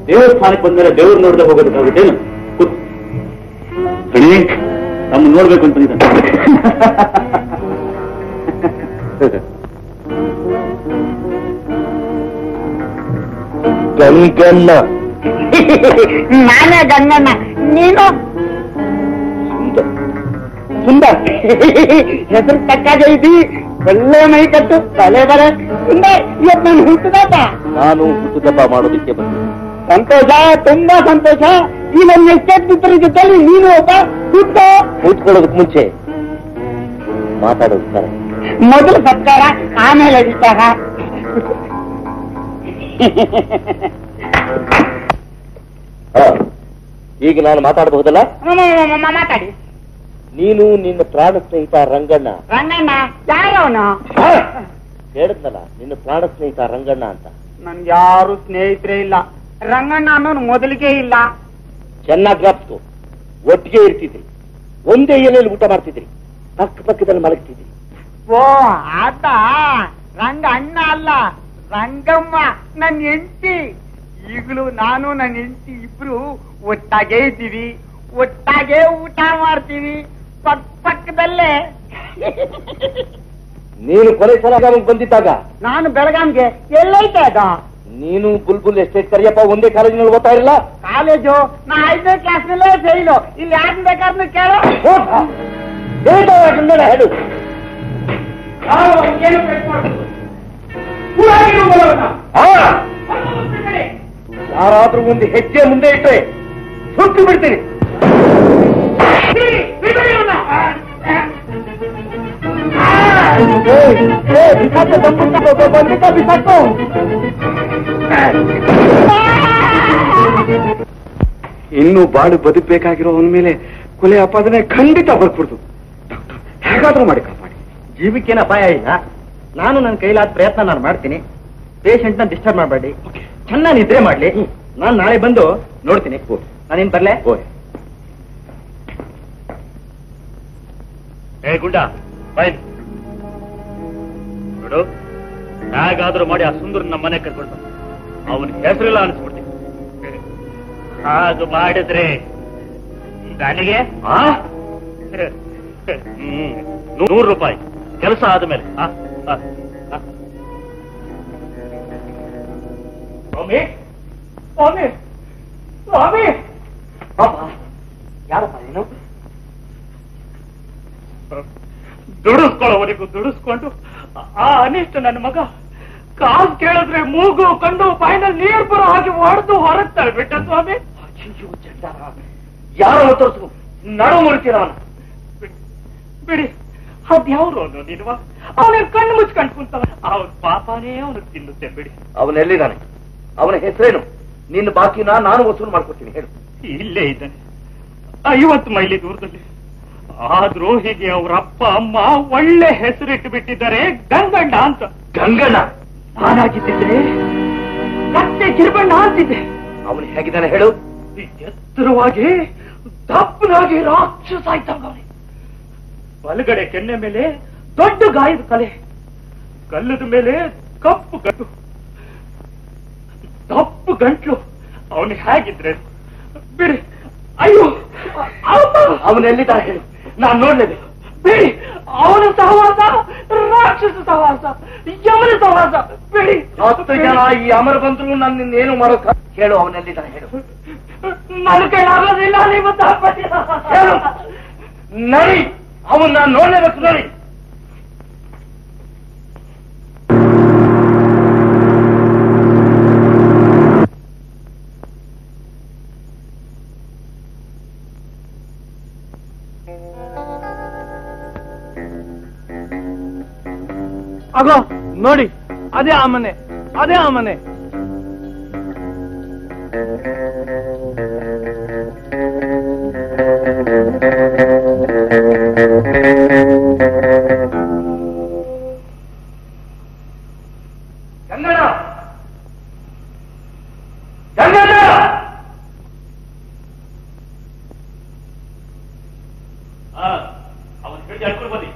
ದೇವಸ್ಥಾನಕ್ಕೆ ಬಂದ್ಮೇಲೆ ದೇವ್ರು ನೋಡದೆ ಹೋಗೋದಕ್ಕಾಗುತ್ತೇನು? ನಮ್ಮ ನೋಡ್ಬೇಕು ಅಂತ ಬಂದಿದ್ದ. ಗಂಗಣ್ಣ. ನಾನೇ ಗಂಗಣ್ಣ, ನೀನು ಸುಂದರ್. ಹೆಸರು ತಕ್ಕಾಗೆ ಇದ್ದಿ, ಒಳ್ಳೆ ಮೈ ಕಟ್ಟು, ತಲೆ ಬರ. ಸುಂದರ್, ಇವತ್ತು ನಾನು ಹುಟ್ಟುದಾಟ. ನಾನು ಹುಟ್ಟುದಬ್ಬ ಮಾಡೋದಕ್ಕೆ ಬಂದಿದ್ದೆ. ಸಂತೋಷ, ತುಂಬಾ ಸಂತೋಷ. ಈ ನನ್ನ ಎಷ್ಟೆದ್ರ ಜೊತೆಲಿ ನೀನು ಒಬ್ಬ ಹುಟ್ಟ. ಕೂತ್ಕೊಳ್ಳೋದಕ್ಕೆ ಮುಂಚೆ ಮಾತಾಡೋದು ಸರ್. ಮೊದಲು ಸತ್ಕಾರ, ಆಮೇಲೆ ಅಧಿಕಾರ. ಈಗ ನಾನು ಮಾತಾಡಬಹುದಲ್ಲ? ಮಾತಾಡಿ. ನೀನು ನಿನ್ನ ಪ್ರಾಣ ಸ್ನೇಹಿತ ರಂಗಣ್ಣ. ರಂಗಣ್ಣ ಯಾರವನು? ಹೇಳಿದ್ನಲ್ಲ, ನಿನ್ನ ಪ್ರಾಣ ಸ್ನೇಹಿತ ರಂಗಣ್ಣ ಅಂತ. ನನ್ಗೆ ಯಾರು ಸ್ನೇಹಿತರೇ ಇಲ್ಲ. ರಂಗಣ್ಣ ಅನ್ನೋನು ಮೊದಲಿಗೆ ಇಲ್ಲ. ಚೆನ್ನಾಗಿ ಜ್ಞಾಪಿಸ್ಕೊ. ಒಟ್ಟಿಗೆ ಇರ್ತಿದ್ರಿ, ಒಂದೇ ಎಲೆಯಲ್ಲಿ ಊಟ ಮಾಡ್ತಿದ್ರಿ, ಪಕ್ಕದಲ್ಲಿ ಮಲಗ್ತಿದ್ರಿ. ಓ ಆತ ರಂಗ ಅಣ್ಣ ಅಲ್ಲ, ರಂಗಮ್ಮ ನನ್ನ ಹೆಂಡತಿ. ಈಗಲೂ ನಾನು ನನ್ನ ಹೆಂಡತಿ ಇಬ್ರು ಒಟ್ಟಾಗೆ ಇದ್ದೀವಿ, ಒಟ್ಟಾಗೆ ಊಟ ಮಾಡ್ತೀವಿ, ಪಕ್ಕದಲ್ಲೇ. ನೀನು ಕೊನೆ ಸಲ ಬಂದಿದ್ದಾಗ ನಾನು ಬೆಳಗಾಂಗೆ ಎಲ್ಲೈತೆ ಅದ? ನೀನು ಬುಲ್ಬುಲ್ ಎಸ್ಟೇಟ್ ಕರಿಯಪ್ಪ ಒಂದೇ ಕಾಲೇಜಿನಲ್ಲಿ ಓದ್ತಾ ಇರಲ್ಲ? ಕಾಲೇಜು ನಾ 5ನೇ ಕ್ಲಾಸ್ನಲ್ಲೇ ಫೇಲು. ಇಲ್ಲಿ ಯಾರು ಬೇಕಾದ್ರೂ ಕೇಳೋ. ಹೇಳು. ಯಾರಾದ್ರೂ ಒಂದು ಹೆಜ್ಜೆ ಮುಂದೆ ಇಟ್ಟರೆ ಸುಟ್ಟು ಬಿಡ್ತೀನಿ. ಇನ್ನು ಬಾಳು ಬದುಕಬೇಕಾಗಿರೋ ಅವನ ಮೇಲೆ ಕೊಲೆ ಅಪಾದನೆ ಖಂಡಿತ ಬರ್ಕೊಡ್ದು. ಡಾಕ್ಟರ್, ಹೇಗಾದ್ರೂ ಮಾಡಿ ಕಾಪಾಡಿ. ಜೀವಕ್ಕೇನು ಅಪಾಯ ಇಲ್ಲ. ನಾನು ನನ್ನ ಕೈಲಾದ ಪ್ರಯತ್ನ ನಾನು ಮಾಡ್ತೀನಿ. ಪೇಷಂಟ್ ನ ಡಿಸ್ಟರ್ಬ್ ಮಾಡಬೇಡಿ, ಚೆನ್ನಾಗಿ ನಿದ್ರೆ ಮಾಡ್ಲಿ. ನಾನು ನಾಳೆ ಬಂದು ನೋಡ್ತೀನಿ. ನಾನೇನ್ ಬರ್ಲೆ? ಏ ಗುಂಡ, ಫೈನ್ ನೋಡು, ಹೇಗಾದ್ರೂ ಮಾಡಿ ಆ ಸುಂದರ ನಮ್ಮ ಮನೆ ಕರ್ಕೊಂಡು ಅವನ ಹೆಸರಿಲ್ಲ ಅನಿಸ್ಬಿಡ್ತೀನಿ. ಹಾಗೆ ಮಾಡಿದ್ರೆ ನನಗೆ ₹100 ಕೆಲಸ ಆದ್ಮೇಲೆ. ಸ್ವಾಮಿ ಸ್ವಾಮಿ ಸ್ವಾಮಿ ಯಾರಪ್ಪ ನೀನು? ದುಡಿಸ್ಕೊಳ್ಳೋವರೆಗೂ ದುಡಿಸ್ಕೊಂಡು ಆ ಅನಿಷ್ಟ ನನ್ನ ಮಗ ಕಾಸು ಕೇಳಿದ್ರೆ ಮೂಗು ಕಂಡು ಬಾಯಿನಲ್ಲಿ ನೀರು ಬರೋ ಹಾಗೆ ಹೊಡೆದು ಹೊರಗೆ ತಳ್ಬಿಟ್ಟ ಸ್ವಾಮಿ. ಯಾರೋ ತೋರಿಸು, ನಡು ಮುರಿತೀರವನ. ಬಿಡಿ, ಅದ್ಯಾವ್ರು ಅವನು ನೀನುವ? ಅವನ ಕಣ್ಣು ಮುಚ್ಕೊಂಡು ಕುಂತವ. ಅವನ ಪಾಪನೇ ಅವನು ತಿನ್ನುತ್ತೆ. ಬಿಡಿ. ಅವನೆಲ್ಲಿದ್ದಾನೆ? ಅವನ ಹೆಸರೇನು? ನಿನ್ನ ಬಾಕಿನ ನಾನು ವಸೂಲು ಮಾಡ್ಕೊಡ್ತೀನಿ, ಹೇಳು. ಇಲ್ಲೇ ಇದ್ದಾನೆ, 50 ಮೈಲಿ ದೂರದಲ್ಲಿ. ಆದ್ರೂ ಹೀಗೆ ಅವ್ರ ಅಪ್ಪ ಅಮ್ಮ ಒಳ್ಳೆ ಹೆಸರಿಟ್ಟು ಬಿಟ್ಟಿದ್ದಾರೆ, ಗಂಗಣ್ಣ ಅಂತ. ಗಂಗಣ್ಣ? ನಾನಾಗಿದ್ದಿದ್ರೆ ಮತ್ತೆ ಗಿರ್ಬಣ್ಣ ಅಂತಿದ್ದೆ. ಅವನು ಹೇಗಿದ್ದಾನೆ ಹೇಳು? ಎತ್ತರವಾಗಿ ದಪ್ಪನಾಗಿ ರಾಕ್ಷಸ ಆಯ್ತವನೇ. ಬಲಗಡೆ ಕೆನ್ನೆ ಮೇಲೆ ದೊಡ್ಡ ಗಾಯದ ಕಲೆ, ಗಲ್ಲದ ಮೇಲೆ ಕಪ್ಪು ಗಟ್ಟು, ದಪ್ಪು ಗಂಟ್ಲು. ಅವನು ಹೇಗಿದ್ರೆ ಬಿಡಿ. ಅಯ್ಯೋ, ಅವನೆಲ್ಲಿದ್ದಾನೆ ಹೇಳು, ನಾನು ನೋಡ್ಲೇಬೇಕು. ಬಿಡಿ, ಅವನ ಸಹವಾಸ ರಾಕ್ಷಸ ಸಹವಾಸ, ಯಮನ ಸಹವಾಸ. ಬಿಡಿ. 10 ಜನ ಈ ಅಮರ ಬಂದ್ರು ನನ್ನೇನು ಮಾಡೋಕ. ಹೇಳು, ಅವನೆಲ್ಲಿದ್ದಾನೆ ಹೇಳು. ನನ್ನ ಕೈಲಾಗೋದಿಲ್ಲ, ನೀವು ಹೇಳು. ನಡಿ, ಅವನ್ನ ನಾನು ನೋಡ್ಲೇಬೇಕು. ನೋಡಿ. ಆಗೋ ನೋಡಿ, ಅದೇ ಆ ಮನೆ, ಅದೇ ಆ ಮನೆ. ಗಂಗಣ್ಣ, ಗಂಗಣ್ಣ! ಅವನು ಹೇಳಿ ಅಡ್ಕೊಂಡು ಬನ್ನಿ.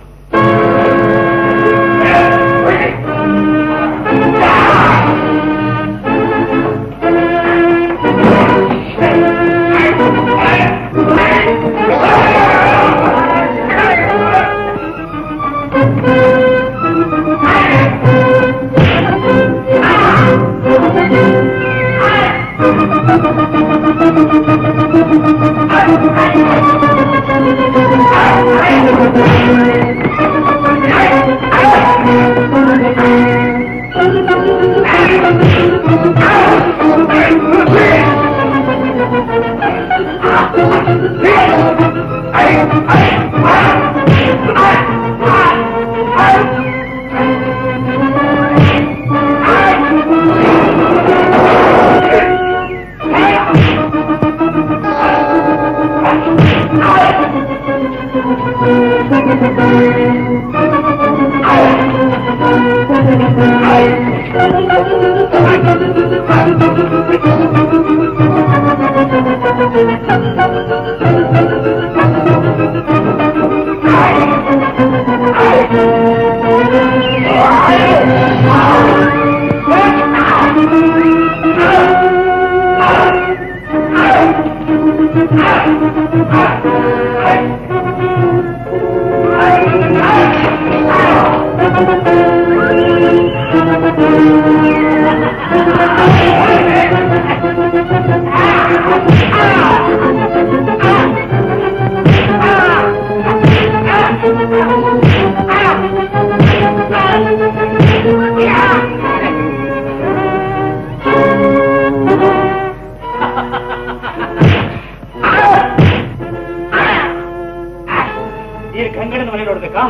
ಈ ಗಂಗಣ್ಣನ ಮನೆ ನೋಡ್ಬೇಕಾ?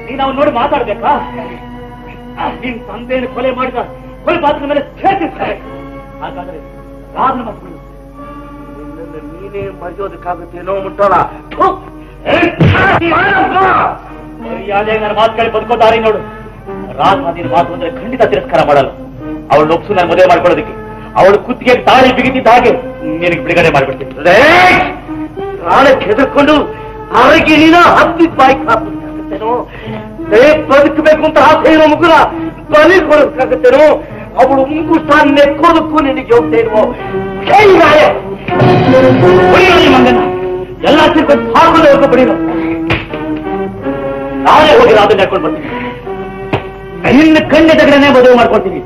ನೀನು ಅವ್ನು ನೋಡಿ ಮಾತಾಡ್ಬೇಕಾ? ನಿನ್ ತಂದೆಯನ್ನು ಕೊಲೆ ಮಾಡಿದ ಕೊಲೆ ಪಾತ್ರ ಮೇಲೆ ಛೇದಿಸ್ತಾರೆ. ಹಾಗಾದ್ರೆ ರಾಧನ ಮಕ್ಕಳು ನೀನೇ ಮರೆಯೋದಕ್ಕಾಗುತ್ತೇನೋ ಮುಟ್ಟೋಣ. ಮರ್ಯಾದೆ ನನ್ನ ಮಾತು ಕೇಳಿ ಬದುಕೋದಾರಿ ನೋಡು. ರಾಧನ ನಿನ್ನ ಮಾತು ಅಂದ್ರೆ ಖಂಡಿತ ತಿರಸ್ಕಾರ ಮಾಡಲ್ಲ. ಅವಳು ಒಪ್ಸು ನಾನು ಮದುವೆ ಮಾಡ್ಕೊಳ್ಳೋದಕ್ಕೆ. ಅವಳು ಕುತ್ತಿಗೆ ತಾಳಿ ಬಿಗಿತಿದ್ದ ಹಾಗೆ ನಿನಗೆ ಬಿಡುಗಡೆ ಮಾಡಿಬಿಡ್ತೀನಿ. ಪ್ರಾಣಕ್ಕೆ ಹೆದರ್ಕೊಂಡು ಆರೋಗ್ಯ ನೀನ ಹತ್ತಿದ ಬಾಯಿ ಕಾಪಾಗತ್ತೇನೋ? ಬದುಕಬೇಕು ಅಂತ ಆಸೆ ಇರೋ ಮುಗುರ ಬಲಿ ಕೊಡೋದಕ್ಕಾಗತ್ತೇನೋ? ಅವಳು ಮುಂಗುಷ್ಟ ನೆಕ್ಕೋದಕ್ಕೂ ನಿನಗೆ ಹೋಗ್ತಾ ಇಲ್ವೋ? ಮಂಗನ ಎಲ್ಲ ತಿರ್ಕೊಂಡು ಹಾಕೊಂಡು ಹೋಗ್ಬಿಡಿರೋ. ನಾನೇ ಹೋಗಿ ರಾಧನ್ ಹಾಕೊಂಡು ಬರ್ತೀನಿ. ನಿನ್ನ ಕಣ್ಣೆದಗಡೆನೆ ಮದುವೆ ಮಾಡ್ಕೊಳ್ತೀನಿ.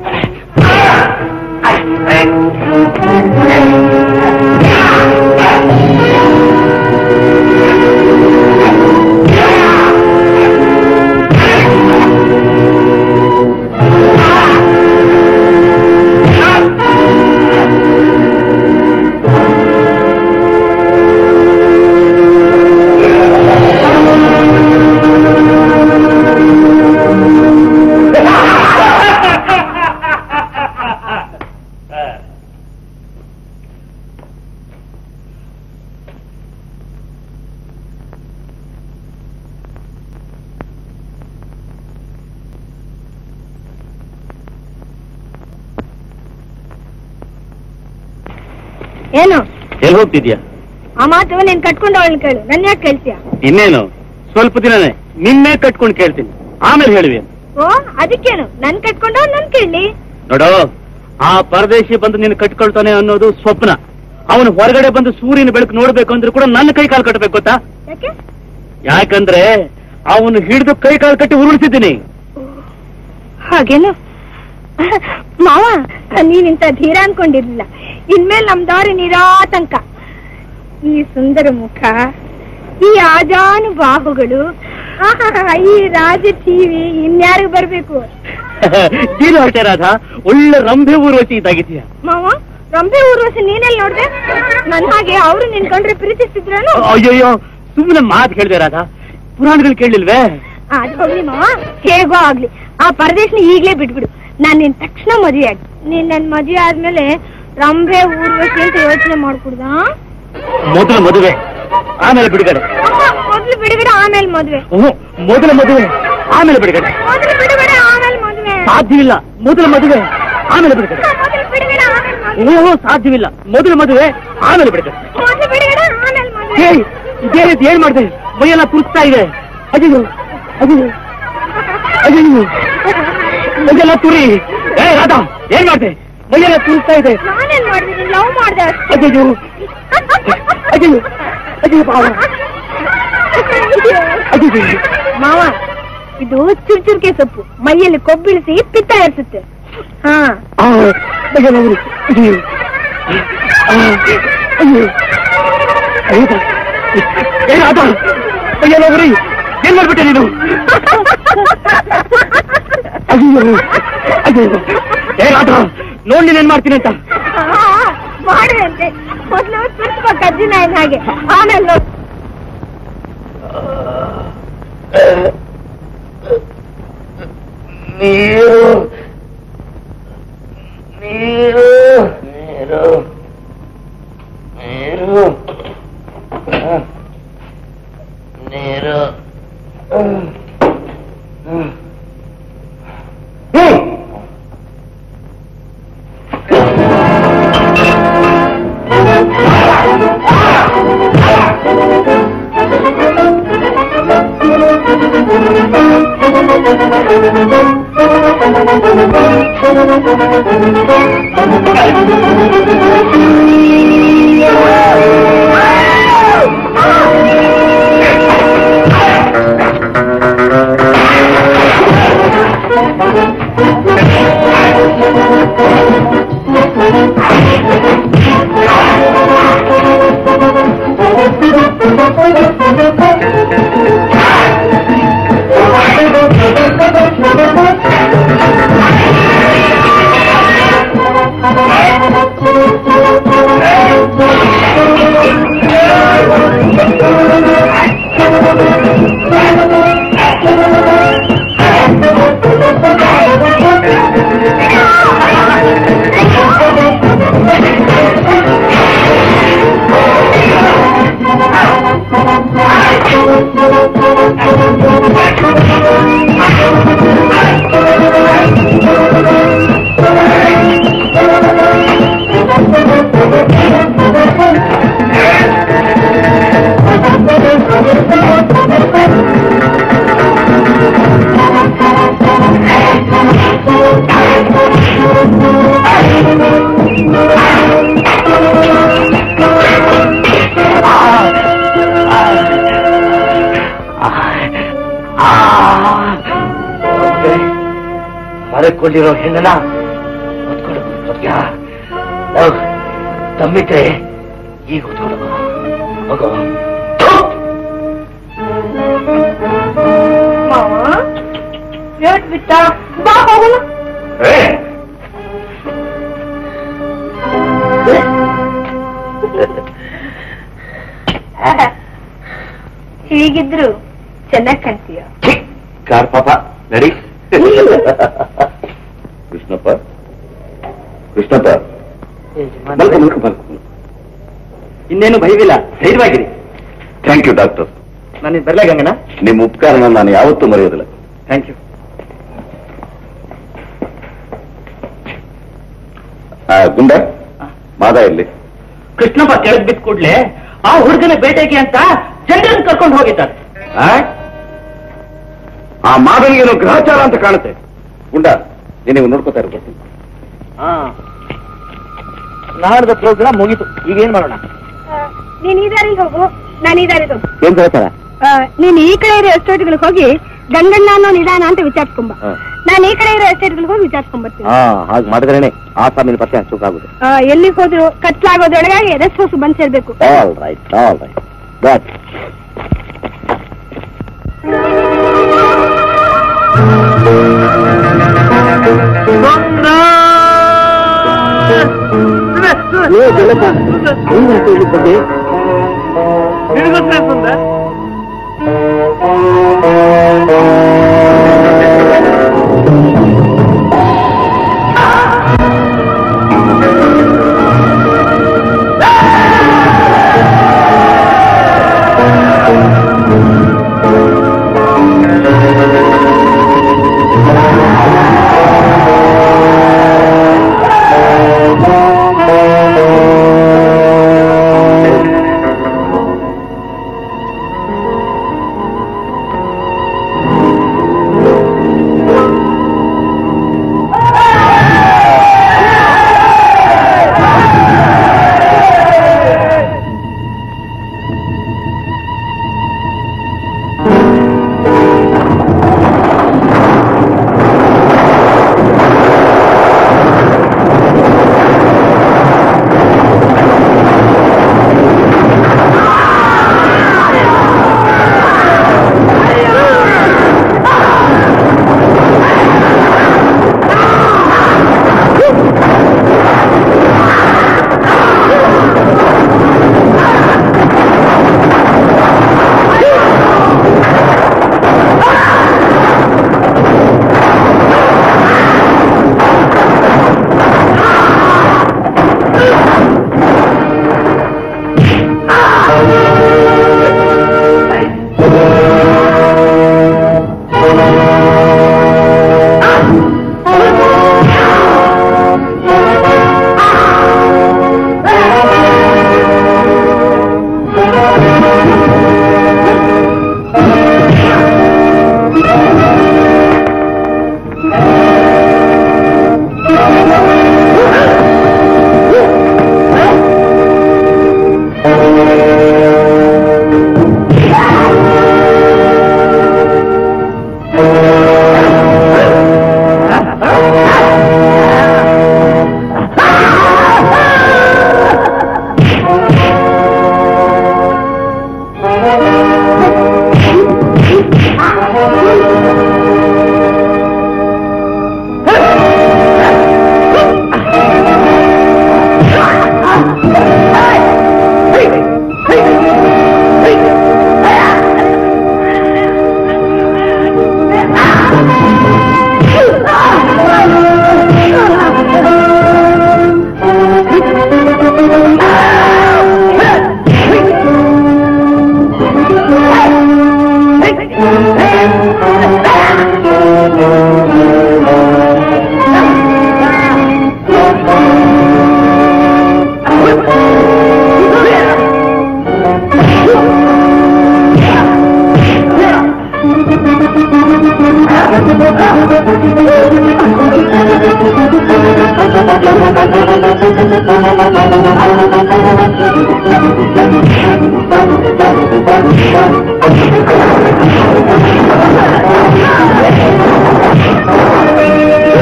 ಏನು ಎಲ್ಲಿ ಹೋಗ್ತಿದ್ಯಾ? ಆ ಮಾತು ನೀನ್ ಕಟ್ಕೊಂಡು ಅವಳನ್ನ ಕೇಳು, ನನ್ನ ಯಾಕೆ ಕೇಳ್ತೀಯ? ಇನ್ನೇನು ಸ್ವಲ್ಪ ದಿನನೇ ನಿನ್ನೆ ಕಟ್ಕೊಂಡು ಕೇಳ್ತೀನಿ, ಆಮೇಲೆ ಹೇಳುವೆ. ಓ ಅದಕ್ಕೇನು ನನ್ ಕಟ್ಕೊಂಡು ನನ್ ಕೇಳಿ. ನೋಡೋ, ಆ ಪರದೇಶಿ ಬಂದು ನೀನು ಕಟ್ಕೊಳ್ತಾನೆ ಅನ್ನೋದು ಸ್ವಪ್ನ. ಅವನು ಹೊರಗಡೆ ಬಂದು ಸೂರ್ಯನ ಬೆಳಕು ನೋಡ್ಬೇಕು ಅಂದ್ರೆ ಕೂಡ ನನ್ನ ಕೈ ಕಾಲು ಕಟ್ಟಬೇಕು, ಗೊತ್ತಾ? ಯಾಕೆ? ಯಾಕಂದ್ರೆ ಅವನು ಹಿಡಿದು ಕೈ ಕಾಲು ಕಟ್ಟಿ ಉರುಳಿಸಿದ್ದೀನಿ. ಹಾಗೇನು ಮಾವ, ನೀನಿಂತ ಧೀರ ಅನ್ಕೊಂಡಿರ್ಲಿಲ್ಲ. ಇನ್ಮೇಲೆ ನಮ್ ದಾರಿ ನಿರಾತಂಕ. ಈ ಸುಂದರ ಮುಖ, ಈ ಆಜಾನು ಬಾಹುಗಳು, ಈ ರಾಜ ಟಿವಿ ಇನ್ಯಾರಿಗೂ ಬರ್ಬೇಕು? ಏನು ಹೊರಟೆ ರಾಧಾ, ಒಳ್ಳೆ ರಂಭೆ ಊರ್ವಶಿ ಇದ್ದಾಗಿದ್ಯಾ. ಮಾವ, ರಂಭೆ ಊರ್ವಶಿ ನೀನೆಲ್ಲಿ ನೋಡ್ದೆ? ನನ್ ಹಾಗೆ ಅವ್ರು ನಿನ್ ಕಂಡ್ರೆ ಪ್ರೀತಿಸ್ತಿದ್ರೇನು? ಅಯ್ಯಯ್ಯೋ, ಸುಮ್ಮನೆ ಮಾತು ಕೇಳಿದೆ ರಾಧಾ, ಪುರಾಣಗಳು ಕೇಳಲಿಲ್ವೇ? ಅದು ಹೋಗ್ಲಿ ಮಾವ, ಹೇಗೋ ಆಗ್ಲಿ, ಆ ಪರದೇಶನ ಈಗ್ಲೇ ಬಿಟ್ಬಿಡು. ನಾನ್ ನಿನ್ ತಕ್ಷಣ ಮದುವೆ ಆಗಿ, ನೀನ್ ನನ್ ಮದುವೆ ಆದ್ಮೇಲೆ ರಂಭೆ ಊರ್ವಶಿ ಅಂತ ಯೋಚನೆ ಮಾಡ್ಕೊಡ್ದ. ಮೊದಲು ಮದುವೆ ಆಮೇಲೆ ಬಿಡುಗಡೆ. ಮೊದ್ಲು ಬಿಡುಗಡೆ ಆಮೇಲೆ ಮದುವೆ. ಮೊದಲ ಮದುವೆ ಆಮೇಲೆ ಬಿಡುಗಡೆ. ಮೊದಲು ಬಿಡುಗಡೆ ಆಮೇಲೆ ಮದುವೆ. ಸಾಧ್ಯವಿಲ್ಲ, ಮೊದಲ ಮದುವೆ ಆಮೇಲೆ ಬಿಡುಗಡೆ. ಮೊದಲು ಬಿಡುಗಡೆ ಆಮೇಲೆ ಮದುವೆ. ಸಾಧ್ಯವಿಲ್ಲ, ಮೊದಲು ಮದುವೆ ಆಮೇಲೆ ಬಿಡುಗಡೆ. ಮೊದಲು ಬಿಡುಗಡೆ ಆಮೇಲೆ ಮದುವೆ. ಏಯ್, ಇದೇ ರೀತಿ ಏನ್ ಮಾಡಿದೆ? ಮೈಯೆಲ್ಲ ತುರ್ಸ್ತಾ ಇದೆ. ಅಯ್ಯೋ ಅಯ್ಯೋ ಅಯ್ಯೋ, ಮೈಯೆಲ್ಲ ತುರಿ. ಏ ರಾಧಾ, ಏನ್ ಮಾಡ್ದೆ? ಮೈಯೆಲ್ಲ ತುರ್ಸ್ತಾ ಇದೆ. ನಾನೇನ್ ಮಾಡಿದೀನಿ? ಲವ್ ಮಾಡ್ದೆ ಅಷ್ಟೇ. ಅಯ್ಯೋ ಅಯ್ಯೋ ಅಯ್ಯೋ ಬಾವ. ಅಯ್ಯೋ ಮಾವ, ಇದು ಚುರ್ಚುರ್ಕೆ ಸೊಪ್ಪು, ಮೈಯಲ್ಲಿ ಕೊಬ್ಬಿಳಿಸಿ ಪಿತ್ತ ಏರ್ಸುತ್ತೆ. ಹಾ ಅಯ್ಯೋರಿ, ಏನ್ ಮಾಡ್ಬಿಟ್ಟೆ ನೀನು? ಅಯ್ಯೋ ಅಯ್ಯೋ, ಏ ರಾಧಾ, ನೋಡಿ ನೀನ್ ಏನ್ ಮಾಡ್ತೀನಿ ಅಂತ. ಮಾಡುವಂತೆ, ಮೊದ್ಲು ಸ್ವಲ್ಪ ಕಜ್ಜಿನ ಹಾಗೆ, ಆಮೇಲೆ ನೋಡಿ. ನೀರು ನೀರು ನೀರು ನೀರು ನೀರು. ಕೊಂಡಿರೋ ಹೆಣ್ಣನ ತಮ್ಮಿದ್ರೆ ಈಗ ಹೊತ್ಕೊಳ್ಳ ಹೋಗೋ. ಬಿಟ್ಟ ಬಾ ಹೋಗೋಣ. ಹೀಗಿದ್ರು ಚೆನ್ನಾಗ್ ಕಾಣ್ತೀಯ. ಕಾರ್ ಪಾಪ ನಡಿ. ಕೃಷ್ಣಪ್ಪ ಕೃಷ್ಣಪ್ಪ ಇನ್ನೇನು ಭಯವಿಲ್ಲ, ಧೈರ್ಯವಾಗಿರಿ. Thank you doctor. ನಾನು ಬರ್ಲಾ ಗಂಗನ? ನಿಮ್ಮ ಉಪಕಾರನ ನಾನು ಯಾವತ್ತೂ ಮರೆಯೋದಿಲ್ಲ. Thank you. ಗುಂಡ ಮಾದ ಇಲ್ಲಿ. ಕೃಷ್ಣಪ್ಪ ಕೆಳಗ್ ಬಿದ್ದ ಕೂಡ್ಲೆ ಆ ಹುಡುಗನ ಬೇಟೆಗೆ ಅಂತ ಜನರನ್ನು ಕರ್ಕೊಂಡು ಹೋಗಿದ್ದಾರೆ. ಆ ಮಾದನಿಗೇನು ಗ್ರಹಚಾರ ಅಂತ ಕಾಣುತ್ತೆ. ಗುಂಡ ನೀವು ನೋಡ್ಕೋತಾ ಇರ್ಬೇಕು. ನಾಡ್ದ ಪ್ರೋಗ್ರಾಮ್ ಮುಗೀತು, ಈಗೇನ್ ಮಾಡೋಣ? ನೀನ್ ಈ ದಾರಿಗೆ ಹೋಗು, ನಾನು ಈ ದಾರಿಗೆ ಹೋಗು. ಏನ್ ಹೇಳ್ತಾರ? ನೀನ್ ಈ ಕಡೆ ಇರೋ ಎಸ್ಟೇಟ್ಗಳಿಗೆ ಹೋಗಿ ಗಂಗಣ್ಣ ಅನ್ನೋ ನಿಧಾನ ಅಂತ ವಿಚಾರಿಸ್ಕೊಂಬ. ನಾನು ಈ ಕಡೆ ಇರೋ ಎಸ್ಟೇಟ್ಗಳಿಗೆ ಹೋಗಿ ವಿಚಾರಿಸ್ಕೊಂಡ್ಬರ್ತೀನಿ. ಹಾಗೆ ಮಾಡಿದ್ರೇನೆ ಆಸಾಮಿನ ಪತ್ತೆ ಹಚ್ಚೋಕಾಗುತ್ತೆ. ಎಲ್ಲಿಗೆ ಹೋದ್ರು ಕತ್ಲಾಗೋದ್ರೊಳಗಾಗಿ ರೆಸ್ಟ್ ಹೌಸ್ ಬಂದ್ ಸೇರ್ಬೇಕು. All right but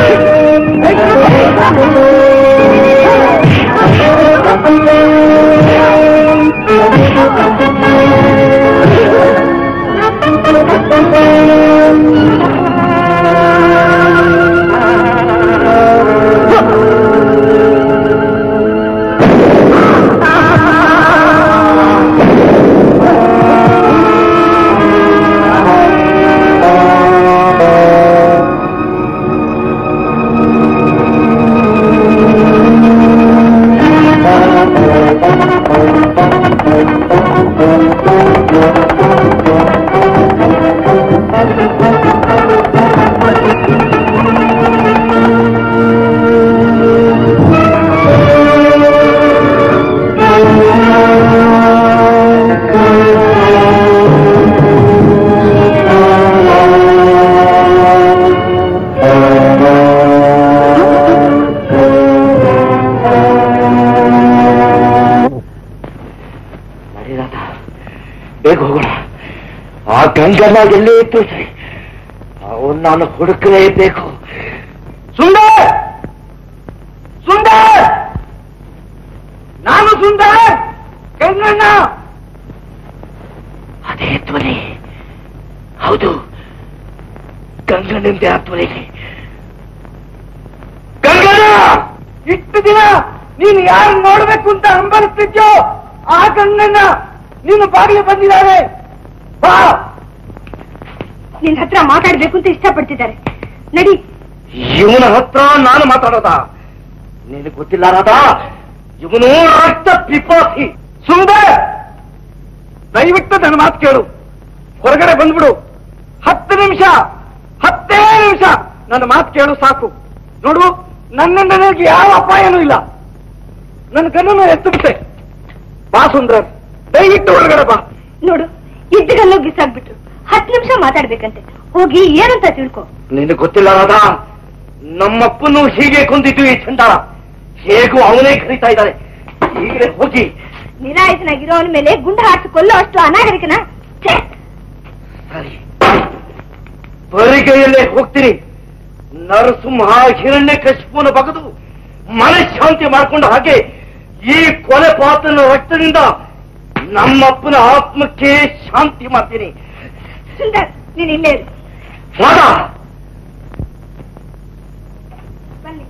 Thank you. ಬೇಗ ಹೋಗೋಣ. ಆ ಗಂಗಮ್ಮ ಎಲ್ಲೇ ಇತ್ತು ಸರಿ, ಅವನು ನಾನು ಹುಡುಕಲೇಬೇಕು. ಸುಂದರ್, ಸುಂದರ್, ನಾನು ಸುಂದರ್, ಗಂಗಣ್ಣ. ಅದೇ ಧ್ವನಿ, ಹೌದು, ಗಂಗಣ್ಣಂದೇ ಆ ಧ್ವನಿ. ಗಂಗಣ್ಣ, ಇಷ್ಟು ದಿನ ನೀನು ಯಾರು ನೋಡ್ಬೇಕು ಅಂತ ಹಂಬಲಿಸ್ತಿದ್ಯೋ ಆ ಗಂಗಣ್ಣ ನೀನು ಬಾಗಿಲು ಬಂದಿದ್ದಾರೆ. ಬಾ. ನಿನ್ ಹತ್ರ ಮಾತಾಡ್ಬೇಕು ಅಂತ ಇಷ್ಟಪಡ್ತಿದ್ದಾರೆ, ನಡಿ. ಇವನ ಹತ್ರ ನಾನು ಮಾತಾಡೋದಾ? ನಿನಗೆ ಗೊತ್ತಿಲ್ಲ ರಾಧಾ, ಇವನು ರಕ್ತ ಪಿಪಾಸಿ. ಸುಂದರ್, ದಯವಿಟ್ಟು ನನ್ನ ಮಾತು ಕೇಳು, ಹೊರಗಡೆ ಬಂದ್ಬಿಡು. 10 ನಿಮಿಷ, 10 ನಿಮಿಷ ನನ್ನ ಮಾತು ಕೇಳು ಸಾಕು. ನೋಡು, ನನ್ನಿಂದ ನನಗೆ ಯಾವ ಅಪಾಯನೂ ಇಲ್ಲ. ನನ್ನ ಕಣ್ಣನ್ನು ಎತ್ತುಬಿಟ್ಟೆ. ಬಾ ಸುಂದರ್, ದಯವಿಟ್ಟು ಹೊರಗಡೆ ಬಾ. ನೋಡು, ಇದ್ದಗಲ್ಲೋ ಗಿಸಾಕ್ಬಿಟ್ರು. 10 ನಿಮಿಷ ಮಾತಾಡ್ಬೇಕಂತೆ, ಹೋಗಿ ಏನಂತ ತಿಳ್ಕೊ. ನಿನಗೆ ಗೊತ್ತಿಲ್ಲ ರಾಧಾ, ನಮ್ಮಪ್ಪನು ಹೀಗೆ ಕೊಂದಿದ್ದು ಈ ಚಂಡಾಳ. ಹೇಗೂ ಅವನೇ ಕರೀತಾ ಇದ್ದಾರೆ. ಈಗಲೇ ಹೋಗಿ. ನಿರಾಯಸನಾಗಿರೋವನ ಮೇಲೆ ಗುಂಡು ಹಾಕಿ ಕೊಲ್ಲೋ ಅಷ್ಟು ಅನಾಗರಿಕನ? ಸರಿ, ಬರಿಗೈಯಲ್ಲೇ ಹೋಗ್ತೀನಿ. ನರಸಿಂಹ ಹಿರಣ್ಯ ಕಶಿಪುನ ಬಗೆದು ಮನಃಶಾಂತಿ ಮಾಡಿಕೊಂಡ ಹಾಗೆ ಈ ಕೊಲೆ ಪಾತನ ರಕ್ತದಿಂದ ನಮ್ಮಪ್ಪನ ಆತ್ಮಕ್ಕೆ ಶಾಂತಿ ಮಾಡ್ತೀನಿ. ಸುಂದರ್, ನೀನ್ ಇಲ್ಲೇ ಇರು. ರಾಧಾ, ಬನ್ನಿ.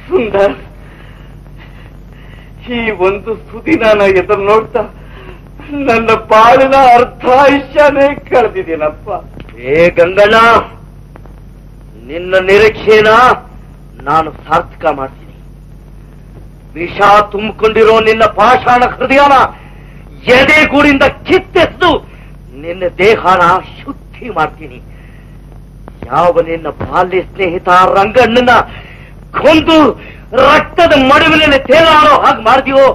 ಸುಂದರ್, ಈ ಒಂದು ಸುದಿನ ಎದುರು ನೋಡ್ತಾ ನನ್ನ ಬಾಳಿನ ಅರ್ಧಾಯುಷ್ಯನೇ ಕಳೆದಿದ್ದೀನಪ್ಪ. ಏ ಗಂಗಣ್ಣ, ನಿನ್ನ ನಿರೀಕ್ಷೆನ ನಾನು ಸಾರ್ಥಕ ಮಾಡ್ತೀನಿ. ವಿಷ ತುಂಬಿಕೊಂಡಿರೋ ನಿನ್ನ ಪಾಷಾಣ ಹೃದಯನ ಎದೆಗೂಡಿಂದ ಕಿತ್ತೆಸೆದು ನಿನ್ನ ದೇಹನ ಶುದ್ಧಿ ಮಾಡ್ತೀನಿ. ಯಾವ ನಿನ್ನ ಬಾಲ್ಯ ಸ್ನೇಹಿತ ರಂಗಣ್ಣನ ಕೊಂದು ರಕ್ತದ ಮಡುವಿನಲ್ಲಿ ತೇಲಾಡೋ ಹಾಗೆ ಮಾಡಿದೆಯೋ,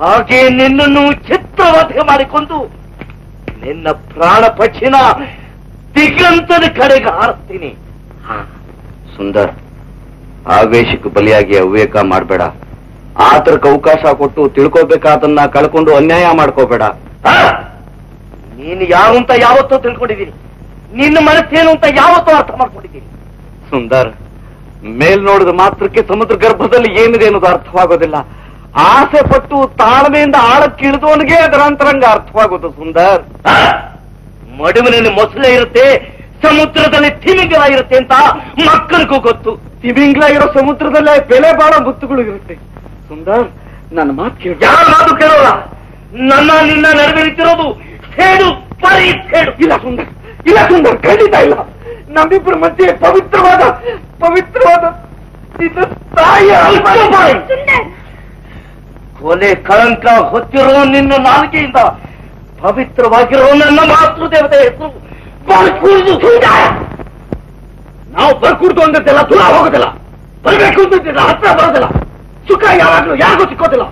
ಹಾಗೆ ನಿನ್ನನ್ನು ಚಿತ್ರವಧೆ ಮಾಡಿಕೊಂಡು ನಿನ್ನ ಪ್ರಾಣ ಪಕ್ಷಿನ ದಿಗಂತದ ಕಡೆಗೆ ಹಾರಿಸ್ತೀನಿ. ಸುಂದರ್, ಆವೇಶಕ್ಕೆ ಬಲಿಯಾಗಿ ಅವಿವೇಕ ಮಾಡಬೇಡ. ಆತರಕ್ಕೆ ಅವಕಾಶ ಕೊಟ್ಟು ತಿಳ್ಕೋಬೇಕಾದನ್ನ ಕಳ್ಕೊಂಡು ಅನ್ಯಾಯ ಮಾಡ್ಕೋಬೇಡ. ನೀನು ಯಾರು ಅಂತ ಯಾವತ್ತೂ ತಿಳ್ಕೊಂಡಿದ್ದೀನಿ. ನಿನ್ನ ಮನಸ್ಸೇನು ಅಂತ ಯಾವತ್ತೂ ಅರ್ಥ ಮಾಡ್ಕೊಂಡಿದ್ದೀನಿ. ಸುಂದರ್, ಮೇಲ್ ನೋಡಿದ ಮಾತ್ರಕ್ಕೆ ಸಮುದ್ರ ಗರ್ಭದಲ್ಲಿ ಏನಿದೆ ಅನ್ನೋದು ಅರ್ಥವಾಗೋದಿಲ್ಲ. ಆಸೆ ಪಟ್ಟು ತಾಳ್ಮೆಯಿಂದ ಆಳಕ್ಕಿಳಿದವನಿಗೆ ಅದರ ಅಂತರಂಗ ಅರ್ಥವಾಗೋದು. ಸುಂದರ್, ಮಡುವಿನಲ್ಲಿ ಮೊಸಳೆ ಇರುತ್ತೆ, ಸಮುದ್ರದಲ್ಲಿ ತಿಮಿಂಗಲ ಇರುತ್ತೆ ಅಂತ ಮಕ್ಕಳಿಗೂ ಗೊತ್ತು. ತಿಮಿಂಗ್ಲ ಇರೋ ಸಮುದ್ರದಲ್ಲೇ ಬೆಲೆ ಬಾಳೋ ಮುತ್ತುಗಳು ಇರುತ್ತೆ. ಸುಂದರ್, ನನ್ನ ಮಾತು ಕೇಳು. ಯಾರ ಮಾತು ಕೇಳೋಲ್ಲ. ನನ್ನ ನಿನ್ನ ನಡುವೆ ನಿಂತಿರೋದು ಸೇಡು, ಪರಿ ಸೇಡು. ಇಲ್ಲ ಸುಂದರ್, ಇಲ್ಲ ಸುಂದರ್, ಖಂಡಿತ ಇಲ್ಲ. ನಮ್ಮಿಬ್ಬರ ಮಧ್ಯೆ ಪವಿತ್ರವಾದ ನಿನ್ನ ತಾಯಿಯ ಸುಂದರ್, ಕೊಲೆ ಕಳಂಕ ಹೊತ್ತಿರೋ ನಿನ್ನ ನಾಲಿಗೆಯಿಂದ ಪವಿತ್ರವಾಗಿರೋ ನನ್ನ ಮಾತೃ ದೇವತೆ ಹೆಸರು ಬರ್ಕೂಡ್ದು. ನಾವು ಬರ್ಕೂಡ್ದು ಅಂದದ್ದೆಲ್ಲ ದೂರ ಹೋಗೋದಿಲ್ಲ, ಬರ್ಬೇಕು ಅಂತಿದ್ದಿಲ್ಲ ಹತ್ರ ಬರೋದಿಲ್ಲ. ಸುಖ ಯಾವಾಗ್ಲೂ ಯಾರಿಗೂ ಸಿಕ್ಕೋದಿಲ್ಲ.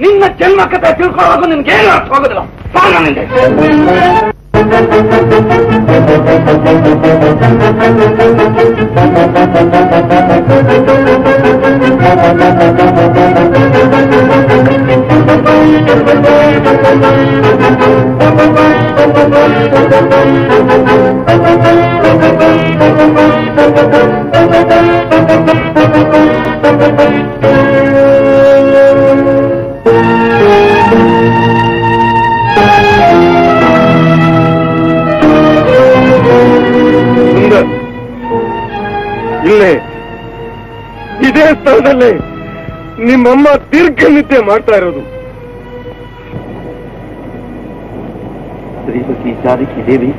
ನಿನ್ನ ಜನ್ಮ ಕಥೆ ತಿಳ್ಕೊಳ್ಳೋದು ನಿನ್ಗೇನು ಅರ್ಥ ಆಗೋದಿಲ್ಲ. ಇಲ್ಲೇ ಇದೇ ಸ್ಥಳದಲ್ಲೇ ನಿಮ್ಮಮ್ಮ ದೀರ್ಘ ನಿದ್ದೆ ಮಾಡ್ತಾ ಇರೋದು. ಶ್ರೀಮತಿ ಜಾನಕಿ ದೇವಿ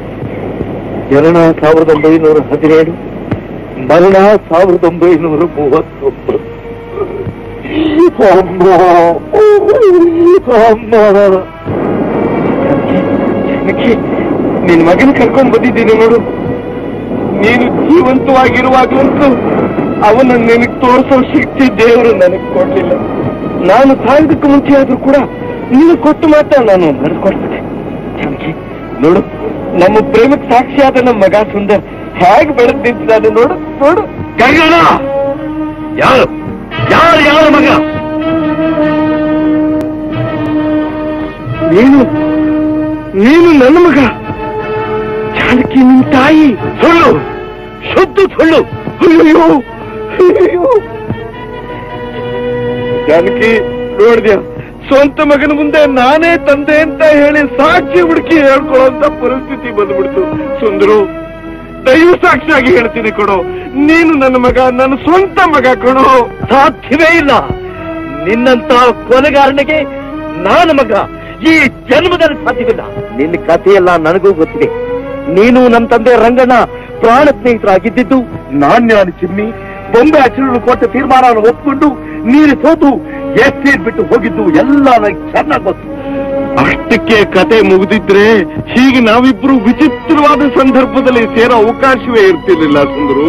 ಜನನ 1917, ಮರಣ 1939. ಅಮ್ಮ ಜಾನಕಿ, ನಿನ್ ಮಗನ್ ಕರ್ಕೊಂಡ್ ಬಂದಿದ್ದೀನಿ ನೋಡು. ನೀನು ಜೀವಂತವಾಗಿರುವಾಗಲಂತೂ ಅವನ ನಿನಗೆ ತೋರಿಸೋ ಶಕ್ತಿ ದೇವರು ನನಗೆ ಕೊಡ್ಲಿಲ್ಲ. ನಾನು ಸಾಯೋದಕ್ಕೂ ಮುಂಚೆ ಆದ್ರೂ ಕೂಡ ನೀನು ಕೊಟ್ಟು ಮಾತ್ರ ನಾನು ನಡೆಸ್ಕೊಡ್ತೇನೆ. ಜಾನಕಿ ನೋಡು, ನಮ್ಮ ಪ್ರೇಮಕ್ಕೆ ಸಾಕ್ಷಿಯಾದ ನಮ್ಮ ಮಗ ಸುಂದರ್ ಹೇಗೆ ಬೆಳೆದ್ ನಿಂತಿದ್ದಾನೆ ನೋಡು ನೋಡು. ಯಾರು ಯಾರು ಯಾರ ಮಗ? ನೀನು ನನ್ನ ಮಗ. ಜಾನಕಿ ನಿನ್ ತಾಯಿ. ಸುಳ್ಳು, ಶುದ್ಧ ಸುಳ್ಳು. ಅಯ್ಯೋ ಅಯ್ಯೋ ಜಾನಕಿ, ನೋಡ್ದ್ಯಾ, ಸ್ವಂತ ಮಗನ ಮುಂದೆ ನಾನೇ ತಂದೆ ಅಂತ ಹೇಳಿ ಸಾಕ್ಷಿ ಹುಡುಕಿ ಹೇಳ್ಕೊಳ್ಳೋಂತ ಪರಿಸ್ಥಿತಿ ಬಂದ್ಬಿಡ್ತು. ಸುಂದರು, ದೈವ ಸಾಕ್ಷಿಯಾಗಿ ಹೇಳ್ತೀನಿ ಕೊಡು, ನೀನು ನನ್ನ ಮಗ, ನನ್ನ ಸ್ವಂತ ಮಗ ಕೊಡು. ಸಾಧ್ಯವೇ ಇಲ್ಲ. ನಿನ್ನಂತ ಕೊಲೆಗಾರನಿಗೆ ನಾನು ಮಗ ಈ ಜನ್ಮದಲ್ಲಿ ಸಾಧ್ಯವಿಲ್ಲ. ನಿನ್ನ ಕಥೆಯೆಲ್ಲ ನನಗೂ ಗೊತ್ತಿದೆ. ನೀನು ನಮ್ಮ ತಂದೆ ರಂಗಣ್ಣ ಪ್ರಾಣ ಸ್ನೇಹಿತರಾಗಿದ್ದು, ನಾಣ್ಯಾನು ಚಿಮ್ಮಿ ಬೊಂಬೆ ಅಚ್ಚರು ಕೊಟ್ಟ ತೀರ್ಮಾನವನ್ನು ಒಪ್ಪಿಕೊಂಡು ನೀನು ಸೋತು ಎಸ್ಟೇಟ್ ಬಿಟ್ಟು ಹೋಗಿದ್ದು ಎಲ್ಲ ನನಗೆ ಚೆನ್ನಾಗಿ ಗೊತ್ತು. ಅಷ್ಟಕ್ಕೆ ಕತೆ ಮುಗಿದಿದ್ರೆ ಹೀಗೆ ನಾವಿಬ್ರು ವಿಚಿತ್ರವಾದ ಸಂದರ್ಭದಲ್ಲಿ ಸೇರೋ ಅವಕಾಶವೇ ಇರ್ತಿರ್ಲಿಲ್ಲ. ಸುಂದರು,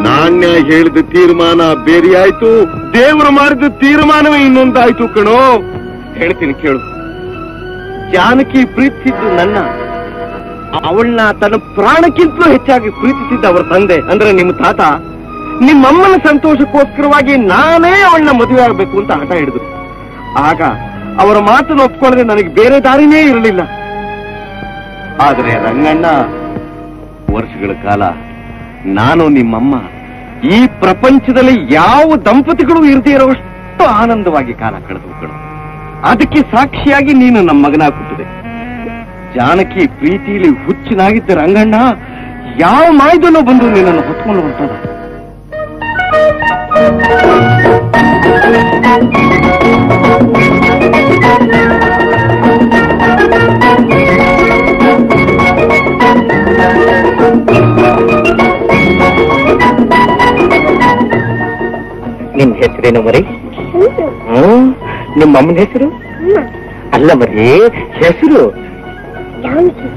ನಾಣ್ಯ ಹೇಳಿದ ತೀರ್ಮಾನ ಬೇರೆಯಾಯ್ತು, ದೇವರು ಮಾಡಿದ ತೀರ್ಮಾನವೇ ಇನ್ನೊಂದಾಯ್ತು ಕಣೋ. ಹೇಳ್ತೀನಿ ಕೇಳು. ಜಾನಕಿ ಪ್ರೀತಿಸಿದ್ದು ನನ್ನ, ಅವಳನ್ನ ತನ್ನ ಪ್ರಾಣಕ್ಕಿಂತಲೂ ಹೆಚ್ಚಾಗಿ ಪ್ರೀತಿಸಿದ್ದ ಅವರ ತಂದೆ ಅಂದ್ರೆ ನಿಮ್ಮ ತಾತ. ನಿಮ್ಮಮ್ಮನ ಸಂತೋಷಕ್ಕೋಸ್ಕರವಾಗಿ ನಾನೇ ಅವಳನ್ನ ಮದುವೆ ಆಗಬೇಕು ಅಂತ ಹಠ ಹಿಡಿದ್ರು. ಆಗ ಅವರ ಮಾತನ್ನು ಒಪ್ಕೊಳ್ಳದೆ ನನಗೆ ಬೇರೆ ದಾರಿನೇ ಇರಲಿಲ್ಲ. ಆದರೆ ರಂಗಣ್ಣ ವರ್ಷಗಳ ಕಾಲ ನಾನು ನಿಮ್ಮಮ್ಮ ಈ ಪ್ರಪಂಚದಲ್ಲಿ ಯಾವ ದಂಪತಿಗಳು ಇರದೇ ಇರೋಷ್ಟು ಆನಂದವಾಗಿ ಕಾಲ ಕಳೆದು. ಅದಕ್ಕೆ ಸಾಕ್ಷಿಯಾಗಿ ನೀನು ನಮ್ಮ ಮಗನಾಗಿ ಹುಟ್ಟಿದೆ. ಜಾನಕಿ ಪ್ರೀತಿಯಲ್ಲಿ ಹುಚ್ಚಿನಾಗಿದ್ದ ರಂಗಣ್ಣ ಯಾವ ಮಾಯದಲ್ಲೂ ಬಂದು ನಿನ್ನನ್ನು ಹೊತ್ಕೊಂಡು ಹೊರಟದ. ನಿಮ್ ಹೆಸರೇನು ಮರಿ? ನಿಮ್ಮ ಅಮ್ಮನ ಹೆಸರು? ಅಲ್ಲ ಮರಿ, ಹೆಸರು ಜಾನಕಿ,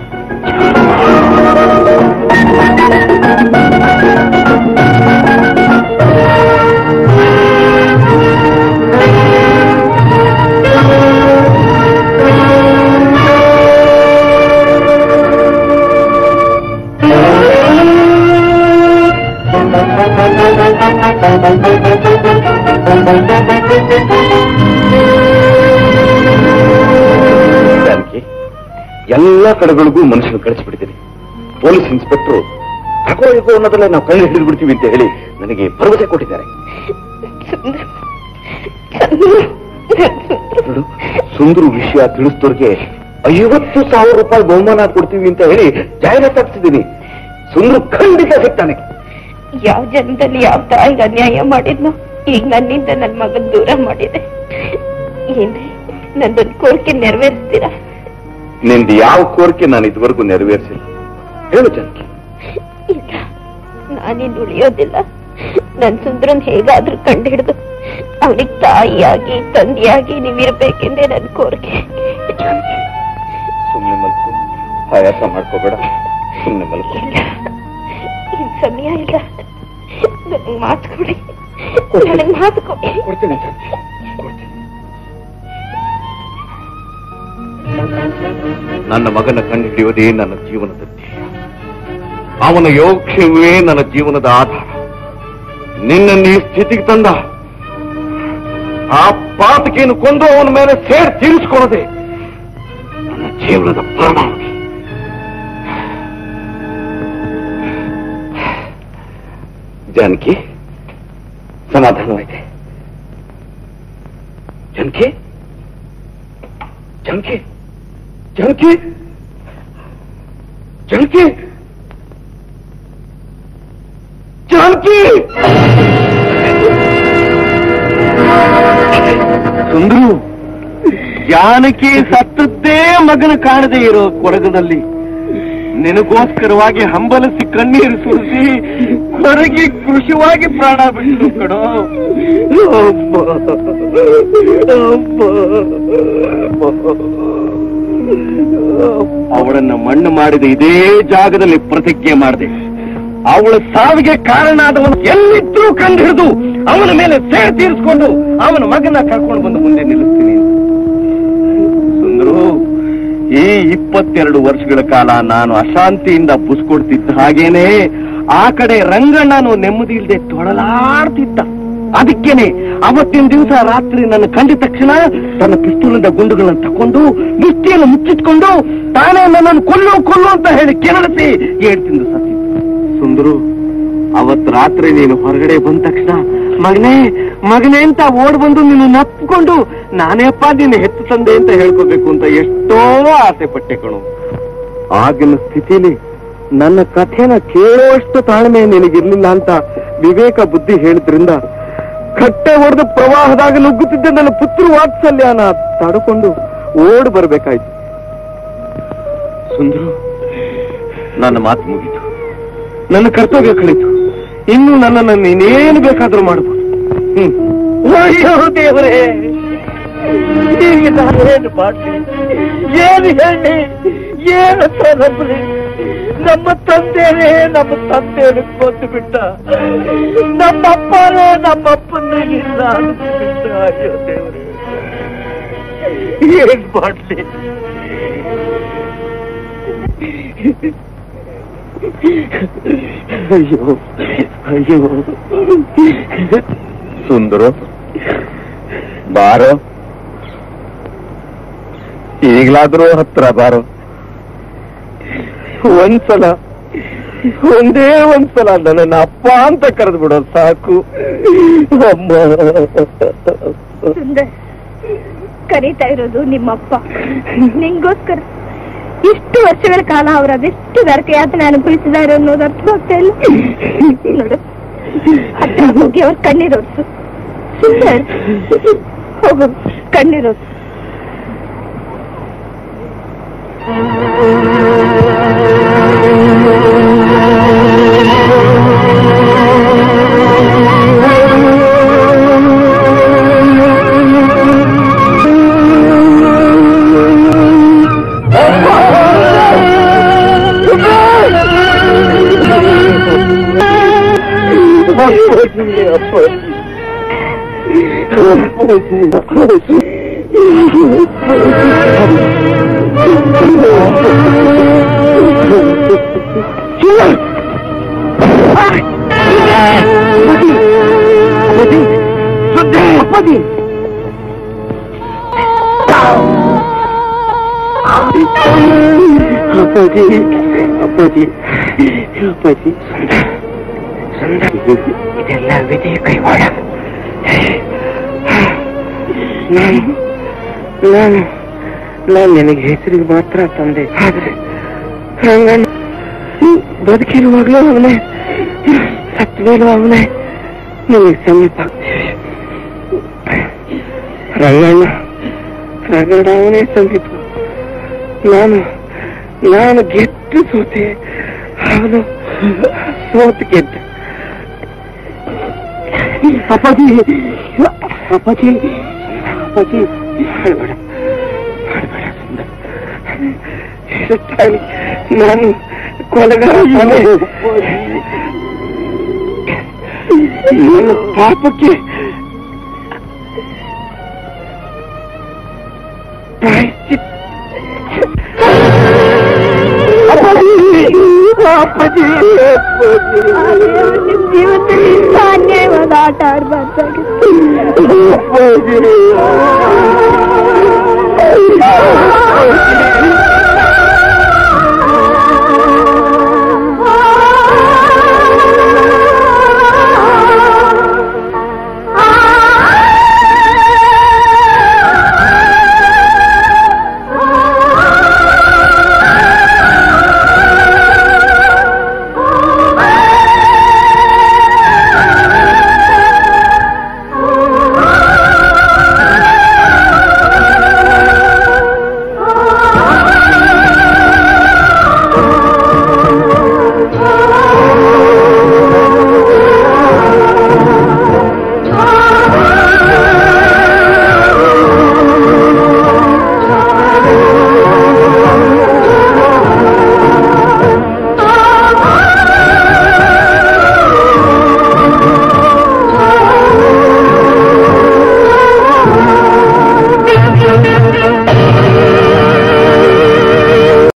ಎಲ್ಲ ಕಡೆಗಳಿಗೂ ಮನುಷ್ಯನು ಕಳಿಸಿಬಿಡ್ತೀನಿ. ಪೊಲೀಸ್ ಇನ್ಸ್ಪೆಕ್ಟರ್ ಅಗೋ ಇಗೋ ಅನ್ನೋದಲ್ಲ ನಾವು ಕಣ್ಣು ಹಿಡಿದು ಬಿಡ್ತೀವಿ ಅಂತ ಹೇಳಿ ನನಗೆ ಭರವಸೆ ಕೊಟ್ಟಿದ್ದಾರೆ. ನೋಡು, ಸುಂದರು ವಿಷಯ ತಿಳಿಸಿದವ್ರಿಗೆ 50,000 ರೂಪಾಯಿ ಬಹುಮಾನ ಕೊಡ್ತೀವಿ ಅಂತ ಹೇಳಿ ಜಾಹೀರಾತು ಹಾಕ್ತಿದ್ದೀನಿ. ಸುಂದರು ಖಂಡಿತ ಸಿಗ್ತಾನೆ. ಯಾವ ಜನ್ಮದಲ್ಲಿ ಯಾವ ತಾಯಿಗೆ ಅನ್ಯಾಯ ಮಾಡಿದ್ನೋ ಈಗ ನನ್ನಿಂದ ನನ್ನ ಮಗನ್ ದೂರ ಮಾಡಿದೆ. ಏನ್ರಿ ನಂದೊಂದು ಕೋರಿಕೆ ನೆರವೇರಿಸ್ತೀರಾ? ನಿಂದು ಯಾವ ಕೋರಿಕೆ ನಾನು ಇದುವರೆಗೂ ನೆರವೇರಿಸಿಲ್ಲ. ಹೇಳು ಜಾನಕಿ. ಇಲ್ಲ, ನಾನೇನು ಉಳಿಯೋದಿಲ್ಲ. ನನ್ ಸುಂದ್ರನ್ ಹೇಗಾದ್ರೂ ಕಂಡು ಹಿಡಿದು ಅವನಿಗೆ ತಾಯಿಯಾಗಿ ತಂದೆಯಾಗಿ ನೀವಿರ್ಬೇಕೆಂದೇ ನನ್ನ ಕೋರಿಕೆ. ಸುಮ್ಮನೆ ಮಲ್ಕು, ಆಯಾಸ ಮಾಡ್ಕೋಬೇಡ, ಸುಮ್ಮನೆ ಮಲ್ಕು. ಇನ್ ಸಮಯ ಇಲ್ಲ, ನನಗೆ ಮಾತು ಕೊಡಿ, ನನಗೆ ಮಾತು ಕೊಡಿ. ಕೊಡ್ತೀನಿ ಜಾನಕಿ, ಕೊಡ್ತೀನಿ. ನನ್ನ ಮಗನ ಕಂಡುಹಿಡಿಯುವುದೇ ನನ್ನ ಜೀವನದ ಧ್ಯೇಯ. ಅವನ ಯೋಗಕ್ಷೇಮವೇ ನನ್ನ ಜೀವನದ ಆಧಾರ. ನಿನ್ನನ್ನು ಈ ಸ್ಥಿತಿಗೆ ತಂದ ಆ ಪಾತಕಿಯನ್ನು ಕೊಂದು ಅವನ ಮೇಲೆ ಸೇರ್ ತೀರಿಸಿಕೊಳ್ಳದೆ ನನ್ನ ಜೀವನದ ಪರಮಾವಧಿ. ಜಾನಕಿ, ಸಮಾಧಾನವಾಯಿತೆ. ಜಾನಕಿ, ಜಾನಕಿ, ಜಾನಕಿ, ಜಾನಕಿ, ಜಾನಕಿ. ಸುಂದ್ರು, ಜಾನಕಿ ಸತ್ತದ್ದೇ ಮಗನ ಕಾಣದೇ ಇರೋ ಕೊರಗದಲ್ಲಿ ನಿನಗೋಸ್ಕರವಾಗಿ ಹಂಬಲಿಸಿ ಕಣ್ಣೀರು ಸುರಿಸಿ ಹೊರಗೆ ಕೃಷಿವಾಗಿ ಪ್ರಾಣ ಬಿಟ್ಟು ಕಣೋ. ಅವಳನ್ನ ಮಣ್ಣು ಮಾಡಿದ ಇದೇ ಜಾಗದಲ್ಲಿ ಪ್ರತಿಜ್ಞೆ ಮಾಡಿದೆ, ಅವಳ ಸಾವಿಗೆ ಕಾರಣ ಆದವನು ಎಲ್ಲಿದ್ರೂ ಕಂಡು ಹಿಡಿದು ಅವನ ಮೇಲೆ ಸೇರ್ ತೀರಿಸಿಕೊಂಡು ಅವನ ಮಗನ ಕರ್ಕೊಂಡು ಬಂದು ಮುಂದೆ ನಿಲ್ಲಿಸ್ತೀನಿ. ಸುಂದರು, ಈ 22 ವರ್ಷಗಳ ಕಾಲ ನಾನು ಅಶಾಂತಿಯಿಂದ ಬುಸ್ಕೊಡ್ತಿದ್ದ ಹಾಗೇನೆ ಆ ಕಡೆ ರಂಗಣ್ಣನು ನೆಮ್ಮದಿ ಇಲ್ಲದೆ ತೊಳಲಾಡ್ತಿದ್ದ. ಅದಕ್ಕೇನೆ ಅವತ್ತಿನ ದಿವಸ ರಾತ್ರಿ ನನ್ನ ಕಂಡ ತಕ್ಷಣ ತನ್ನ ಪಿಸ್ತೂಲಿಂದ ಗುಂಡುಗಳನ್ನು ತಕೊಂಡು ಮುಷ್ಟಿಯನ್ನು ಮುಚ್ಚಿಟ್ಕೊಂಡು ತಾನೇ ನನ್ನನ್ನು ಕೊಲ್ಲು ಅಂತ ಹೇಳಿ ಕೆರಳಿಸಿ ಹೇಳ್ತಿಂದು ಸತ್ಯ. ಸುಂದರು, ಅವತ್ ರಾತ್ರಿ ನೀನು ಹೊರಗಡೆ ಬಂದ ತಕ್ಷಣ ಮಗನೇ ಅಂತ ಓಡ್ ಬಂದು ನೀನು ನಪ್ಪಿಕೊಂಡು ನಾನೇಪ್ಪ ನೀನು ಹೆತ್ತು ತಂದೆ ಅಂತ ಹೇಳ್ಕೋಬೇಕು ಅಂತ ಎಷ್ಟೋ ಆಸೆ ಪಟ್ಟೆ ಕಣು. ಆಗಿನ ಸ್ಥಿತಿಲಿ ನನ್ನ ಕಥೆನ ಕೇಳುವಷ್ಟು ತಾಳ್ಮೆ ನಿನಗಿರ್ಲಿಲ್ಲ ಅಂತ ವಿವೇಕ ಬುದ್ಧಿ ಹೇಳಿದ್ರಿಂದ ಕಟ್ಟೆ ಹೊಡೆದು ಪ್ರವಾಹದಾಗ ನುಗ್ಗುತ್ತಿದ್ದ ನನ್ನ ಪುತ್ರ ವಾತ್ಸಲ್ಯನ ತಡ್ಕೊಂಡು ಓಡ್ ಬರ್ಬೇಕಾಯ್ತು. ಸುಂದರು, ನನ್ನ ಮಾತು ಮುಗಿತು, ನನ್ನ ಕರ್ತವ್ಯ ಕಳಿತು. ಇನ್ನು ನನ್ನನ್ನು ನೀನೇನು ಬೇಕಾದ್ರೂ ಮಾಡಬಹುದು. ಅಯ್ಯೋ ದೇವರೇ, ಈಗ ನಾನೇನು ಮಾಡ್ಲಿ, ಏನು ಹೇಳಿ, ಏನಂತ ನಂಬಲಿ? ನಮ್ಮ ತಂದೆನೇ ಕೊಂದು ಬಿಟ್ಟ, ನಮ್ಮಪ್ಪನೇ ನಮ್ಮಪ್ಪನ ಇಲ್ಲ ಬಿಟ್ಟ. ಅಯ್ಯೋ ದೇವರೇ, ಏನ್ ಮಾಡ್ಲಿ? ಅಯ್ಯೋ ಸುಂದರು, ಬಾರೋ, ಈಗಲಾದ್ರೂ ಹತ್ರ ಬಾರೋ. ಒಂದೇ ಒಂದ್ಸಲ ನನ್ನ ಅಪ್ಪ ಅಂತ ಕರೆದು ಬಿಡೋ ಸಾಕು. ಅಮ್ಮ, ಕರೀತಾ ಇರೋದು ನಿಮ್ಮಪ್ಪ. ನಿಂಗೋಸ್ಕರ ಇಷ್ಟು ವರ್ಷಗಳ ಕಾಲ ಅವರ ಅದೆಷ್ಟು ನರಕಯಾತನೆ ಅನುಭವಿಸಿದ್ದಾರೆ ಅನ್ನೋದು ಅರ್ಥ ಆಗ್ತಾ ಇಲ್ಲ ನೋಡು. ಹತ್ರ ಹೋಗಿ ಅವ್ರ ಕಣ್ಣೀರೋರ್ಸು. ಸುಂದರ್, ಹೋಗು, ಕಣ್ಣೀರೋರ್ಸು. ಇದೆಲ್ಲ ವಿಧಿಯ ಕೈವಾಡ. ನಾನು ನಿನಗೆ ಹೆಸರಿಗೆ ಮಾತ್ರ ತಂದೆ, ಆದ್ರೆ ರಂಗಣ್ಣ ಬದುಕಿರುವಾಗ್ಲೂ ಅವನೇ, ಸತ್ತ ಮೇಲೂ ಅವನೇ ನಿನಗೆ ಸಮೀಪ. ರಂಗಣ್ಣ ಅವನೇ ಸಮೀಪ. ನಾನು ಗೆದ್ದು ಸೋತೆ, ಅವನು ಸೋತು ಗೆದ್ದ. ಅಪ್ಪಾಜಿ ಹೇಳ್ಬೇಡ ಸುಂದರ್. ನಾನು ಕೊಲೆಗಾರ, ನನ್ನ ಪಾಪಕ್ಕೆ ಅಪ್ಪಾಜಿ ನಿಮ್ ಜೀವನದಲ್ಲಿ ಇಂಥ ಅನ್ಯಾಯವಾದ ಆಟ ಆಡ್ಬಾರ್ದಾಗಿತ್ತು. ಅಪ್ಪಾಜಿ